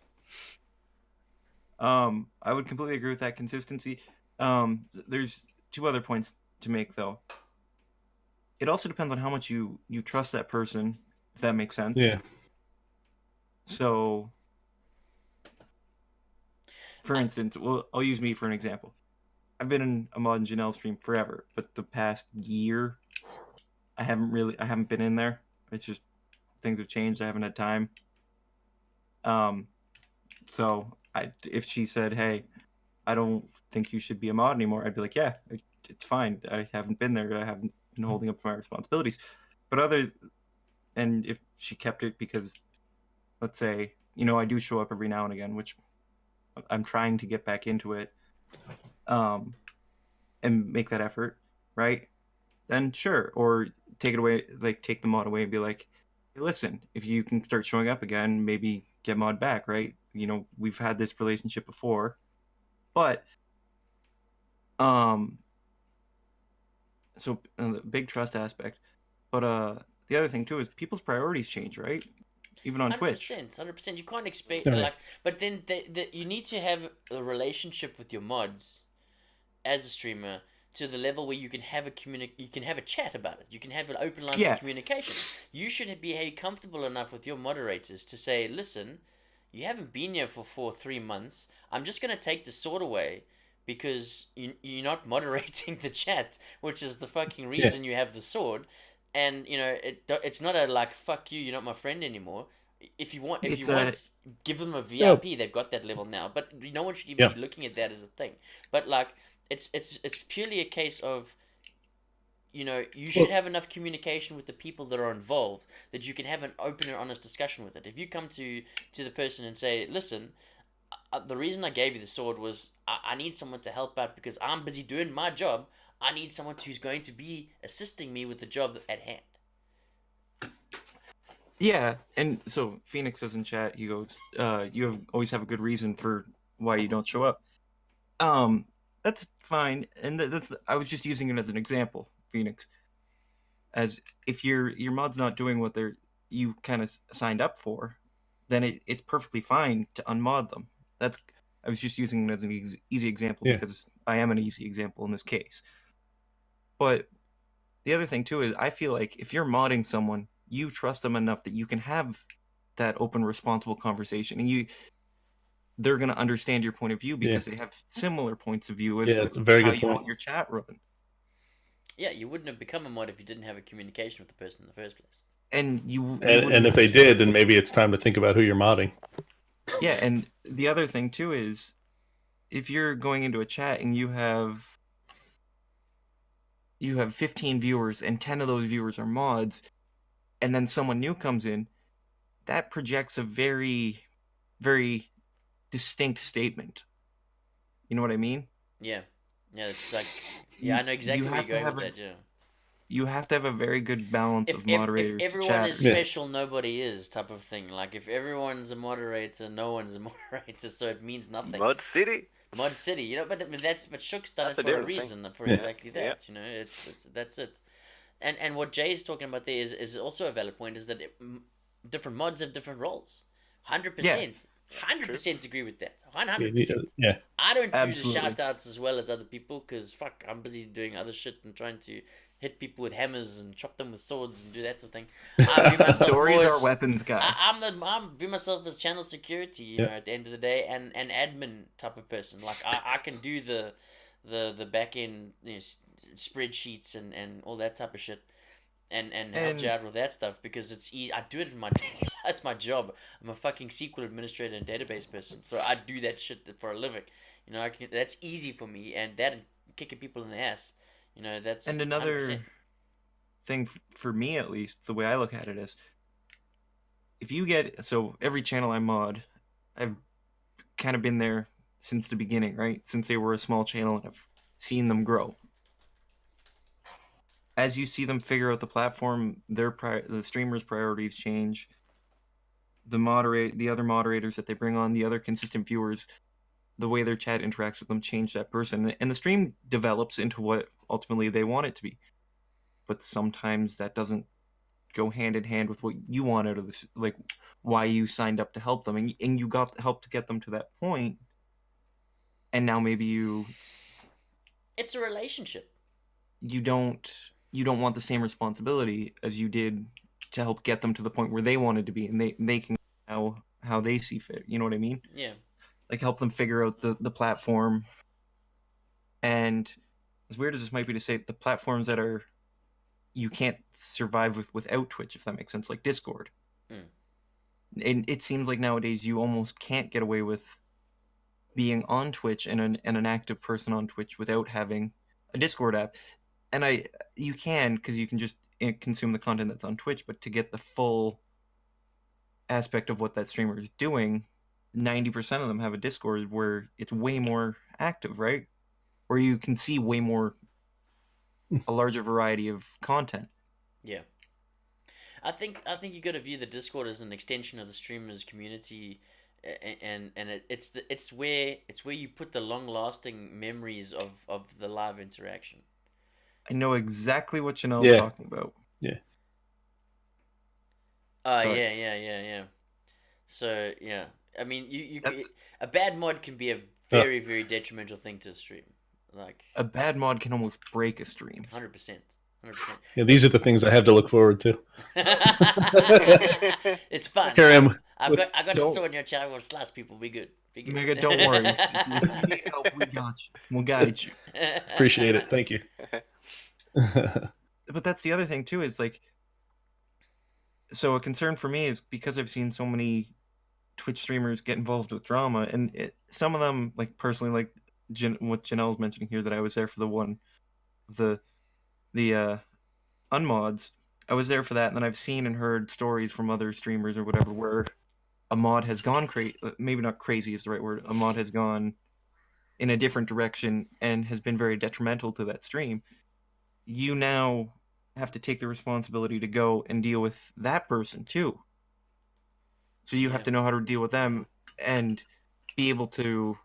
I would completely agree with that consistency. There's two other points to make, though. It also depends on how much you trust that person, if that makes sense. Yeah. So, for instance, I'll use me for an example. I've been a mod in Janelle's stream forever, but the past year, I haven't been in there. It's just things have changed. I haven't had time. So if she said, "Hey, I don't think you should be a mod anymore," I'd be like, "Yeah, it's fine. I haven't been there. I haven't been holding up to my responsibilities." But and if she kept it because, let's say, I do show up every now and again, which I'm trying to get back into it, and make that effort, right? Then sure, or take it away, like take the mod away and be like, hey, listen, if you can start showing up again, maybe get mod back, right? We've had this relationship before, but so the big trust aspect, but the other thing too is people's priorities change, right? Even on Twitch. 100%. You can't expect Yeah. but then you need to have a relationship with your mods as a streamer to the level where you can have a chat about it. You can have an open line of communication. You should be comfortable enough with your moderators to say, listen, you haven't been here for 3 months. I'm just gonna take the sword away because you're not moderating the chat, which is the fucking reason you have the sword. And it's not a like fuck you, you're not my friend anymore. If you want, give them a VIP. They've got that level now, but no one should even be looking at that as a thing. But like, it's purely a case of, you should have enough communication with the people that are involved that you can have an open and honest discussion with it. If you come to the person and say, listen, the reason I gave you the sword was I need someone to help out because I'm busy doing my job. I need someone who's going to be assisting me with the job at hand. Yeah, and so Phoenix says in chat, he goes, always have a good reason for why you don't show up. That's fine, and I was just using it as an example, Phoenix, as if your mod's not doing what you kind of signed up for, then it's perfectly fine to unmod them. I was just using it as an easy example Yeah. because I am an easy example in this case. But the other thing too is I feel like if you're modding someone, you trust them enough that you can have that open, responsible conversation, and they're going to understand your point of view because they have similar points of view as Yeah, it's a very how good you point. want your chat run. Yeah, you wouldn't have become a mod if you didn't have a communication with the person in the first place. And And if they did, then maybe it's time to think about who you're modding. Yeah, and the other thing too is if you're going into a chat and you have 15 viewers and 10 of those viewers are mods, and then someone new comes in, that projects a very, very distinct statement. You know what I mean? Yeah. Yeah, it's like... Yeah, I know exactly where you're going with that, yeah. You have to have a very good balance of moderators. If everyone is special, nobody is type of thing. Like, if everyone's a moderator, no one's a moderator, so it means nothing. Mod City. Mod City, you know, but Shook's done That's it for a different thing. reason, for exactly that. You know, it's that's it. And what Jay is talking about there is also a valid point. Is that different mods have different roles. 100%. 100% agree with that. 100%. Yeah. I don't do Absolutely. the shout outs as well as other people because fuck, I'm busy doing other shit and trying to hit people with hammers and chop them with swords and do that sort of thing. I view myself Stories more are as- weapons, guy. I'm view myself as channel security, you know, at the end of the day, and an admin type of person. Like I can do the back end, you know, spreadsheets and all that type of shit, and help you out with that stuff because it's easy. I do it in my daily. That's my job. I'm a fucking SQL administrator and database person, so I do that shit for a living. You know, that's easy for me, and that and kicking people in the ass. You know, that's And another 100%. thing for me, at least, the way I look at it is, if you get every channel I mod, I've kind of been there since the beginning, right? Since they were a small channel, and I've seen them grow. As you see them figure out the platform, the streamers' priorities change. The other moderators that they bring on, the other consistent viewers, the way their chat interacts with them change that person, and the stream develops into what ultimately they want it to be. But sometimes that doesn't go hand in hand with what you want out of this, like why you signed up to help them, and you got help to get them to that point, and now maybe It's a relationship. you don't want the same responsibility as you did to help get them to the point where they wanted to be, and they can how they see fit. You know what I mean? Yeah. Like help them figure out the platform. And as weird as this might be to say, the platforms that are you can't survive without Twitch, if that makes sense, like Discord. And it seems like nowadays you almost can't get away with being on Twitch and an active person on Twitch without having a Discord app. And you can, because you can just consume the content that's on Twitch, but to get the full aspect of what that streamer is doing, 90% of them have a Discord where it's way more active, right? Where you can see way more, a larger variety of content. Yeah. I think you got to view the Discord as an extension of the streamers community, and it's where you put the long lasting memories of the live interaction. I know exactly what Janelle's talking about. Yeah. Sorry. Yeah. So yeah, I mean, a bad mod can be a very very detrimental thing to a stream. Like a bad mod can almost break a stream. 100%. Yeah, these are the things I have to look forward to. It's fun. Here I am. I got to saw in your chat. We'll slash people. Be good. Mega, don't worry. If you need help, we got you. We'll guide you. Appreciate it. Thank you. But that's the other thing too. Is like, so a concern for me is because I've seen so many Twitch streamers get involved with drama, and some of them, like personally, like what Janelle's mentioning here, that I was there for the unmods. I was there for that, and then I've seen and heard stories from other streamers or whatever where a mod has gone maybe not crazy is the right word. A mod has gone in a different direction and has been very detrimental to that stream. You now have to take the responsibility to go and deal with that person too. So you have Yeah. to know how to deal with them and be able to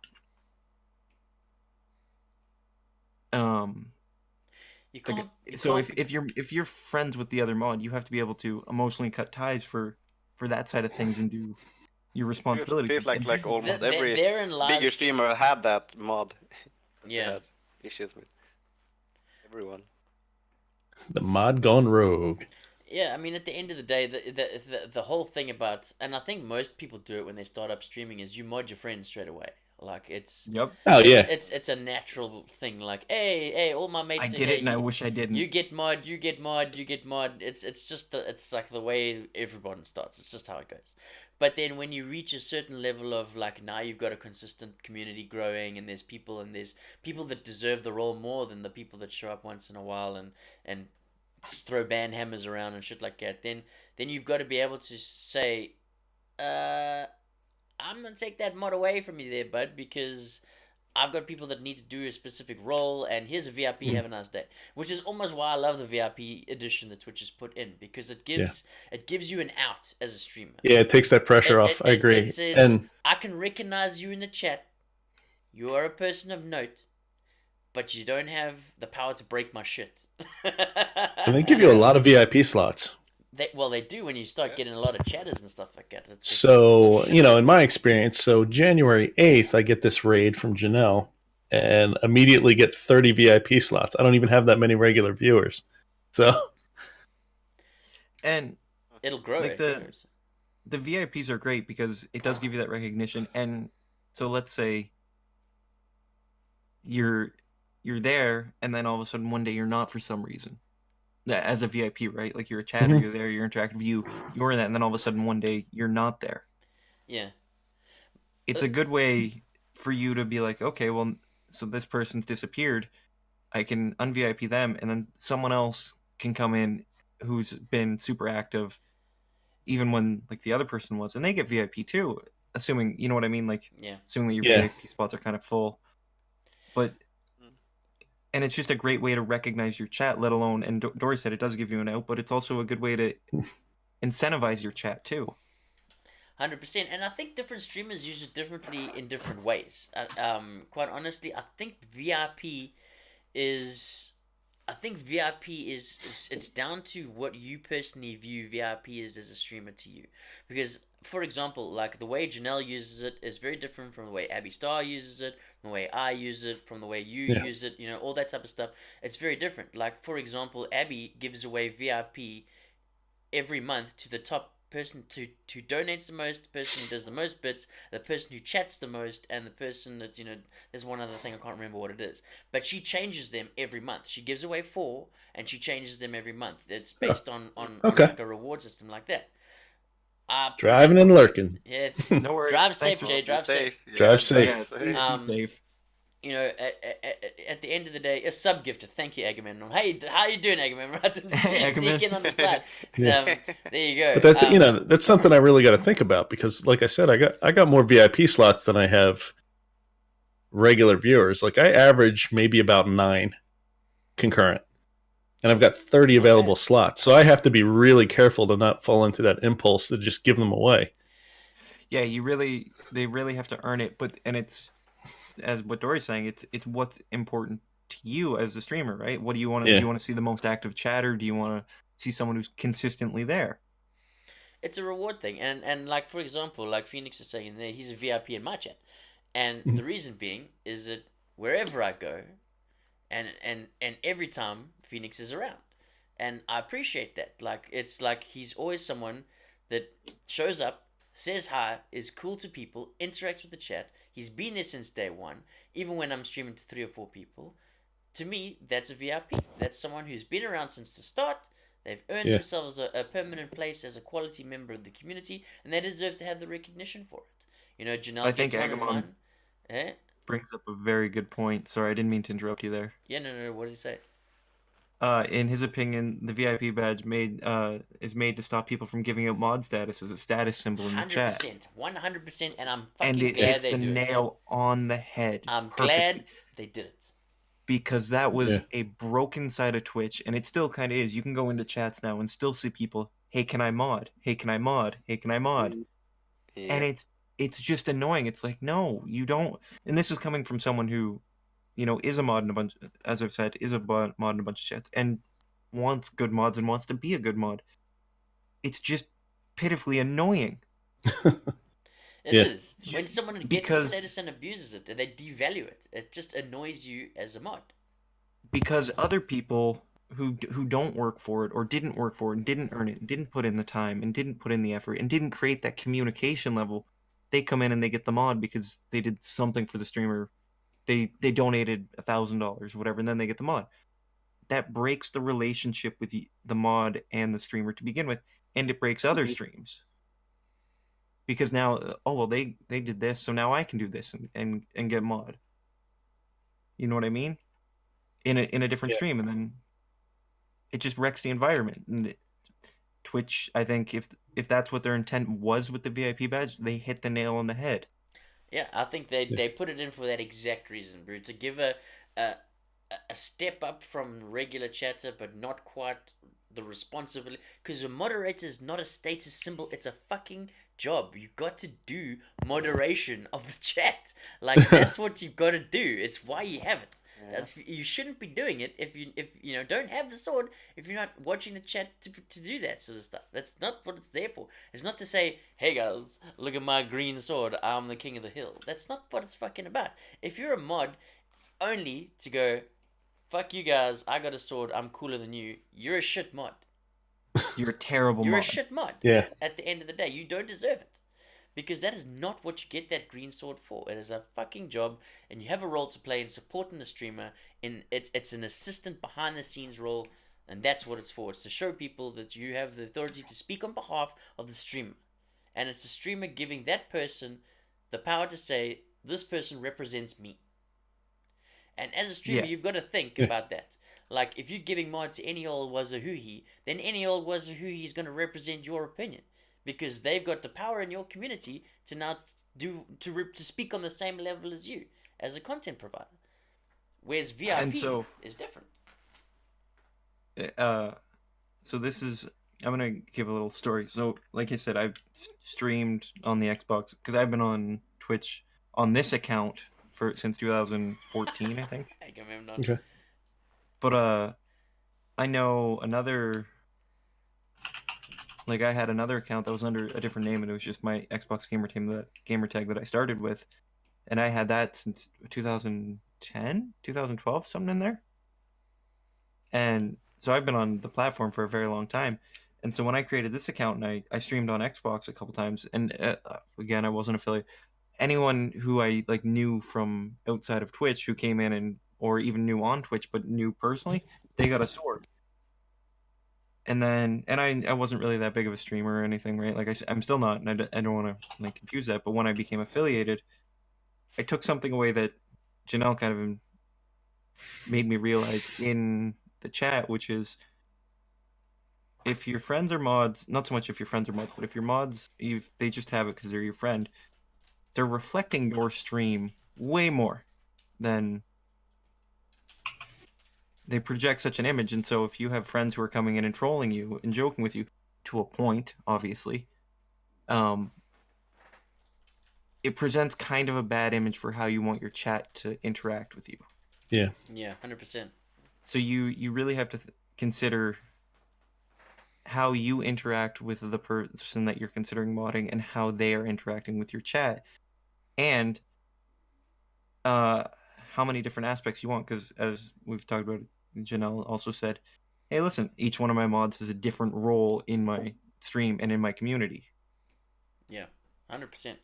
You like, can't. You so can't. if you're friends with the other mod, you have to be able to emotionally cut ties for that side of things and do your responsibility. Feels like almost every therein bigger lies. streamer had that mod. They Yeah. had issues with everyone. The mod gone rogue. Yeah, I mean, at the end of the day, the whole thing about, and I think most people do it when they start up streaming, is you mod your friends straight away. Like it's Yep. Oh yeah. it's a natural thing. Like hey, all my mates I are did here. it and I wish I didn't. You get mod, you get mod, you get mod. It's just it's like the way everyone starts. It's just how it goes. But then when you reach a certain level of like now you've got a consistent community growing and there's people that deserve the role more than the people that show up once in a while and just throw band hammers around and shit like that. Then you've got to be able to say, I'm gonna take that mod away from you there, bud, because I've got people that need to do a specific role, and here's a VIP. Have a nice day. Which is almost why I love the VIP edition that Twitch has put in, because it gives you an out as a streamer. Yeah, it takes that pressure off. I agree. It says, And I can recognize you in the chat. You are a person of note, but you don't have the power to break my shit. and they give you a lot of VIP slots. They do when you start getting a lot of chatters and stuff like that. So, it's a you know, in my experience, so January 8th, I get this raid from Janelle and immediately get 30 VIP slots. I don't even have that many regular viewers. So, And it'll grow. like It the- grows. the VIPs are great because it does give you that recognition. And so let's say you're there and then all of a sudden one day you're not for some reason. As a VIP, right? Like you're a chatter, Mhm. you're there, you're interactive, you're in that, and then all of a sudden one day you're not there. Yeah. It's a good way for you to be like, okay, well, so this person's disappeared. I can un-VIP them, and then someone else can come in who's been super active, even when like the other person was, and they get VIP too, assuming you know what I mean, like Yeah. assuming that your Yeah. VIP spots are kind of full. But and it's just a great way to recognize your chat, let alone, and Dory said it does give you an out, but it's also a good way to incentivize your chat too. 100%. And I think different streamers use it differently in different ways. Quite honestly, I think VIP is it's down to what you personally view VIP is as a streamer to you. Because for example, like the way Janelle uses it is very different from the way Abby Star uses it, from the way I use it, from the way you Yeah. use it, you know, all that type of stuff. It's very different. Like for example, Abby gives away VIP every month to the top person who donates the most, the person who does the most bits, the person who chats the most, and the person that, you know, there's one other thing I can't remember what it is, but she changes them every month. She gives away 4 and she changes them every month. It's based on Okay. like a reward system like that. driving and lurking. Yeah. No worries. Drive Thanks safe, for- Jay. Drive safe. Yeah, Drive safe. Yeah, safe. Um, safe. You know, at the end of the day, a sub gifted. Thank you, Agamemnon. Hey, how you doing, Agamemnon? I didn't see you sneak in on the side. Yeah. There you go. But that's you know, that's something I really got to think about because like I said, I got more VIP slots than I have regular viewers. Like I average maybe about 9 concurrent. And I've got 30 available slots. So I have to be really careful to not fall into that impulse to just give them away. Yeah, they really have to earn it, and it's, as what Dory's saying, it's what's important to you as a streamer, right? What do you want to Yeah. do? You want to see the most active chatter? Do you want to see someone who's consistently there? It's a reward thing, and like for example, like Phoenix is saying there, he's a VIP in my chat, and Mhm. the reason being is that wherever I go, and every time Phoenix is around, and I appreciate that. Like it's like he's always someone that shows up, says hi, is cool to people, interacts with the chat. He's been there since day one, even when I'm streaming to 3 or 4 people. To me, that's a VIP. That's someone who's been around since the start. They've earned Yeah. themselves a permanent place as a quality member of the community, and they deserve to have the recognition for it. You know, Janelle I gets think one and Agamon- one. Eh? Brings up a very good point. Sorry, I didn't mean to interrupt you there. Yeah, no. What did he say? In his opinion, the VIP badge is made to stop people from giving out mod status as a status symbol in the chat. 100%, 100%, and I'm And fucking glad it's they the do it. nail on the head. I'm perfectly. glad they did it. Because that was Yeah. a broken side of Twitch, and it still kind of is. You can go into chats now and still see people, hey, can I mod? Hey, can I mod? Hey, can I mod? and it's just annoying. It's like, no, you don't. And this is coming from someone who, is a mod in a bunch, as I've said, is a mod in a bunch of chats, and wants good mods and wants to be a good mod. It's just pitifully annoying. It Yeah. is. When someone gets the because- status and abuses it, they devalue it. It just annoys you as a mod. Because other people who don't work for it or didn't work for it and didn't earn it and didn't put in the time and didn't put in the effort and didn't create that communication level, they come in and they get the mod because they did something for the streamer. They donated $1,000, whatever, and then they get the mod. That breaks the relationship with the mod and the streamer to begin with, and it breaks other streams. Because now, they did this, so now I can do this and get mod. You know what I mean? In a different stream, and then it just wrecks the environment. And Twitch, I think, if that's what their intent was with the VIP badge, they hit the nail on the head. Yeah, I think they put it in for that exact reason, bro. To give a step up from regular chatter, but not quite the responsibility. Because a moderator is not a status symbol; it's a fucking job. You got to do moderation of the chat. Like that's what you got to do. It's why you have it. Yeah. You shouldn't be doing it if you don't have the sword, if you're not watching the chat to do that sort of stuff. That's not what it's there for. It's not to say, hey guys, look at my green sword, I'm the king of the hill. That's not what it's fucking about. If you're a mod only to go, fuck you guys, I got a sword, I'm cooler than you, you're a shit mod. You're a terrible You're mod. a shit mod. Yeah. At the end of the day, you don't deserve it. Because that is not what you get that green sword for. It is a fucking job, and you have a role to play in supporting the streamer. It's an assistant behind the scenes role, and that's what it's for. It's to show people that you have the authority to speak on behalf of the streamer, and it's the streamer giving that person the power to say, "This person represents me." And as a streamer, Yeah. you've got to think Yeah. about that. Like if you're giving mod to any old Wazahuhi, then any old Wazahuhi is going to represent your opinion. Because they've got the power in your community to now to speak on the same level as you as a content provider. Whereas VIP And so- is different. So this is, I'm gonna give a little story. So like I said, I've streamed on the Xbox because I've been on Twitch on this account since 2014, I think. I can remember. Okay. But I know another. Like I had another account that was under a different name, and it was just my Xbox gamer tag that I started with, and I had that since 2010, 2012, something in there. And so I've been on the platform for a very long time. And so when I created this account and I streamed on Xbox a couple times, and again, I wasn't affiliated. Anyone who I like knew from outside of Twitch who came in or even knew on Twitch but knew personally, they got a sword. And then, I wasn't really that big of a streamer or anything, right? Like I'm still not, and I don't want to like confuse that. But when I became affiliated, I took something away that Janelle kind of made me realize in the chat, which is if your friends are mods, not so much if your friends are mods, but if your mods, they just have it because they're your friend, they're reflecting your stream way more than they project such an image. And so if you have friends who are coming in and trolling you and joking with you to a point, obviously, it presents kind of a bad image for how you want your chat to interact with you. Yeah. Yeah, 100%. So you really have to consider how you interact with the person that you're considering modding and how they are interacting with your chat, and how many different aspects you want. Because as we've talked about, Janelle also said, hey, listen, each one of my mods has a different role in my stream and in my community. Yeah, 100%.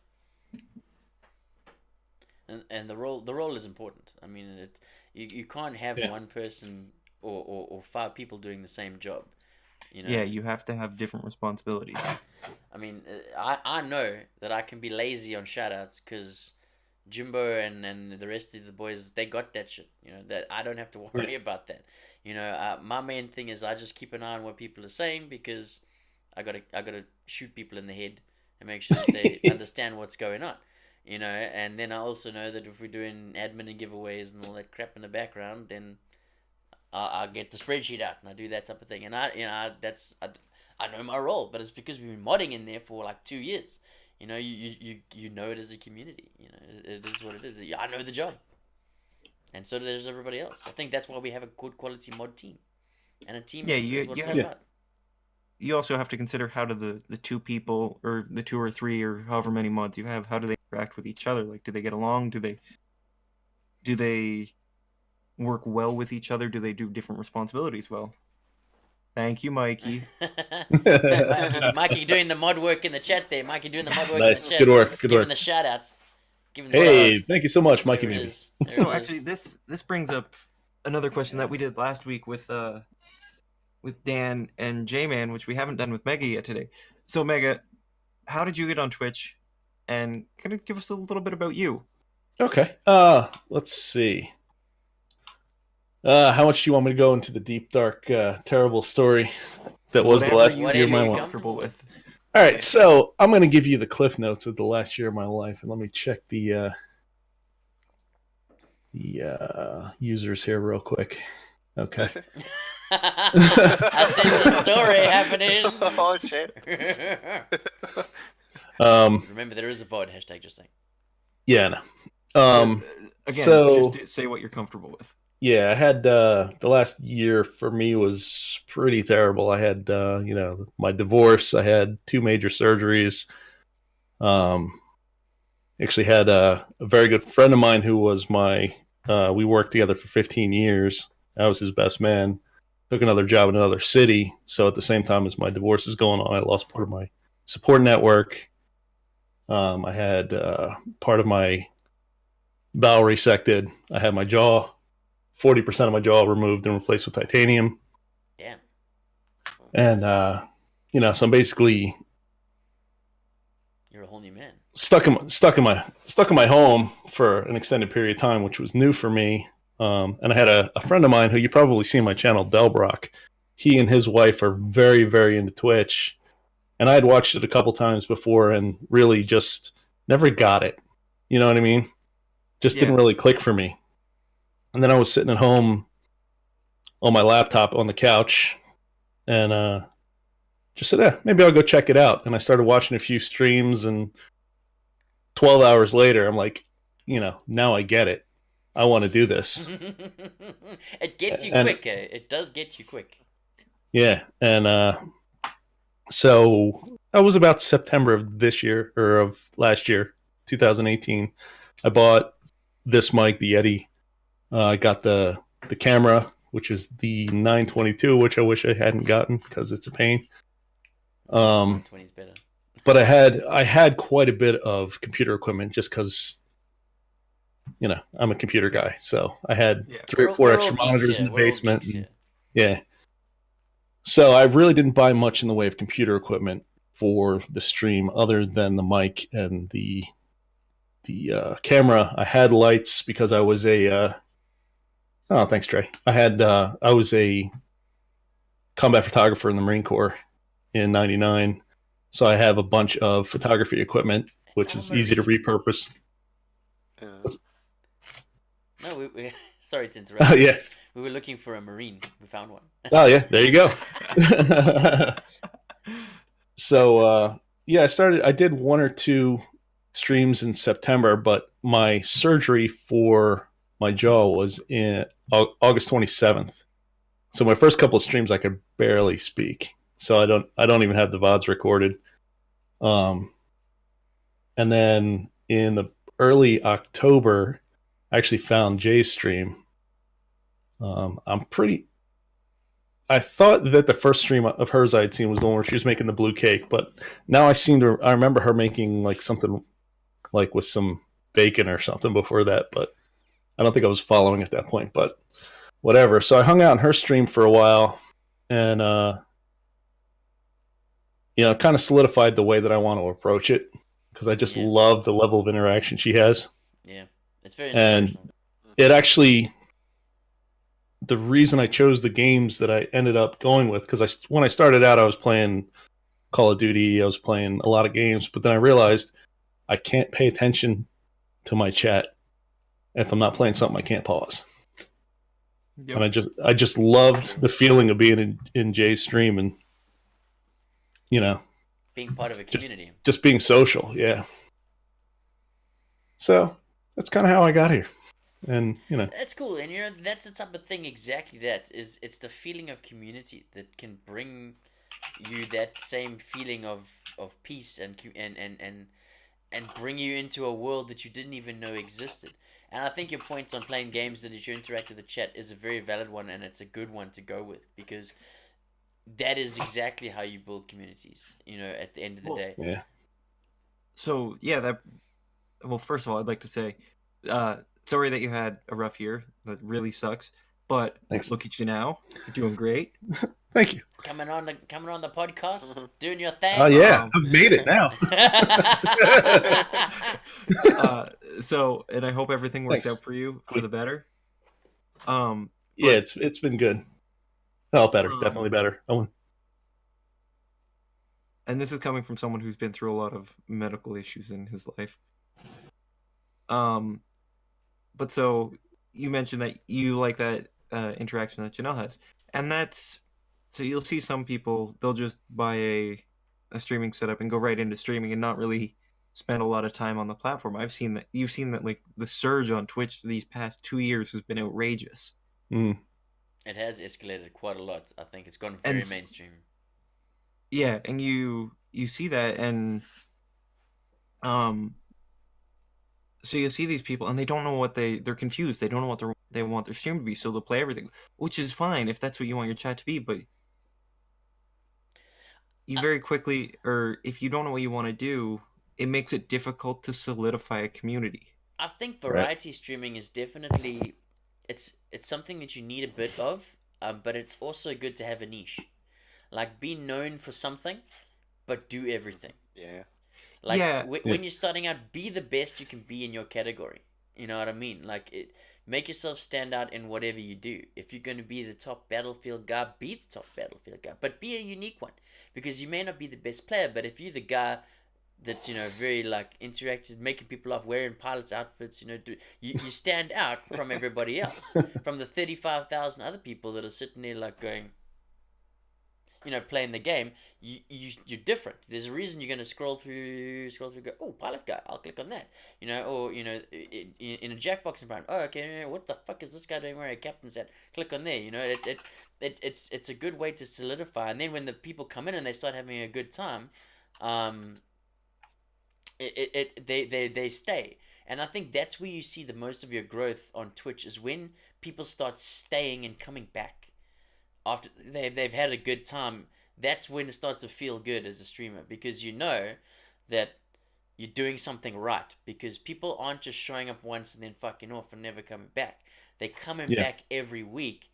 And the role is important. I mean, you can't have Yeah. one person or 5 people doing the same job. You know? Yeah, you have to have different responsibilities. I mean, I know that I can be lazy on shoutouts because Jimbo and the rest of the boys, they got that shit. You know, that I don't have to worry about that. You know, my main thing is I just keep an eye on what people are saying because I gotta shoot people in the head and make sure that they understand what's going on. You know, and then I also know that if we're doing admin and giveaways and all that crap in the background, then I get the spreadsheet out and I do that type of thing. And I know my role, but it's because we've been modding in there for like 2 years. You know, you know it as a community. You know, it is what it is. I know the job, and so does everybody else. I think that's why we have a good quality mod team, and a team is what it's all about. You also have to consider how do the two people or the two or three or however many mods you have, how do they interact with each other? Like, do they get along? Do they work well with each other? Do they do different responsibilities well? Thank you, Mikey. Mikey doing the mod work in the chat there. Mikey doing the mod work Nice. in the chat. Good work. Good Giving work. the shout outs. Giving the Hey, shout-outs. thank you so much, Mikey There it Mimi. is. There So it actually, is. this brings up another question that we did last week with Dan and J-Man, which we haven't done with Mega yet today. So Mega, how did you get on Twitch? And can you give us a little bit about you? Okay. Let's see. How much do you want me to go into the deep, dark, terrible story that was the Whatever last you Whatever year of my you're life? comfortable with. All right, so I'm going to give you the cliff notes of the last year of my life, and let me check the users here real quick. Okay. I sense a story happening. Oh shit. Remember, there is a VOD hashtag. Just saying. Yeah. No. Again, so- just say what you're comfortable with. Yeah, I had the last year for me was pretty terrible. I had my divorce. I had 2 major surgeries. Actually had a very good friend of mine who was my. We worked together for 15 years. I was his best man. Took another job in another city. So at the same time as my divorce is going on, I lost part of my support network. I had part of my bowel resected. I had my jaw. 40% of my jaw removed and replaced with titanium. Damn. And, so I'm basically You're a whole new man. stuck in my home for an extended period of time, which was new for me. And I had a friend of mine who you probably see on my channel, Delbrock. He and his wife are very, very into Twitch. And I had watched it a couple times before and really just never got it. You know what I mean? Just didn't really click for me. And then I was sitting at home on my laptop on the couch and just said, maybe I'll go check it out. And I started watching a few streams, and 12 hours later, I'm like, now I get it. I want to do this. It gets you And- quick. It does get you quick. Yeah. And so that was about September of this year, or of last year, 2018. I bought this mic, the Yeti. I got the camera, which is the 922, which I wish I hadn't gotten because it's a pain. 20 is better. But I had quite a bit of computer equipment just because, I'm a computer guy. So I had 3 or 4 We're all extra geeks monitors here. in the We're all basement. geeks and- here. yeah. So I really didn't buy much in the way of computer equipment for the stream, other than the mic and the camera. I had lights because I was a. Oh, thanks, Trey. I was a combat photographer in the Marine Corps in '99, so I have a bunch of photography equipment, which That's is all easy to Marine. repurpose. No, we sorry to interrupt. Oh yeah. We were looking for a Marine. We found one. Oh yeah. There you go. So I did 1 or 2 streams in September, but my surgery for my jaw was in August 27th. So my first couple of streams I could barely speak. So I don't even have the VODs recorded. And then in the early October, I actually found Jay's stream. I thought that the first stream of hers I had seen was the one where she was making the blue cake, but now I remember her making like something like with some bacon or something before that, but I don't think I was following at that point, but whatever. So I hung out in her stream for a while and, kind of solidified the way that I want to approach it because I just Yeah. love the level of interaction she has. Yeah, it's very And- inspirational. It actually, the reason I chose the games that I ended up going with, because when I started out, I was playing Call of Duty, I was playing a lot of games, but then I realized I can't pay attention to my chat. If I'm not playing something, I can't pause. Yep. And I just loved the feeling of being in Jay's stream and, being part of a community. Just being social, yeah. So that's kind of how I got here, and That's cool, and that's the type of thing. Exactly, it's the feeling of community that can bring you that same feeling of peace and bring you into a world that you didn't even know existed. And I think your point on playing games that you interact with the chat is a very valid one, and it's a good one to go with, because that is exactly how you build communities. At the end of the day. yeah. So yeah, well, first of all, I'd like to say, sorry that you had a rough year. That really sucks. But Thanks. look at you now. You're doing great. Thank you. Coming on the podcast, doing your thing. Oh yeah, Um, I've made it now. So, and I hope everything works Thanks. out for you for the better. Yeah, it's been good. Oh, better, Um, definitely better. And this is coming from someone who's been through a lot of medical issues in his life. But so you mentioned that you like that interaction that Janelle has, and that's so you'll see some people, they'll just buy a streaming setup and go right into streaming and not really spend a lot of time on the platform. You've seen that like the surge on Twitch these past 2 years has been outrageous. Mm. It has escalated quite a lot. I think it's gone very mainstream. Yeah, and you see that, and so you see these people and they don't know what they're confused. They don't know what they want their stream to be, so they'll play everything, which is fine if that's what you want your chat to be, but you very quickly, or if you don't know what you want to do, it makes it difficult to solidify a community. I think variety streaming is definitely it's something that you need a bit of, but it's also good to have a niche. Like, be known for something, but do everything. Yeah. Like, Yeah. when you're starting out, be the best you can be in your category. You know what I mean? Like, make yourself stand out in whatever you do. If you're going to be the top Battlefield guy, be the top Battlefield guy. But be a unique one. Because you may not be the best player, but if you're the guy that's, very, like, interactive, making people laugh, wearing pilots' outfits, you stand out from everybody else. From the 35,000 other people that are sitting there, like, going, playing the game, you're different. There's a reason you're going to scroll through, go, oh, pilot guy, I'll click on that. Or, in a Jackbox environment, oh, okay, what the fuck is this guy doing wearing a captain's hat? Click on there, it's a good way to solidify. And then when the people come in and they start having a good time, they stay. And I think that's where you see the most of your growth on Twitch, is when people start staying and coming back. After they've had a good time, that's when it starts to feel good as a streamer, because you know that you're doing something right, because people aren't just showing up once and then fucking off and never coming back. They're coming back every week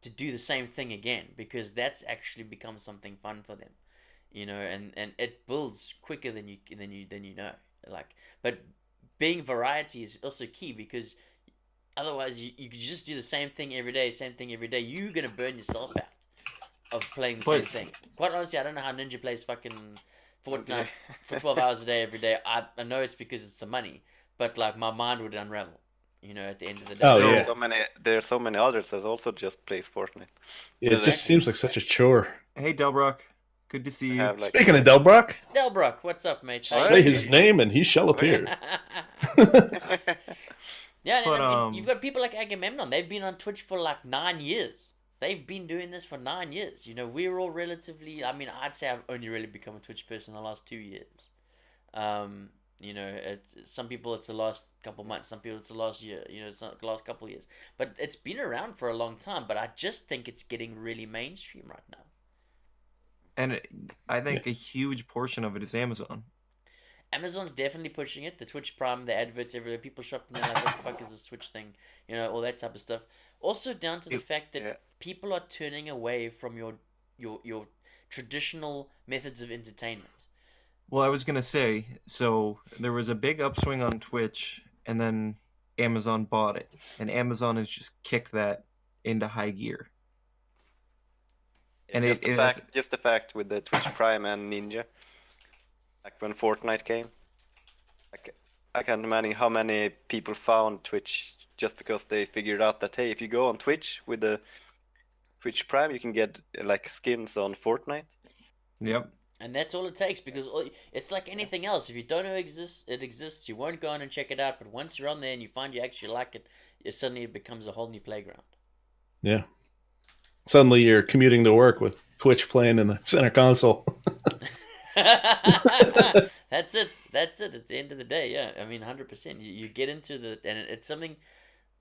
to do the same thing again, because that's actually become something fun for them, and it builds quicker than you know. Like, but being variety is also key, because otherwise, you could just do the same thing every day. You're going to burn yourself out of playing the same thing. Quite honestly, I don't know how Ninja plays fucking Fortnite for 12 hours a day every day. I know it's because it's the money, but, like, my mind would unravel, at the end of the day. Oh, There yeah. are so many others that also just plays Fortnite. It just seems like such a chore. Hey, Delbrock, good to see you. Speaking of Delbrock, Delbrock, what's up, mate? say his name and he shall appear. Yeah, But, and you've got people like Agamemnon. They've been on Twitch for like 9 years. They've been doing this for 9 years. We're all relatively... I mean, I'd say I've only really become a Twitch person in the last 2 years. Some people it's the last couple months. Some people it's the last year. It's not the last couple of years. But it's been around for a long time. But I just think it's getting really mainstream right now. And I think a huge portion of it is Amazon. Amazon's definitely pushing it. The Twitch Prime, the adverts everywhere. People shopping there like, what the fuck is this Switch thing? All that type of stuff. Also down to the fact that people are turning away from your traditional methods of entertainment. Well, I was going to say, so there was a big upswing on Twitch, and then Amazon bought it. And Amazon has just kicked that into high gear. And just the fact with the Twitch Prime and Ninja, like when Fortnite came, I can't imagine how many people found Twitch just because they figured out that, hey, if you go on Twitch with the Twitch Prime, you can get like skins on Fortnite. Yep. And that's all it takes, because it's like anything else. If you don't know it exists, you won't go on and check it out. But once you're on there and you find you actually like it, suddenly it becomes a whole new playground. Yeah. Suddenly you're commuting to work with Twitch playing in the center console. That's it. That's it. At the end of the day, yeah. I mean, 100%. You get into and it's something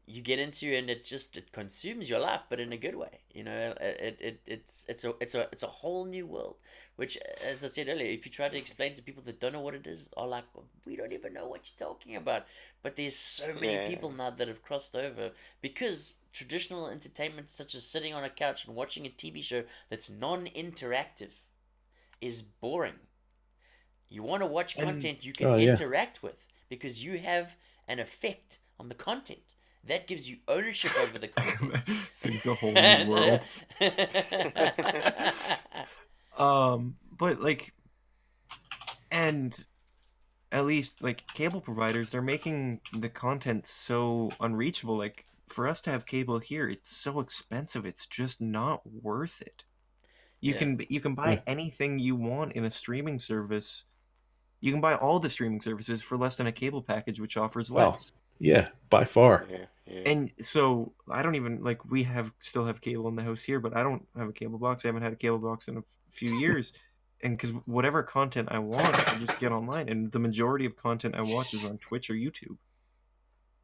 you get into, and it consumes your life, but in a good way. You know, it's a whole new world. Which, as I said earlier, if you try to explain to people that don't know what it is, are like, we don't even know what you're talking about. But there's so many people now that have crossed over, because traditional entertainment, such as sitting on a couch and watching a TV show that's non-interactive, is boring. You want to watch content you can interact with, because you have an effect on the content. That gives you ownership over the content. It's a whole new world. But like, and at least like cable providers, they're making the content so unreachable. Like, for us to have cable here, it's so expensive. It's just not worth it. You can buy anything you want in a streaming service. You can buy all the streaming services for less than a cable package, which offers less. Yeah, by far. Yeah. And so I don't even like, we still have cable in the house here, but I don't have a cable box. I haven't had a cable box in a few years. And because whatever content I want, I just get online, and the majority of content I watch is on Twitch or YouTube.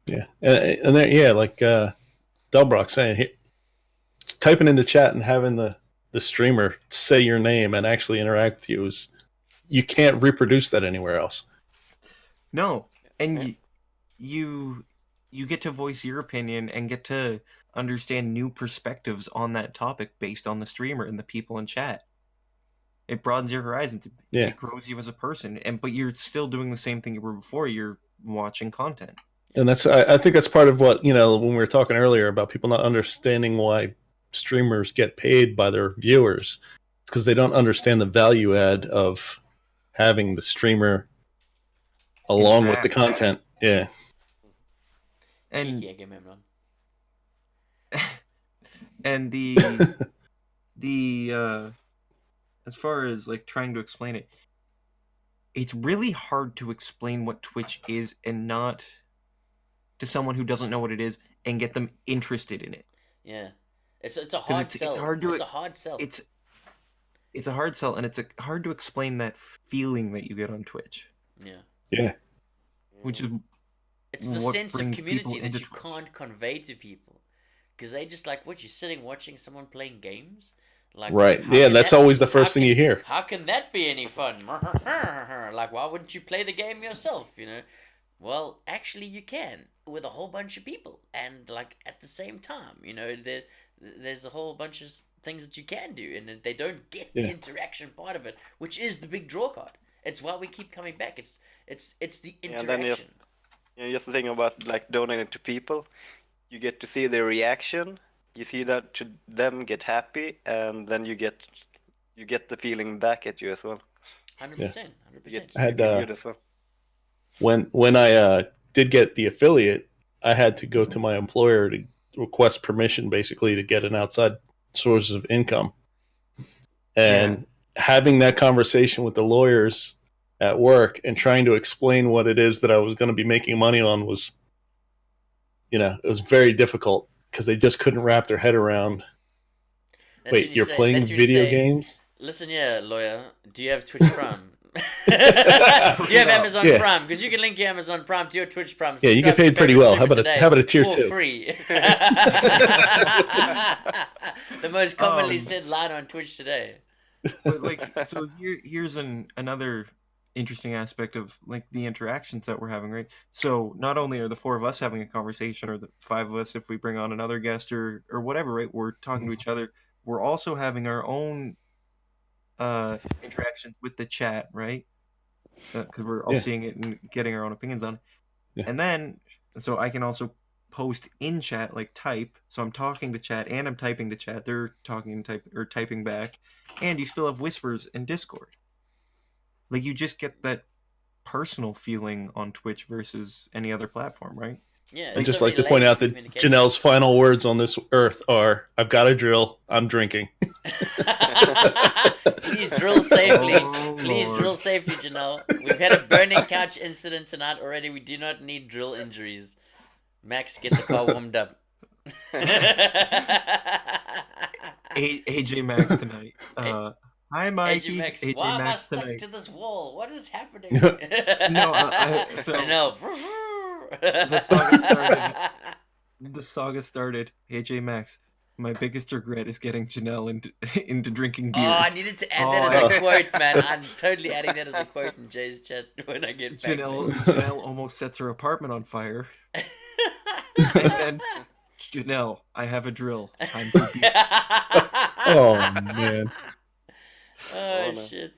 Yeah, and then, like Delbrock saying, typing into chat and having the streamer say your name and actually interact with you you can't reproduce that anywhere else. No, and you get to voice your opinion and get to understand new perspectives on that topic based on the streamer and the people in chat. It broadens your horizons. It grows you as a person, but you're still doing the same thing you were before. You're watching content. And I think that's part of what, when we were talking earlier about people not understanding why streamers get paid by their viewers, because they don't understand the value add of having the streamer along with the content. Yeah. And the as far as like trying to explain it, it's really hard to explain what Twitch is and not to someone who doesn't know what it is and get them interested in it. Yeah, it's a hard sell. It's a hard sell. It's a hard sell, and it's hard to explain that feeling that you get on Twitch. Yeah. Which is it's the sense of community that you can't convey to people, because they just like, what, you're sitting watching someone playing games. Like, right. Yeah, that's always the first thing you hear. How can that be any fun? Like, why wouldn't you play the game yourself, Well, actually you can, with a whole bunch of people, and like at the same time, there's a whole bunch of things that you can do, and they don't get the interaction part of it, which is the big draw card. It's why we keep coming back. It's the interaction. And then just the thing about like donating to people, you get to see their reaction. You see that them get happy, and then you get the feeling back at you as well. 100%. I had good as well. When I did get the affiliate, I had to go to my employer to request permission, basically, to get an outside source of income. And having that conversation with the lawyers at work and trying to explain what it is that I was going to be making money on was, it was very difficult, because they just couldn't wrap their head around. Wait, you're playing video games? Listen here, lawyer. Do you have Twitch Prime? Do you have Amazon Prime? Because you can link your Amazon Prime to your Twitch Prime. Yeah, you get paid pretty well. How about a tier 2? Free. The most commonly said line on Twitch today. But so here's another interesting aspect of like the interactions that we're having, right? So not only are the 4 of us having a conversation, or the 5 of us if we bring on another guest or whatever, right? We're talking to each other. We're also having our own interactions with the chat, right? Because we're all seeing it and getting our own opinions on it. And then so I can also post in chat, like type. So I'm talking to chat and I'm typing to chat. They're talking and typing back, and you still have whispers in Discord. Like, you just get that personal feeling on Twitch versus any other platform, right? Yeah. I'd just like to point out that Janelle's final words on this earth are, "I've got a drill. I'm drinking." Please drill safely. Oh, Please Lord. drill safely, Janelle. We've had a burning couch incident tonight already. We do not need drill injuries. Max, get the car warmed up. AJ Max tonight. Hi, Mikey. AJ Max, AJ why am I Max stuck tonight. to this wall? What is happening? So Janelle. the saga started. The saga started. AJ Max. My biggest regret is getting Janelle into drinking Oh, beers. I needed to add that as a quote, man. I'm totally adding that as a quote in Jay's chat when I get back. Janelle almost sets her apartment on fire. And then, Janelle, I have a drill. Time for beer. Oh man. Oh, no. shit.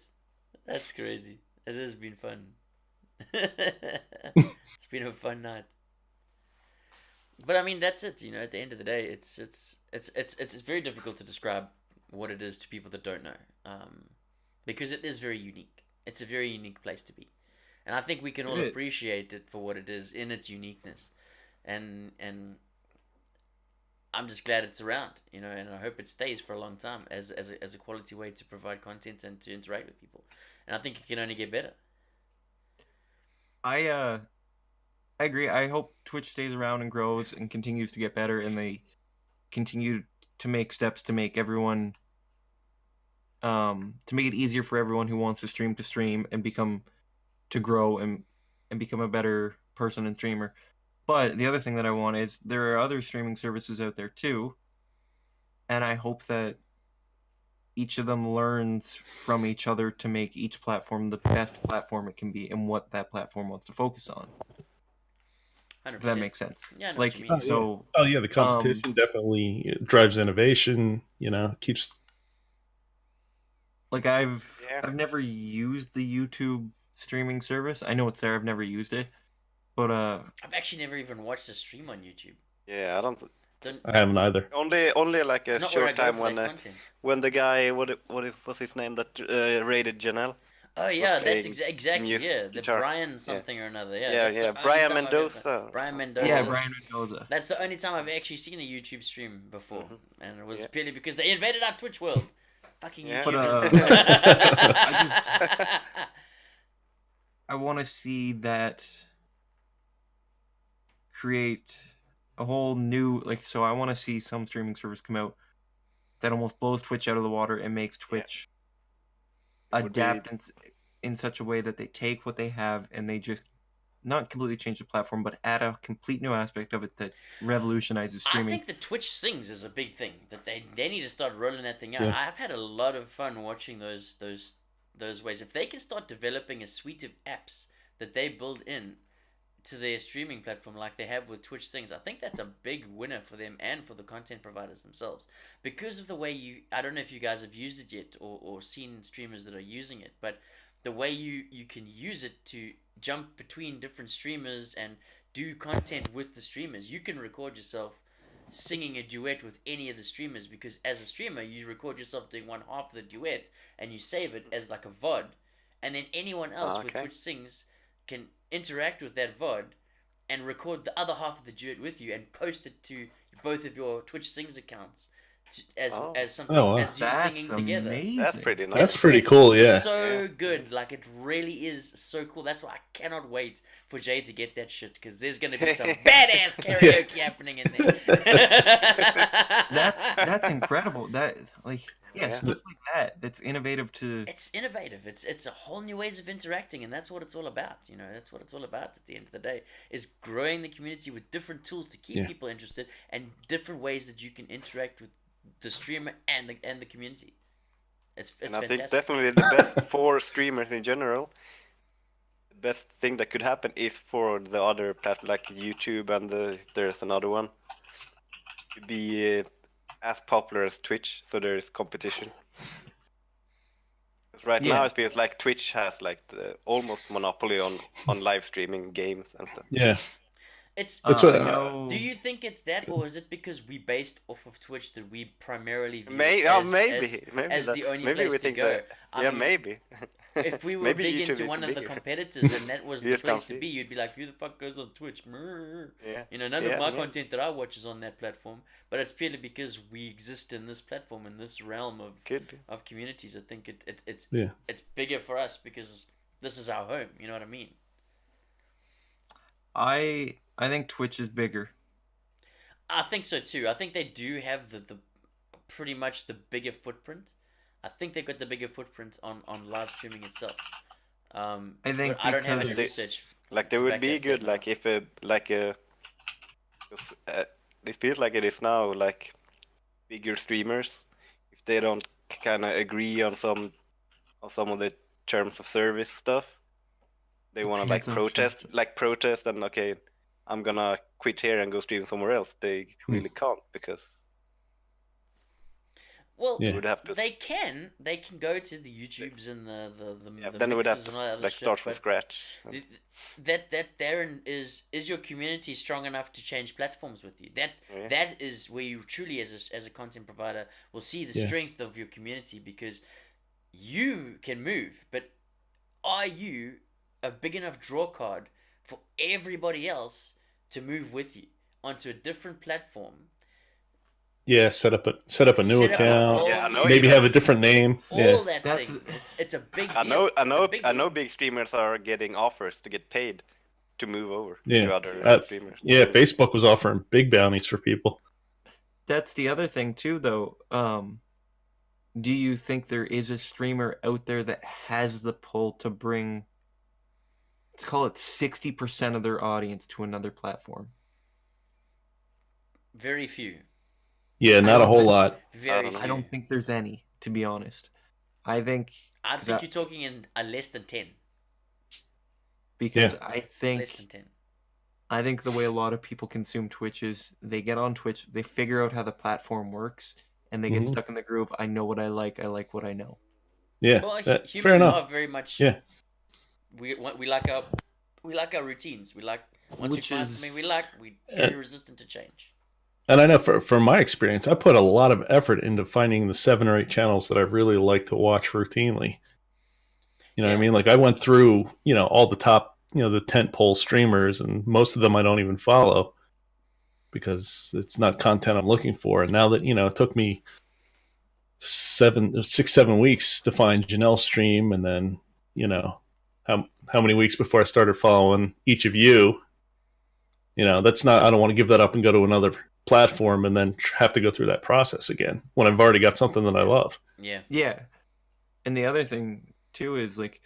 That's crazy. It has been fun. It's been a fun night. But I mean, that's it. You know, at the end of the day, it's very difficult to describe what it is to people that don't know, because it is very unique. It's a very unique place to be, and I think we can all It is. appreciate it for what it is in its uniqueness, and I'm just glad it's around, you know, and I hope it stays for a long time as a quality way to provide content and to interact with people, and I think it can only get better. I agree. I hope Twitch stays around and grows and continues to get better, and they continue to make steps to make everyone, to make it easier for everyone who wants to stream and grow and become a better person and streamer. But the other thing that I want is there are other streaming services out there too, and I hope that each of them learns from each other to make each platform the best platform it can be and what that platform wants to focus on. 100%. If that makes sense. Yeah, I know Like, what you mean. so Oh yeah, the competition definitely drives innovation. You know, keeps. like I've Yeah. never used the YouTube streaming service. I know it's there. I've never used it, but I've actually never even watched a stream on YouTube. Yeah, I don't. Don't. I haven't either. Only like a It's not where I short go time for that content. when the guy what was his name that raided Janelle? Oh yeah, that's playing exactly music, the guitar. Brian something or another. Yeah, Yeah, that's the yeah, only Brian time I've Mendoza. Brian Mendoza. yeah, Brian Mendoza. That's the only time I've actually seen a YouTube stream before, Mhm. and it was Yeah. purely because they invaded our Twitch world. Fucking Yeah. But, YouTubers. I want to see that create a whole new so I want to see some streaming service come out that almost blows Twitch out of the water and makes Twitch It would be- adapt in such a way that they take what they have and they just not completely change the platform, but add a complete new aspect of it that revolutionizes I streaming. think the Twitch Sings is a big thing that they need to start rolling that thing out. Yeah. I've had a lot of fun watching those ways. If they can start developing a suite of apps that they build in to their streaming platform like they have with Twitch Sings, I think that's a big winner for them and for the content providers themselves. Because of the way I don't know if you guys have used it yet or seen streamers that are using it, but the way you can use it to jump between different streamers and do content with the streamers. You can record yourself singing a duet with any of the streamers, because as a streamer you record yourself doing one half of the duet and you save it as like a VOD, and then anyone else with okay. Twitch Sings can interact with that VOD and record the other half of the duet with you and post it to both of your Twitch Sings accounts as something Oh, wow. as you singing That's together. amazing. That's pretty nice. That's pretty cool, yeah. So Yeah. good. Like, it really is so cool. That's why I cannot wait for Jay to get that shit, because there's going to be some badass karaoke happening in there. That's incredible. That Yeah. stuff like that's innovative to It's innovative. It's a whole new ways of interacting, and that's what it's all about. You know, that's what it's all about at the end of the day, is growing the community with different tools to keep Yeah. people interested and different ways that you can interact with the streamer and the community. It's And I think fantastic. definitely the best for streamers in general. The best thing that could happen is for the other platform like YouTube and there's another one to be as popular as Twitch, so there is competition. 'Cause right now Yeah. it feels like Twitch has like the almost monopoly on live streaming games and stuff. Yeah. It's. That's what- I know. Do you think it's that, or is it because we based off of Twitch that we primarily view Maybe, it as, maybe as that- the only maybe place we to think go? that. I Yeah, mean, maybe. If we were Maybe big YouTube into is one of the bigger. competitors and that was You the just can't place to see. be, you'd be like, who the fuck goes on Twitch? Mrr. Yeah. You know, none Yeah, of my yeah. content that I watch is on that platform, but it's purely because we exist in this platform, in this realm Could be. of communities. I think it's Yeah. it's bigger for us because this is our home. You know what I mean? I think Twitch is bigger. I think so too. I think they do have the pretty much the bigger footprint. I think they've got the bigger footprint on live streaming itself. I think but I don't have any because- research. Like they to would back be that good. statement Like up. if a like a. 'Cause, it feels like it is now. Like bigger streamers, if they don't kind of agree on some of the terms of service stuff, they want to like Depends on protest and okay, I'm gonna quit here and go stream somewhere else. They really can't because Well, Yeah. they would have to. they can go to the YouTubes and the Yeah, the then they would have mixes to and all that other like shit, start from but scratch. th- that Darren is your community strong enough to change platforms with you? Yeah. That is where you truly as a content provider will see the Yeah. strength of your community, because you can move, but are you a big enough draw card for everybody else to move with you onto a different platform? Yeah, set up a new Set up a account. whole Yeah, I know new- Maybe you have a guys- different name. all Yeah. that That's- thing. It's a big deal. I know, It's a big deal. big streamers are getting offers to get paid to move over Yeah. to other Uh, streamers. Yeah, Facebook was offering big bounties for people. That's the other thing too, though. Do you think there is a streamer out there that has the pull to bring, let's call it 60% of their audience to another platform? Very few. Yeah, not a don't whole think- lot. Very don't know. few. I don't think there's any, to be honest. I think I 'cause think I- you're talking in a less than 10. because Yeah. I think Less than 10. I think the way a lot of people consume Twitch is they get on Twitch, they figure out how the platform works, and they get Mhm. stuck in the groove. I know what I like what I know. Yeah, Well, fair humans enough. are very much. Yeah. We like our routines. We like once Which we find is- something we like, we're very resistant to change. And I know from my experience, I put a lot of effort into finding the 7 or 8 channels that I really like to watch routinely. You know what I Yeah. mean? Like I went through, all the top, the tentpole streamers, and most of them I don't even follow because it's not content I'm looking for. And now that, it took me 7 weeks to find Janelle's stream, and then, how many weeks before I started following each of you, that's not, I don't want to give that up and go to another platform and then have to go through that process again when I've already got something that I love. Yeah. Yeah. And the other thing too is like,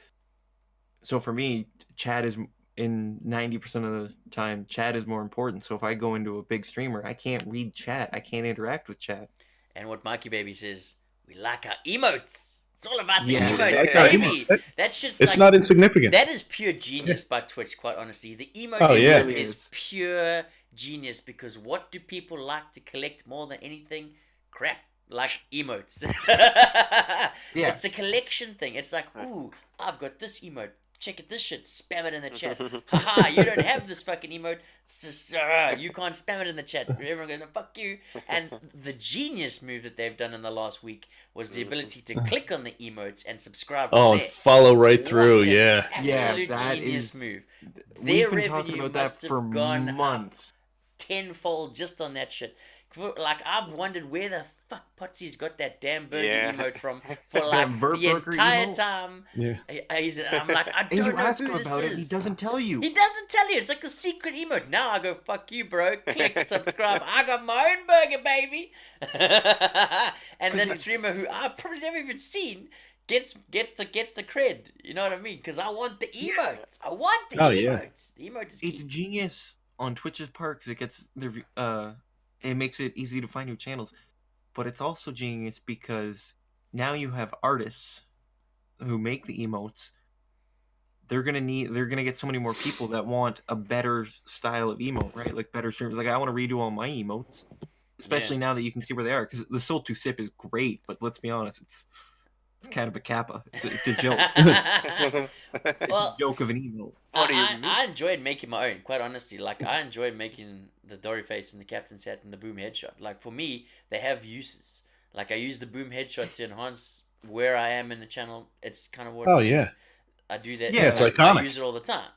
so for me, chat is in 90% of the time, chat is more important. So if I go into a big streamer, I can't read chat. I can't interact with chat. And what Mikey Baby says, we like our emotes. It's all about the Yeah, emotes, like our baby. That shit's It's like, not insignificant. that is pure genius by Twitch, quite honestly. The emote Oh, yeah. system Really is is. pure genius, because what do people like to collect more than anything? Crap. Like emotes. Yeah. It's a collection thing. It's like, ooh, I've got this emote. Check it, this shit. Spam it in the chat. Haha, you don't have this fucking emote. It's just, you can't spam it in the chat. Everyone goes, fuck you. And the genius move that they've done in the last week was the ability to click on the emotes and subscribe from Oh, and there. follow right through. What an Yeah. Yeah, absolute that genius is- move. We've Their been talking revenue about that must have for gone up months. tenfold just on that shit. Like, I've wondered where the fuck Potsy's got that damn burger Yeah. emote from for like Vert the burger entire emote? time. Yeah. I'm like, I And you don't know ask who him this about is. it, he doesn't tell you. He doesn't tell you. It's like the secret emote. Now I go, fuck you, bro. Click subscribe. I got my own burger, baby. And then the he's- streamer who I've probably never even seen gets the cred. You know what I mean? Because I want the emotes. I want the Oh, yeah. emotes. The emote is It's key. genius on Twitch's part because it gets their it makes it easy to find new channels, but it's also genius because now you have artists who make the emotes. They're gonna get so many more people that want a better style of emote, right? Like better streamers. Like I want to redo all my emotes, especially now that you can see where they are. Because the Soul to Sip is great, but let's be honest, It's kind of a kappa. It's a joke. Well, Joke of an emo. What do you mean? I enjoyed making my own, quite honestly. Like, I enjoyed making the Dory face and the captain's hat and the boom headshot. Like, for me, they have uses. Like, I use the boom headshot to enhance where I am in the channel. It's kind of what Oh yeah. I do that. Yeah, it's I iconic. use it all the time.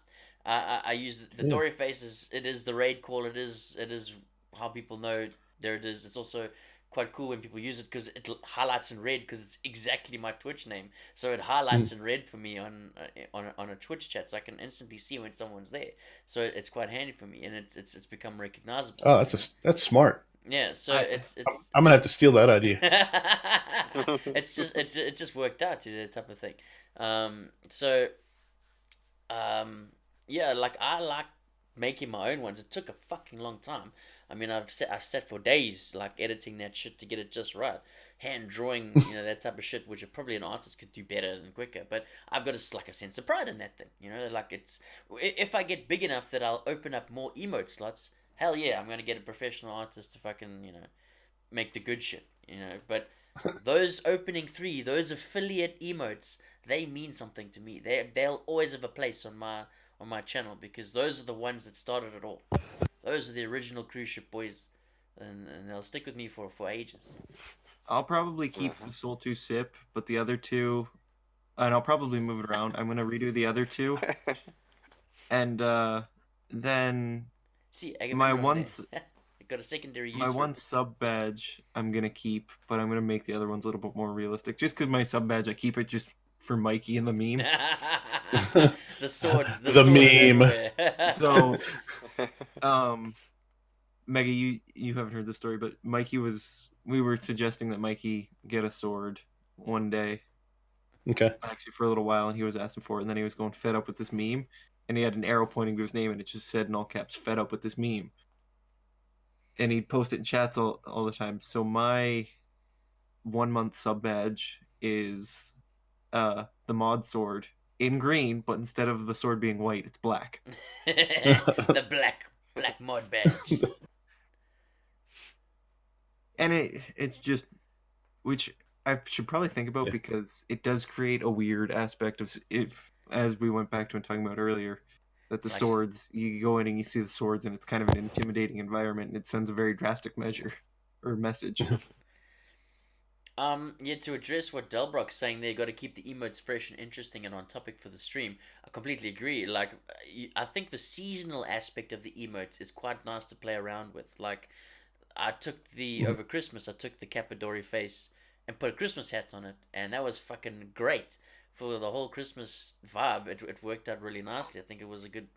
I use the Yeah. Dory face. It is the raid call. It is how people know. There it is. It's also quite cool when people use it because it highlights in red because it's exactly my Twitch name. So it highlights in red for me on a Twitch chat, so I can instantly see when someone's there. So it's quite handy for me, and it's become recognizable. Oh, that's smart. Yeah. So it's I'm gonna have to steal that idea. it's just it just worked out to that type of thing. Yeah, like I like making my own ones. It took a fucking long time. I mean, I sat for days like editing that shit to get it just right, hand drawing, that type of shit, which probably an artist could do better and quicker. But I've got a sense of pride in that thing, like it's if I get big enough that I'll open up more emote slots. Hell yeah, I'm gonna get a professional artist to fucking make the good shit, But those opening 3, those affiliate emotes, they mean something to me. They'll always have a place on my channel because those are the ones that started it all. Those are the original cruise ship boys, and they'll stick with me for ages. I'll probably keep the Soul 2 Sip, but the other two, and I'll probably move it around. I'm gonna redo the other two, and then See, I my remember one that. I got a secondary use. my for one it. sub badge I'm gonna keep, but I'm gonna make the other ones a little bit more realistic. Just because my sub badge, I keep it just for Mikey and the meme. the sword. The The sword meme. everywhere. So, Meggie, you haven't heard the story, but we were suggesting that Mikey get a sword one day, Okay. actually for a little while, and he was asking for it, and then he was going fed up with this meme, and he had an arrow pointing to his name, and it just said in all caps, "Fed up with this meme," and he'd post it in chats all the time. So my 1 month sub badge is the mod sword in green, but instead of the sword being white, it's black. The black mod badge. And it's just, which I should probably think about Yeah. because it does create a weird aspect of, if, as we went back to and talking about earlier, that the Like- swords, you go in and you see the swords and it's kind of an intimidating environment, and it sends a very drastic message. Yeah, to address what Delbrock's saying there, you got to keep the emotes fresh and interesting and on topic for the stream. I completely agree. Like, I think the seasonal aspect of the emotes is quite nice to play around with. Like, I took over Christmas, I took the Capadori face and put a Christmas hat on it, and that was fucking great for the whole Christmas vibe. It worked out really nicely. I think it was a good.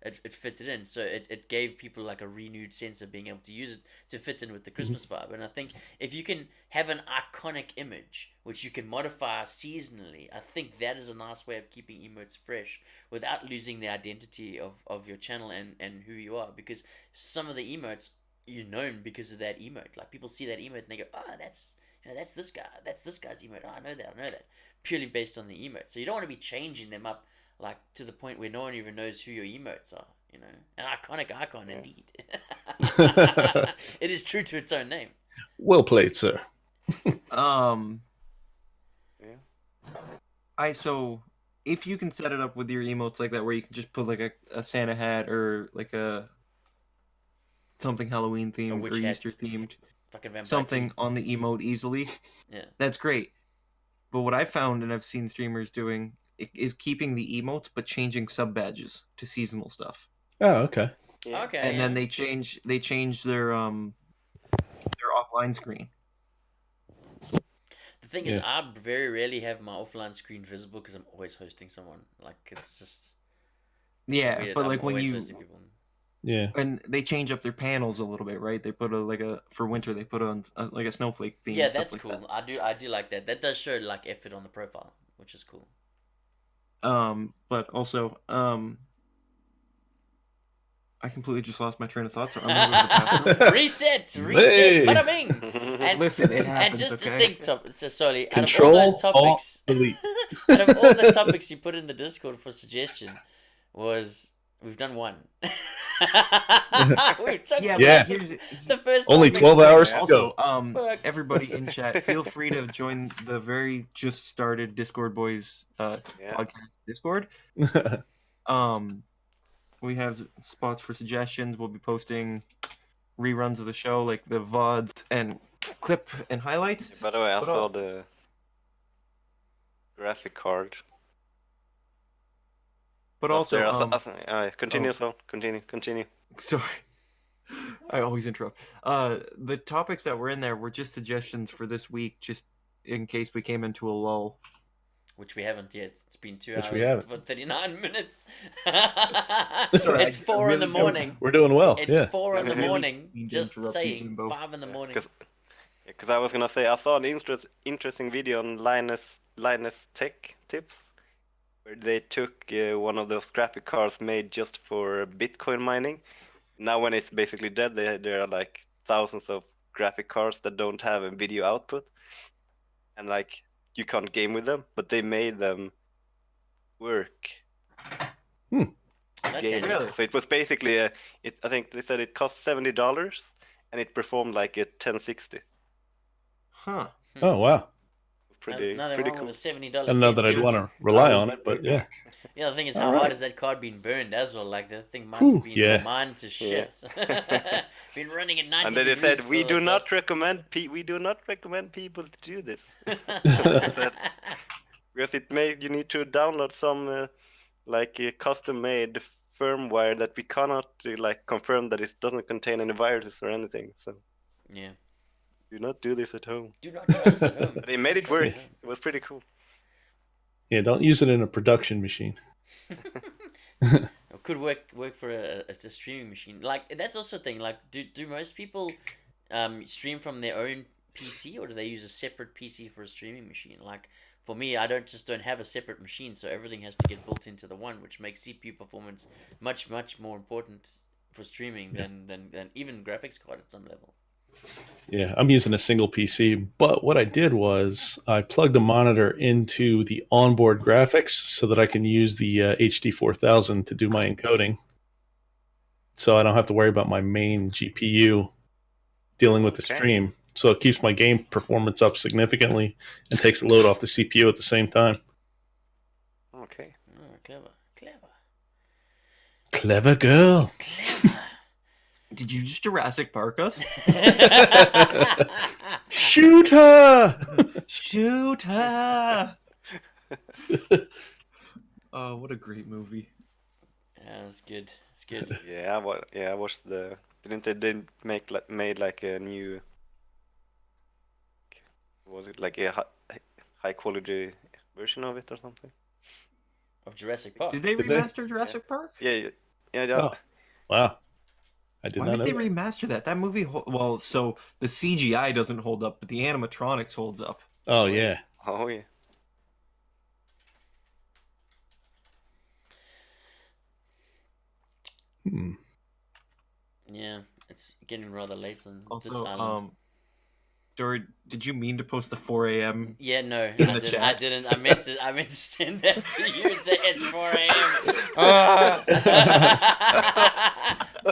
It fitted in, so it gave people like a renewed sense of being able to use it to fit in with the Christmas vibe. And I think if you can have an iconic image which you can modify seasonally, I think that is a nice way of keeping emotes fresh without losing the identity of your channel and who you are. Because some of the emotes you're known because of that emote. Like, people see that emote and they go, "Oh, that's this guy. That's this guy's emote. Oh, I know that." Purely based on the emote. So you don't want to be changing them up like to the point where no one even knows who your emotes are. An iconic icon indeed. It is true to its own name. Well played, sir. So if you can set it up with your emotes like that, where you can just put like a Santa hat or like a something Halloween themed witch or hat. Easter themed, Fucking vampire something teeth. on the emote easily, Yeah. that's great. But what I found, and I've seen streamers doing, is keeping the emotes but changing sub badges to seasonal stuff. Oh, okay. Yeah. Okay. And yeah. then they change their offline screen. The thing is, Yeah. I very rarely have my offline screen visible because I'm always hosting someone. Like, it's just Yeah, weird. but I'm like when always you hosting people. Yeah. and they change up their panels a little bit, right? They put for winter they put on like a snowflake theme. Yeah, and stuff that's like cool. that. I do like that. That does show like effort on the profile, which is cool. But also, I completely just lost my train of thought. So I'm gonna go to the bathroom. reset, Hey. bada bing. And Listen, it happens. and just okay? to think, so sorry, out of all Control, those Alt, topics, delete. out of all the topics you put in the Discord for suggestion, was We've done one. We took Yeah. but here's the first Only topic. 12 hours to also, go. Fuck. everybody in chat, feel free to join the very just started Discord Boys Yeah. podcast Discord. We have spots for suggestions. We'll be posting reruns of the show, like the VODs and clip and highlights. By the way, I But, saw the graphic card. But also, continue, so continue. sorry, I always interrupt. The topics that were in there were just suggestions for this week, just in case we came into a lull. Which we haven't yet. It's been 2 Which we hours haven't. for 39 minutes. Sorry, It's I 4 in the really- morning. We're doing well. It's yeah. 4 in the Really morning. mean to Just interrupt you, saying. Jimbo. 5 in the morning. Because I was gonna say I saw an interesting video on Linus Tech Tips, where they took one of those graphic cards made just for Bitcoin mining. Now when it's basically dead, there are like thousands of graphic cards that don't have a video output, and like you can't game with them, but they made them work. That's Game. handy. Really? So it was basically I think they said it cost $70, and it performed like a 1060. Huh. Oh, wow. Pretty Nothing pretty wrong cool. with a $70 I don't know that I'd 1060. want to rely on it, but yeah. Yeah, the thing is, how Alright. hard is that card being burned as well? Like, that thing might Whew, be yeah. mined to shit. Been running at 90 And then they degrees said, we for do the not past-" recommend people to do this because you need to download some custom made firmware that we cannot confirm that it doesn't contain any viruses or anything. So Yeah. do not do this at home. Do not try this at home. But they made it Try this work. at home. It was pretty cool. Yeah, don't use it in a production machine. It could work for a streaming machine. Like, that's also a thing. Like, do most people stream from their own PC, or do they use a separate PC for a streaming machine? Like, for me, I don't have a separate machine, so everything has to get built into the one, which makes CPU performance much more important for streaming than even graphics card at some level. Yeah, I'm using a single PC, but what I did was I plugged a monitor into the onboard graphics so that I can use the HD 4000 to do my encoding. So I don't have to worry about my main GPU dealing with the Okay. stream. So it keeps my game performance up significantly and takes the load off the CPU at the same time. Okay. Oh, clever. Clever girl. Did you just Jurassic Park us? Shoot her! Shoot her! Oh, what a great movie. Yeah, it's good. It's good. Yeah, I watched the. Didn't they made like a new? Was it like a high quality version of it or something? Of Jurassic Park. Did they Did they? remaster Jurassic Park? Yeah. Oh, wow. I did Why not did know they that. remaster that? That movie, well, so the CGI doesn't hold up, but the animatronics holds up. Oh, yeah. Oh yeah. Hmm. Yeah, it's getting rather late on this Also, island. Dory, did you mean to post the 4 a.m.? Yeah, no, in I the didn't. chat. I didn't. I meant to send that to you and say it's 4 a.m. Fuck.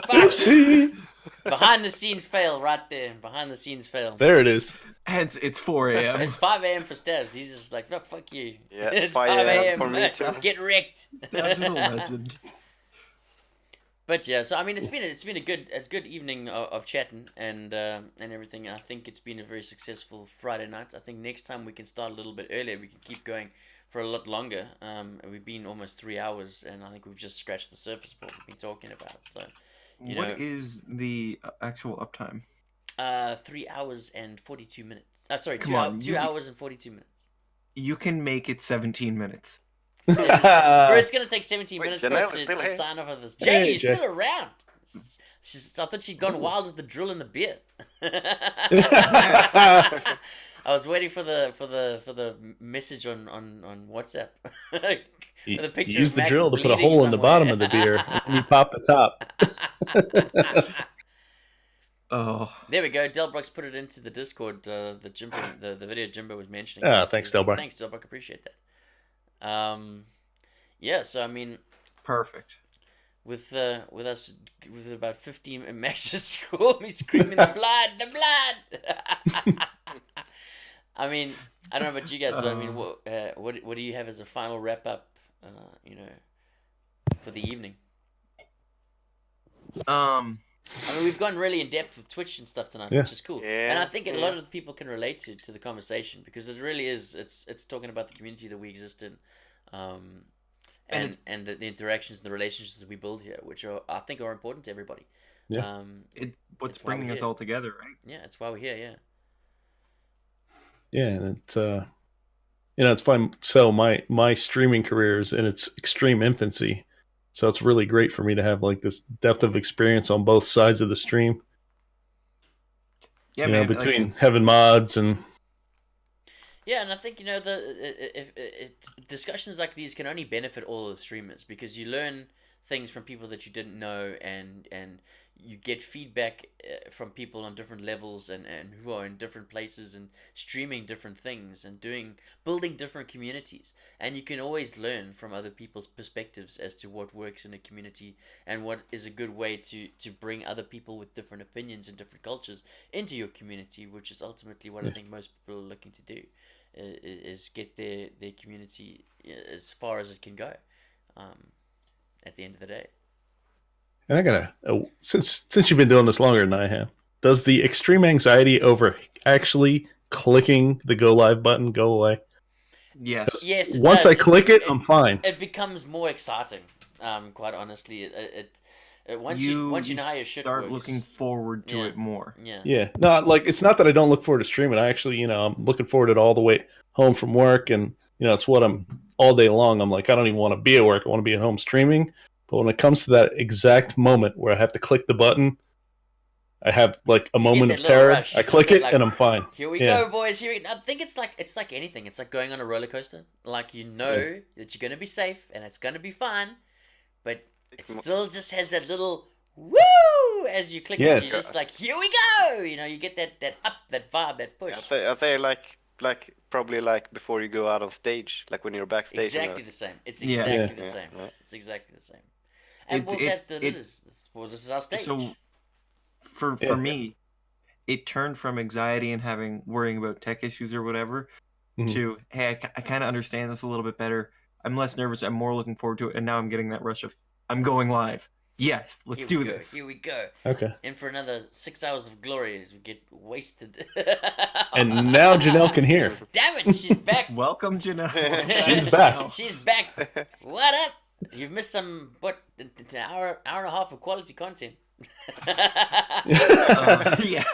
Oopsie! Behind the scenes fail right there. Behind the scenes fail. There it is. Hence, it's 4 a.m. It's 5 a.m. for Stabs. He's just like, no, fuck you. Yeah, It's 5 5 a.m. a.m. for me too. Get wrecked. Stabs is a legend. But yeah, so I mean, it's been a good evening of chatting and everything. I think it's been a very successful Friday night. I think next time we can start a little bit earlier. We can keep going for a lot longer. We've been almost 3 hours, and I think we've just scratched the surface of what we've been talking about. So, What is the actual uptime? 3 hours and 42 minutes. Sorry, Come 2 on, two you- hours and 42 minutes. You can make it 17 minutes. Or it's gonna take 17 Wait, minutes for us Janelle is to still here? sign off on this. Hey, Jay, you're Jay. still around. I thought she'd gone wild with the drill and the beer. I was waiting for the message on WhatsApp. You, The picture you use of the Max drill to put a bleeding hole in the somewhere. bottom of the beer, and you pop the top. Oh, There we go. Delbrox put it into the Discord. The video Jimbo was mentioning. Ah, thanks, Delbrox. Thanks, Delbrox. Appreciate that. Yeah. So I mean, perfect. with us with about 15, and Max just called me screaming the blood. I mean, I don't know about you guys, but I mean, what do you have as a final wrap up? For the evening. I mean, we've gone really in depth with Twitch and stuff tonight, Yeah. which is cool. Yeah, And I think a yeah. lot of the people can relate to the conversation because it really is. It's talking about the community that we exist in, and the interactions and the relationships that we build here, which I think are important to everybody. Yeah. What's It's why bringing we're us here. all together, right? Yeah, it's why we're here. Yeah. Yeah, and it's it's fun. So my streaming career is in its extreme infancy, so it's really great for me to have like this depth of experience on both sides of the stream. Yeah, you know, man. between having mods and Yeah, and I think discussions like these can only benefit all the streamers because you learn things from people that you didn't know, and you get feedback from people on different levels and who are in different places and streaming different things and building different communities, and you can always learn from other people's perspectives as to what works in a community and what is a good way to bring other people with different opinions and different cultures into your community, which is ultimately what I think most people are looking to do. Is get their community as far as it can go at the end of the day. And I gotta since you've been doing this longer than I have, does the extreme anxiety over actually clicking the go live button go away? Yes. Yes, it Once does. I click it, I'm fine. It becomes more exciting. Quite honestly, once you know how your shit start works, looking forward to Yeah. it more. Yeah. Yeah, no, like it's not that I don't look forward to streaming. I actually, I'm looking forward to it all the way home from work, and it's what I'm all day long. I'm like, I don't even want to be at work. I want to be at home streaming. But when it comes to that exact moment where I have to click the button, I have like a You moment get of that little terror. rush. I You click just it, like, and I'm fine. Here we Yeah. go, boys. I think it's like anything. It's like going on a roller coaster. Like that you're gonna be safe and it's gonna be fun, but it still just has that little woo as you click Yeah. it. You're just like, here we go. You get that up, that vibe, that push. I say like probably like before you go out on stage, like when you're backstage. Exactly the same. It's Yeah. exactly the Yeah, same. yeah. It's exactly the same. And It's- well, it- that's it- this is our stage. So for Yeah. me, it turned from anxiety and worrying about tech issues or whatever Mhm. to, hey, I kind of understand this a little bit better. I'm less nervous. I'm more looking forward to it. And now I'm getting that rush of, I'm going live. Yes, let's Here do we go, this. Here we go. Okay. In for another 6 hours of glory as we get wasted. And now Janelle can hear. Damn it, she's back. Welcome, Janelle. She's back. She's back. What up? You've missed an hour and a half of quality content. Yeah.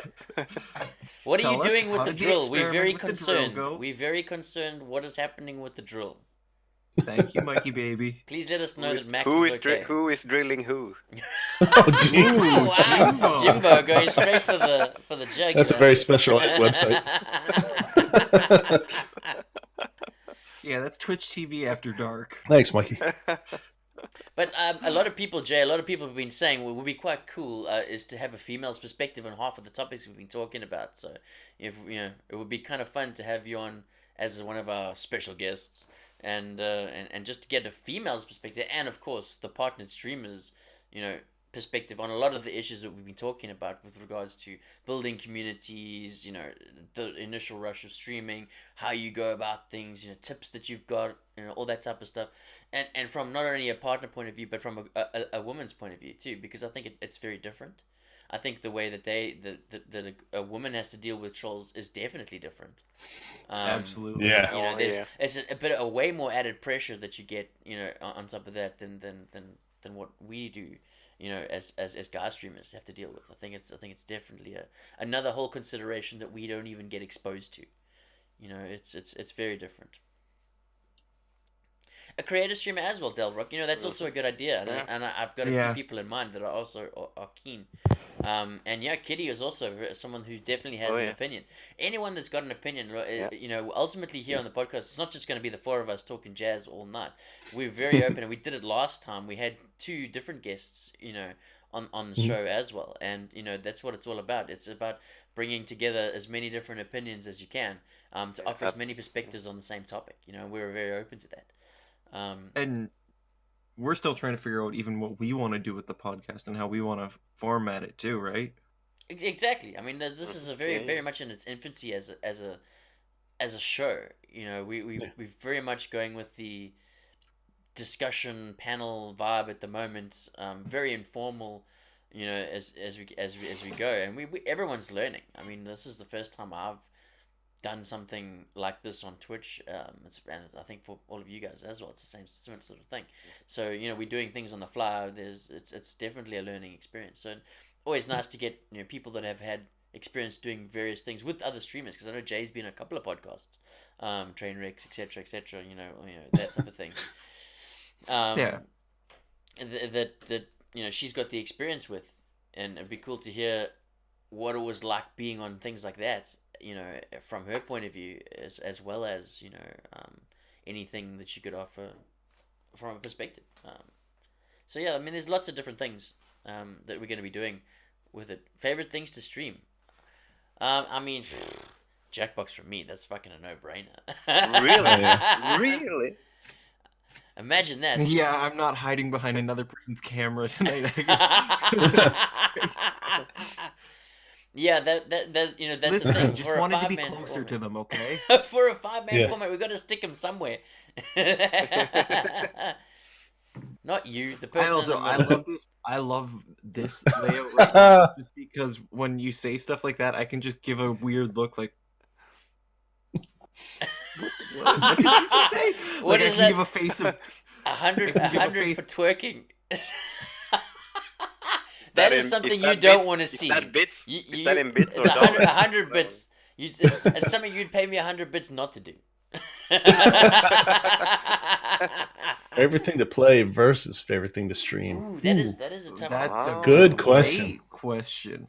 What are Tell you us, doing with how the did the drill? We're very experiment with the drill concerned. go? We're very concerned what is happening with the drill. Thank you, Mikey baby. Please let us know that Max who is okay. who is drilling who? Oh, geez. Oh, wow. Jimbo. Jimbo going straight for the jug. That's a very specialized website. Yeah, that's Twitch TV after dark. Thanks, Mikey. But a lot of people have been saying what would be quite cool is to have a female's perspective on half of the topics we've been talking about. So, if it would be kind of fun to have you on as one of our special guests, and just to get a female's perspective, and of course the partnered streamers, perspective on a lot of the issues that we've been talking about with regards to building communities, the initial rush of streaming, how you go about things, tips that you've got, all that type of stuff. And from not only a partner point of view, but from a woman's point of view too, because I think it's very different. I think the way that a woman has to deal with trolls is definitely different. Absolutely. Yeah. There's a bit of a way more added pressure that you get, on top of that than what we do, as guy streamers have to deal with. I think it's definitely another whole consideration that we don't even get exposed to. It's very different. A creator streamer as well, Delrock. That's also a good idea, and I've got a few people in mind that are also are keen. And Kitty is also someone who definitely has an opinion. Anyone that's got an opinion, ultimately here on the podcast, it's not just going to be the four of us talking jazz all night. We're very open, and we did it last time. We had 2 different guests, on the show as well, and that's what it's all about. It's about bringing together as many different opinions as you can, to offer as many perspectives on the same topic. We're very open to that. And we're still trying to figure out even what we want to do with the podcast and how we want to format it too, right? Exactly. I mean, this is a very, Yeah. very much in its infancy as a show. You know, we're very much going with the discussion panel vibe at the moment. Very informal. You know, as we go, and we everyone's learning. I mean, this is the first time I've done something like this on Twitch. And I think for all of you guys as well, it's the same similar sort of thing. So you know, we're doing things on the fly. It's definitely a learning experience. So always nice to get people that have had experience doing various things with other streamers, because I know Jay's been on a couple of podcasts, Trainwrecks, etc. You know that type of thing. Yeah. That she's got the experience with, and it'd be cool to hear what it was like being on things like that, from her point of view, as well as anything that she could offer from a perspective. So yeah, I mean, there's lots of different things that we're going to be doing with it. Favorite things to stream? I mean, Jackbox for me, that's fucking a no-brainer. Really? Really? Imagine that. Yeah, I'm not hiding behind another person's camera tonight. Yeah, that's the Listen, thing. I just For a wanted to be five-man closer format. to them, okay? For a 5-man Yeah. format, we got to stick him somewhere. Not you, the person. I love this layout right now, just because when you say stuff like that, I can just give a weird look like. What did you just say? What Like, I is can that? give a face of. 100 I can give a 100 for face- twerking. That is something you don't want to see. Is that bits? You, Is that in bits it's or 100, dollars? 100 bits. It's something you'd pay me 100 bits not to do. Favorite thing to play versus favorite thing to stream. Ooh, that is a tough one. That's a Good great question. question.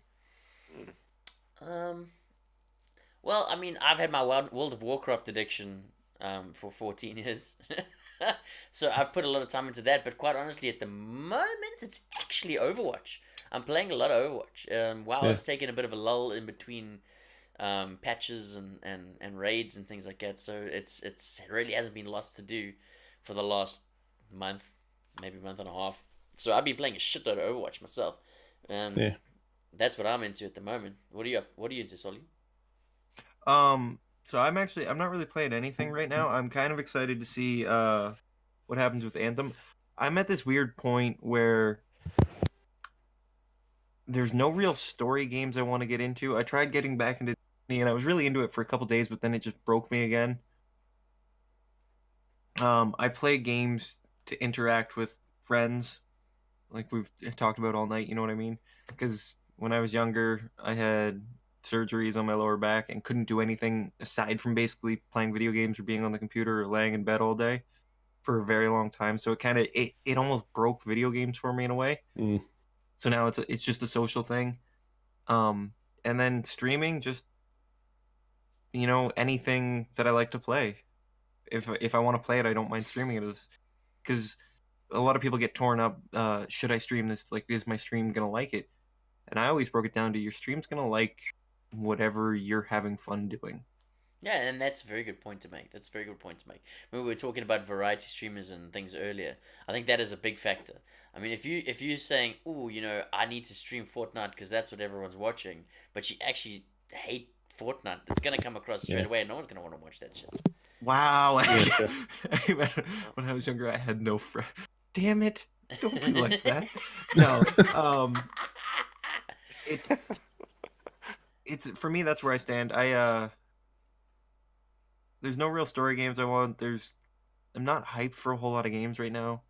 Well, I mean, I've had my World of Warcraft addiction for 14 years. So I've put a lot of time into that, but quite honestly, at the moment, it's actually Overwatch. I'm playing a lot of Overwatch. WoW has taken a bit of a lull in between patches and raids and things like that, so it really hasn't been lots to do for the last month, maybe month and a half. So I've been playing a shitload of Overwatch myself, and Yeah. that's what I'm into at the moment. What are you into, Solly? So I'm not really playing anything right now. I'm kind of excited to see what happens with Anthem. I'm at this weird point where there's no real story games I want to get into. I tried getting back into Destiny, and I was really into it for a couple days, but then it just broke me again. I play games to interact with friends, like we've talked about all night, you know what I mean? Because when I was younger, I had surgeries on my lower back and couldn't do anything aside from basically playing video games or being on the computer or laying in bed all day for a very long time. So it almost broke video games for me in a way. Mm. So now it's just a social thing. And then streaming, just anything that I like to play. If I want to play it, I don't mind streaming it, because a lot of people get torn up. Should I stream this? Like, is my stream gonna like it? And I always broke it down to your stream's gonna like whatever you're having fun doing. Yeah, and that's a very good point to make. When we were talking about variety streamers and things earlier, I think that is a big factor. I mean, if you're saying, "Ooh, I need to stream Fortnite because that's what everyone's watching," but you actually hate Fortnite, it's gonna come across straight away, and no one's gonna want to watch that shit. Wow. Yeah. When I was younger, I had no friends. Damn it! Don't be like that. No. It's for me. That's where I stand. There's no real story games I want. I'm not hyped for a whole lot of games right now.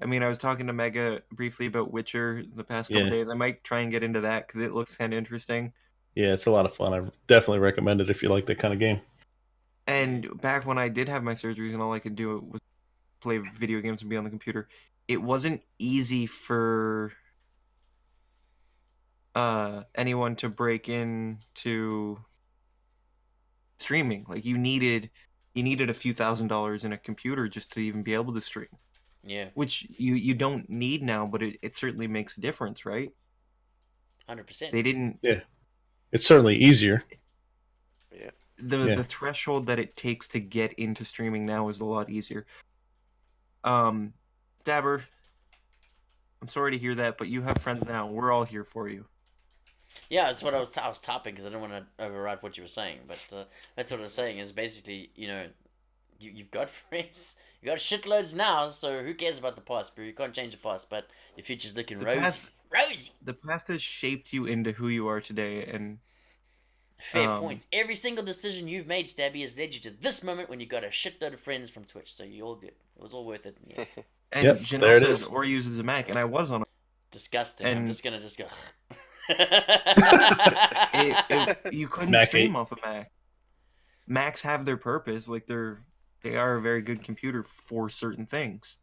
I mean, I was talking to Mega briefly about Witcher the past couple Yeah. days. I might try and get into that because it looks kind of interesting. Yeah, it's a lot of fun. I definitely recommend it if you like that kind of game. And back when I did have my surgeries and all I could do was play video games and be on the computer, it wasn't easy for anyone to break into streaming. Like, you needed a few $1,000s in a computer just to even be able to stream, Yeah, which you don't need now, but it certainly makes a difference, right? 100%. They didn't It's certainly easier. the threshold that it takes to get into streaming now is a lot easier. Stabber, I'm sorry to hear that, but you have friends now. We're all here for you. Yeah, that's what I was topping because I didn't want to override what you were saying. But that's what I was saying is basically, you've got friends, you got shitloads now. So who cares about the past, bro? You can't change the past, but your future's looking rosy. Rosy. The past has shaped you into who you are today, and Fair point. Every single decision you've made, Stabby, has led you to this moment when you got a shitload of friends from Twitch. So you're all good. It was all worth it. Yeah. and Yep, Janelle there it says is. or uses a Mac, and I was on a Disgusting. I'm And- just gonna go. you couldn't Mac stream 8. off a Mac. Macs have their purpose, like they are a very good computer for certain things.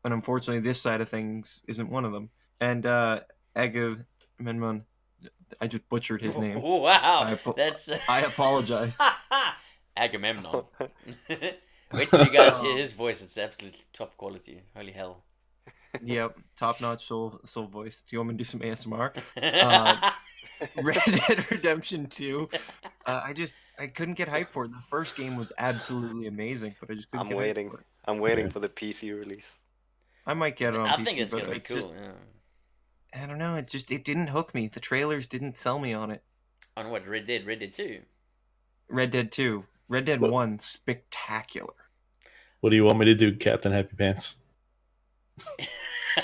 And unfortunately, this side of things isn't one of them. And Agamemnon, I just butchered his name. Wow, that's. I apologize. Agamemnon. Wait till you guys hear his voice. It's absolutely top quality. Holy hell. Yep, top-notch soul voice. Do you want me to do some ASMR? Red Dead Redemption 2. I couldn't get hyped for it. The first game was absolutely amazing, but I just couldn't I'm get waiting. hyped for it. I'm waiting Yeah. for the PC release. I might get it on I PC, think it's but gonna be I just- cool. Yeah. I don't know. It didn't hook me. The trailers didn't sell me on it. On what? Red Dead 2. Red Dead 2. Red Dead What? 1, spectacular. What do you want me to do, Captain Happy Pants?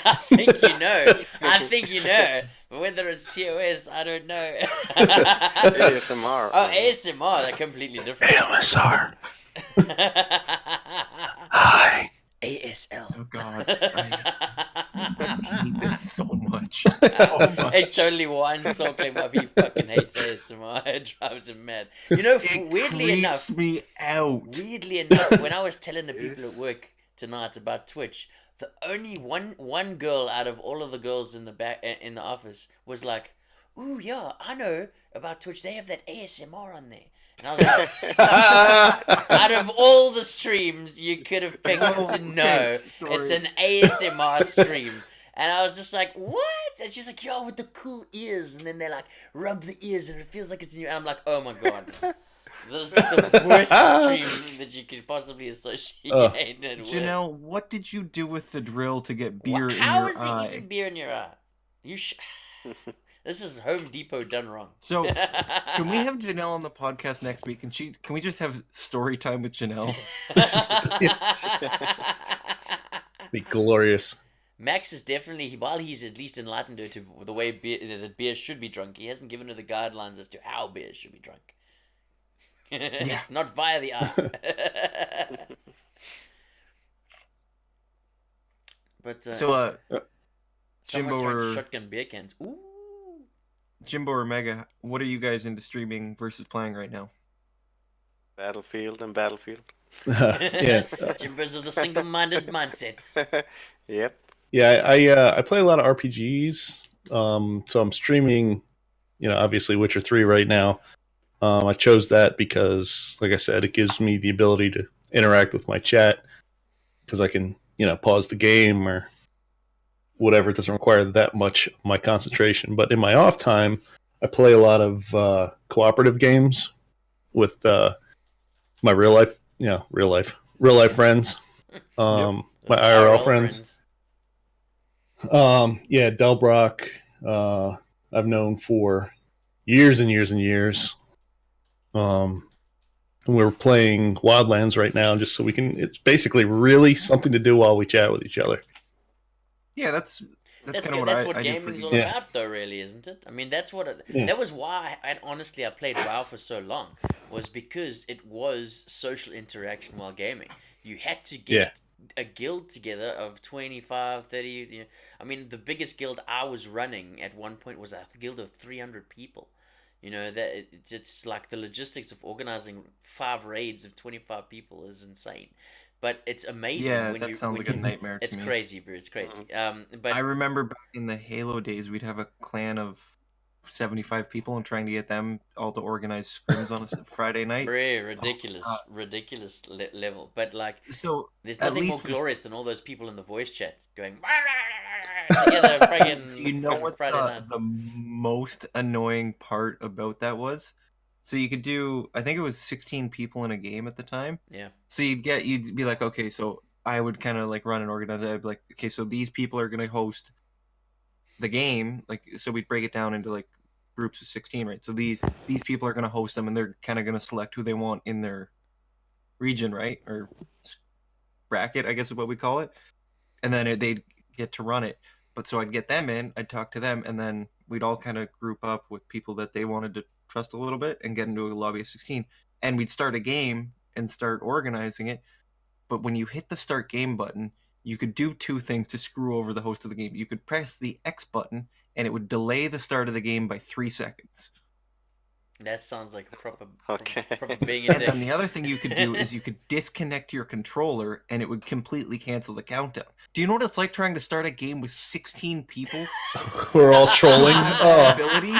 I think you know. I think you know. But whether it's TOS, I don't know. ASMR. Oh, ASMR. They're completely different. AMSR. Hi. ASL. Oh god. I hate this so much. So much. It totally winds so claim up. He fucking hates ASMR. It drives him mad. You know, It weirdly creeps enough, me out. when I was telling the people at work tonight about Twitch, the only one girl out of all of the girls in the office was like, "Ooh, yeah, I know about Twitch. They have that ASMR on there." And I was like, out of all the streams you could have picked to know, it's an ASMR stream. And I was just like, what? And she's like, yo, with the cool ears. And then they like rub the ears and it feels like it's in you. And I'm like, oh my god. This is the worst stream that you could possibly associate it with. Janelle, what did you do with the drill to get beer in How your is eye? it even beer in your eye? This is Home Depot done wrong. So, can we have Janelle on the podcast next week? And can we just have story time with Janelle? Be glorious. Max is definitely, while he's at least enlightened her to the way that beer should be drunk, he hasn't given her the guidelines as to how beer should be drunk. It's not via the eye. But So, someone's Jimbo trying to or shotgun beer cans. Ooh. Jimbo or Mega, what are you guys into streaming versus playing right now? Battlefield and Battlefield. Yeah. Jimbo's of the single-minded mindset. Yep. Yeah, I play a lot of RPGs. So I'm streaming, obviously Witcher 3 right now. I chose that because, like I said, it gives me the ability to interact with my chat because I can, pause the game or whatever. It doesn't require that much of my concentration. But in my off time, I play a lot of cooperative games with my real life friends. My Those IRL friends. Yeah, Delbrock, I've known for years and years and years. And we're playing Wildlands right now just so it's basically really something to do while we chat with each other. Yeah, that's That's kind of good. That's what what I do for gaming's all games. about, though, really, isn't it? I mean, that's what Yeah. that was why I played WoW for so long, was because it was social interaction while gaming. You had to get a guild together of 25, 30. I mean, the biggest guild I was running at one point was a guild of 300 people. It's like the logistics of organizing 5 raids of 25 people is insane. But it's amazing Yeah, when that you sounds when like a you- nightmare to It's me. crazy, bro. It's crazy. But I remember back in the Halo days, we'd have a clan of 75 people and trying to get them all to organize scrims on a Friday night. Bro, ridiculous, God. ridiculous level. But like, So there's at nothing more least with- glorious than all those people in the voice chat going together, friggin' you know on what Friday night. the most annoying part about that was? So you could do, I think it was 16 people in a game at the time. Yeah, So you'd be like, okay, so I would kind of like run and organize it. I'd be like, okay, so these people are gonna host the game, like, so we'd break it down into like groups of 16, right? So these people are gonna host them, and they're kind of gonna select who they want in their region, right? Or bracket, I guess is what we call it. And then they'd get to run it. But so I'd get them in, I'd talk to them, and then we'd all kind of group up with people that they wanted to trust a little bit and get into a lobby of 16. And we'd start a game and start organizing it. But when you hit the start game button, you could do two things to screw over the host of the game. You could press the X button, and it would delay the start of the game by 3 seconds. That sounds like a proper, Okay. proper being a And then dick. the other thing you could do is you could disconnect your controller, and it would completely cancel the countdown. Do you know what it's like trying to start a game with 16 people? We're all trolling. Oh, Ability?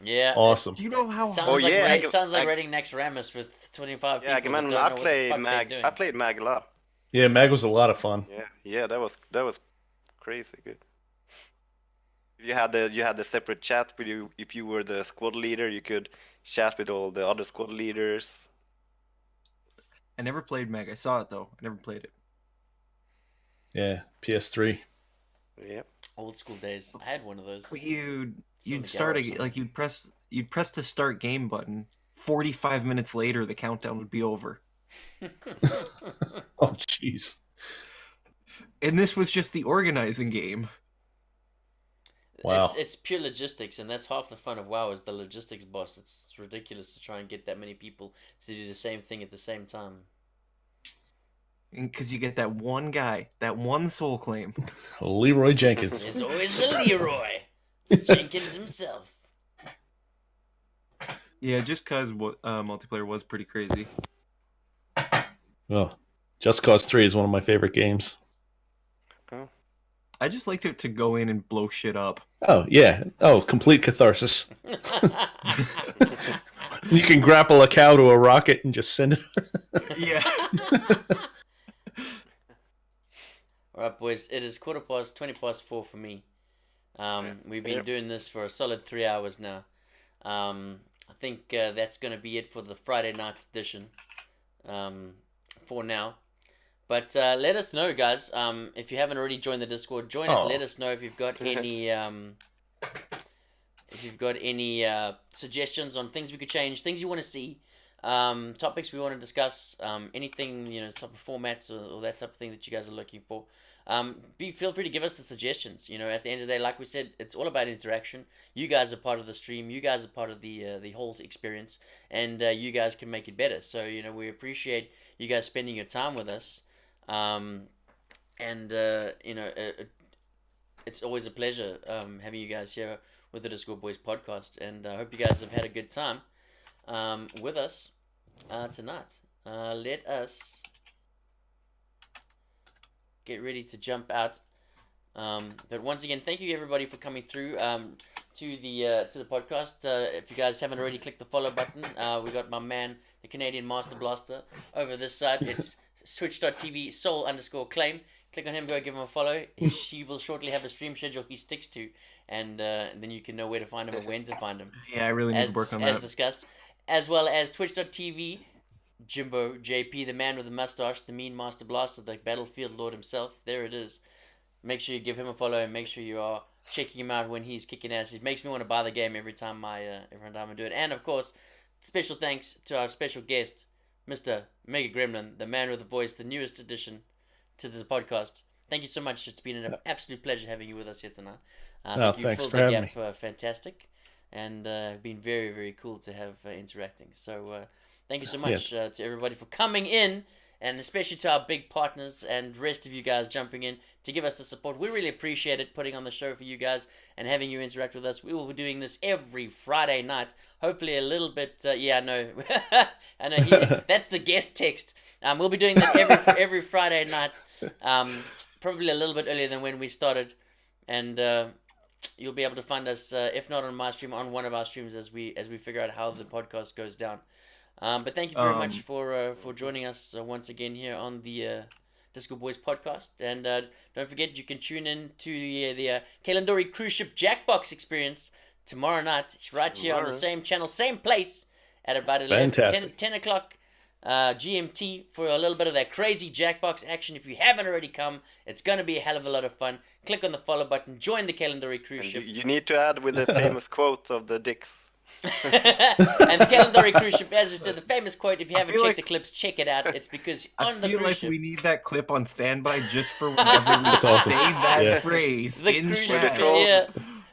Yeah. awesome. Do you know how Sounds Oh, like yeah, I sounds like I- rating next Ramus with 25 Yeah, I people. can that imagine. don't I know what the played fuck they're Mag. doing. I played Mag a lot. Yeah, Mag was a lot of fun. Yeah, that was crazy good. You had the separate chat with you. If you were the squad leader, you could chat with all the other squad leaders. I never played Meg. I saw it though. I never played it. Yeah, PS3. Yeah. Old school days. I had one of those. But Still you'd in the start garage. like you'd press the start game button. 45 minutes later, the countdown would be over. Oh, jeez. And this was just the organizing game. Wow. It's pure logistics, and that's half the fun of WoW is the logistics boss. It's ridiculous to try and get that many people to do the same thing at the same time. Because you get that one guy, that one soul claim. Leroy Jenkins. There's always the Leroy Jenkins himself. Yeah, just because multiplayer was pretty crazy. Oh, Just Cause 3 is one of my favorite games. I just liked it to go in and blow shit up. Oh, yeah. Oh, complete catharsis. You can grapple a cow to a rocket and just send it. Yeah. All right, boys. It is 4:20 for me. We've been Yep. doing this for a solid 3 hours now. I think that's going to be it for the Friday night edition. For now. But let us know, guys. If you haven't already joined the Discord, join Oh. it. Let us know if you've got any suggestions on things we could change, things you want to see, topics we want to discuss, anything, type of formats or that type of thing that you guys are looking for. Feel free to give us the suggestions. At the end of the day, like we said, it's all about interaction. You guys are part of the stream. You guys are part of the whole experience, and you guys can make it better. So we appreciate you guys spending your time with us. It's always a pleasure having you guys here with the Discord Boys podcast, and I hope you guys have had a good time with us tonight. Let us get ready to jump out. But once again, thank you everybody for coming through to the podcast. If you guys haven't already clicked the follow button, we got my man, the Canadian Master Blaster, over this side. It's switch.tv soul_claim. Click on him, go give him a follow. He will shortly have a stream schedule he sticks to, and then you can know where to find him and when to find him. Yeah, I really need to work on As that. discussed, as well as twitch.tv Jimbo JP, the man with the mustache, the mean Master Blaster, the Battlefield Lord himself. There it is. Make sure you give him a follow and make sure you are checking him out when he's kicking ass. It makes me want to buy the game every time I do it. And of course, special thanks to our special guest, Mr. Mega Gremlin, the man with the voice, the newest addition to the podcast. Thank you so much. It's been an absolute pleasure having you with us here tonight. Thanks for having me. Fantastic, and been very, very cool to have interacting. So thank you so much to everybody for coming in, and especially to our big partners and rest of you guys jumping in to give us the support. We really appreciate it, putting on the show for you guys and having you interact with us. We will be doing this every Friday night. Hopefully a little bit, I know. I know, that's the guest text. We'll be doing that every Friday night, probably a little bit earlier than when we started. And you'll be able to find us, if not on my stream, on one of our streams as we figure out how the podcast goes down. But thank you very much for joining us once again here on the Disco Boys podcast. And don't forget, you can tune in to the Kalandori Cruise Ship Jackbox experience tomorrow night, right here on the same channel, same place, at about 10 o'clock GMT for a little bit of that crazy Jackbox action. If you haven't already come, it's going to be a hell of a lot of fun. Click on the follow button, join the Calendary cruise And ship. you need to add with the famous quote of the dicks. And the Calendary cruise ship, as we said, the famous quote, if you haven't feel checked like- the clips, check it out. It's because I on the feel cruise like ship, we need that clip on standby just for whenever we That's awesome. say that Yeah. phrase the in cruise Where the ship, chat. trolls- yeah,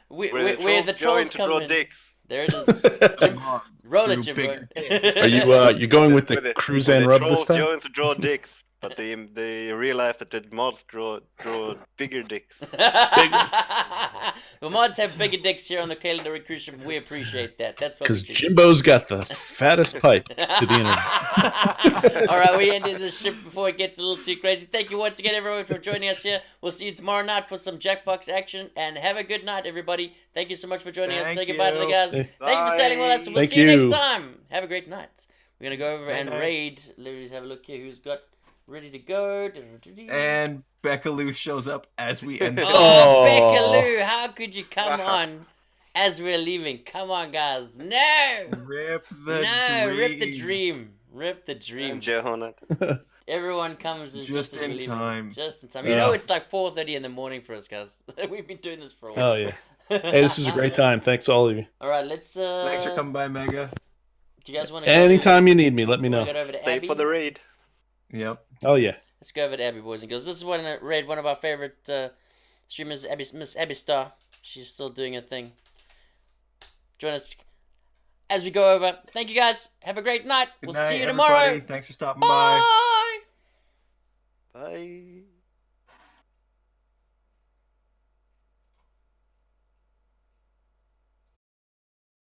where the trolls to come draw in. dicks. There it is. Come on, Roll it, Drew Jimbo. Big- Are you going with the Where Cruzan the rub trolls this time? join to draw dicks, but they realize that the mods draw bigger dicks. The mods have bigger dicks here on the Calendary cruise ship. We appreciate that. That's what we Because do. Jimbo's got the fattest pipe to the internet. All right, we ended this ship before it gets a little too crazy. Thank you once again, everyone, for joining us here. We'll see you tomorrow night for some Jackbox action, and have a good night, everybody. Thank you so much for joining us. Thank Say goodbye to the you. guys. Hey. Thank you for staying with us, and we'll Thank see you next you. time. Have a great night. We're gonna go over and Night. raid. Let's have a look here. Who's got ready to go? And Becca Lou shows up as we end. the- Oh, Oh. Becca Lou, how could you come on as we're leaving? Come on, guys. No! Rip the No, dream. rip the dream. Rip the dream. And Johanna. Everyone comes in Just just as we're in leaving. time. Just in time. You Yeah. know it's like 4:30 in the morning for us, guys. We've been doing this for a while. Oh yeah. Hey, this is a great time. Thanks all of you. All right, let's. Thanks for coming by, Mega. Do you guys want to? Anytime you need me, let me Go know. over to Stay Abby? for the raid. Yep. Oh yeah. Let's go over to Abby, boys and girls. This is one read one of our favorite streamers, Miss Abby Star. She's still doing her thing. Join us as we go over. Thank you, guys. Have a great night. Good We'll night, see you everybody. tomorrow. Thanks for stopping by. Bye. Bye.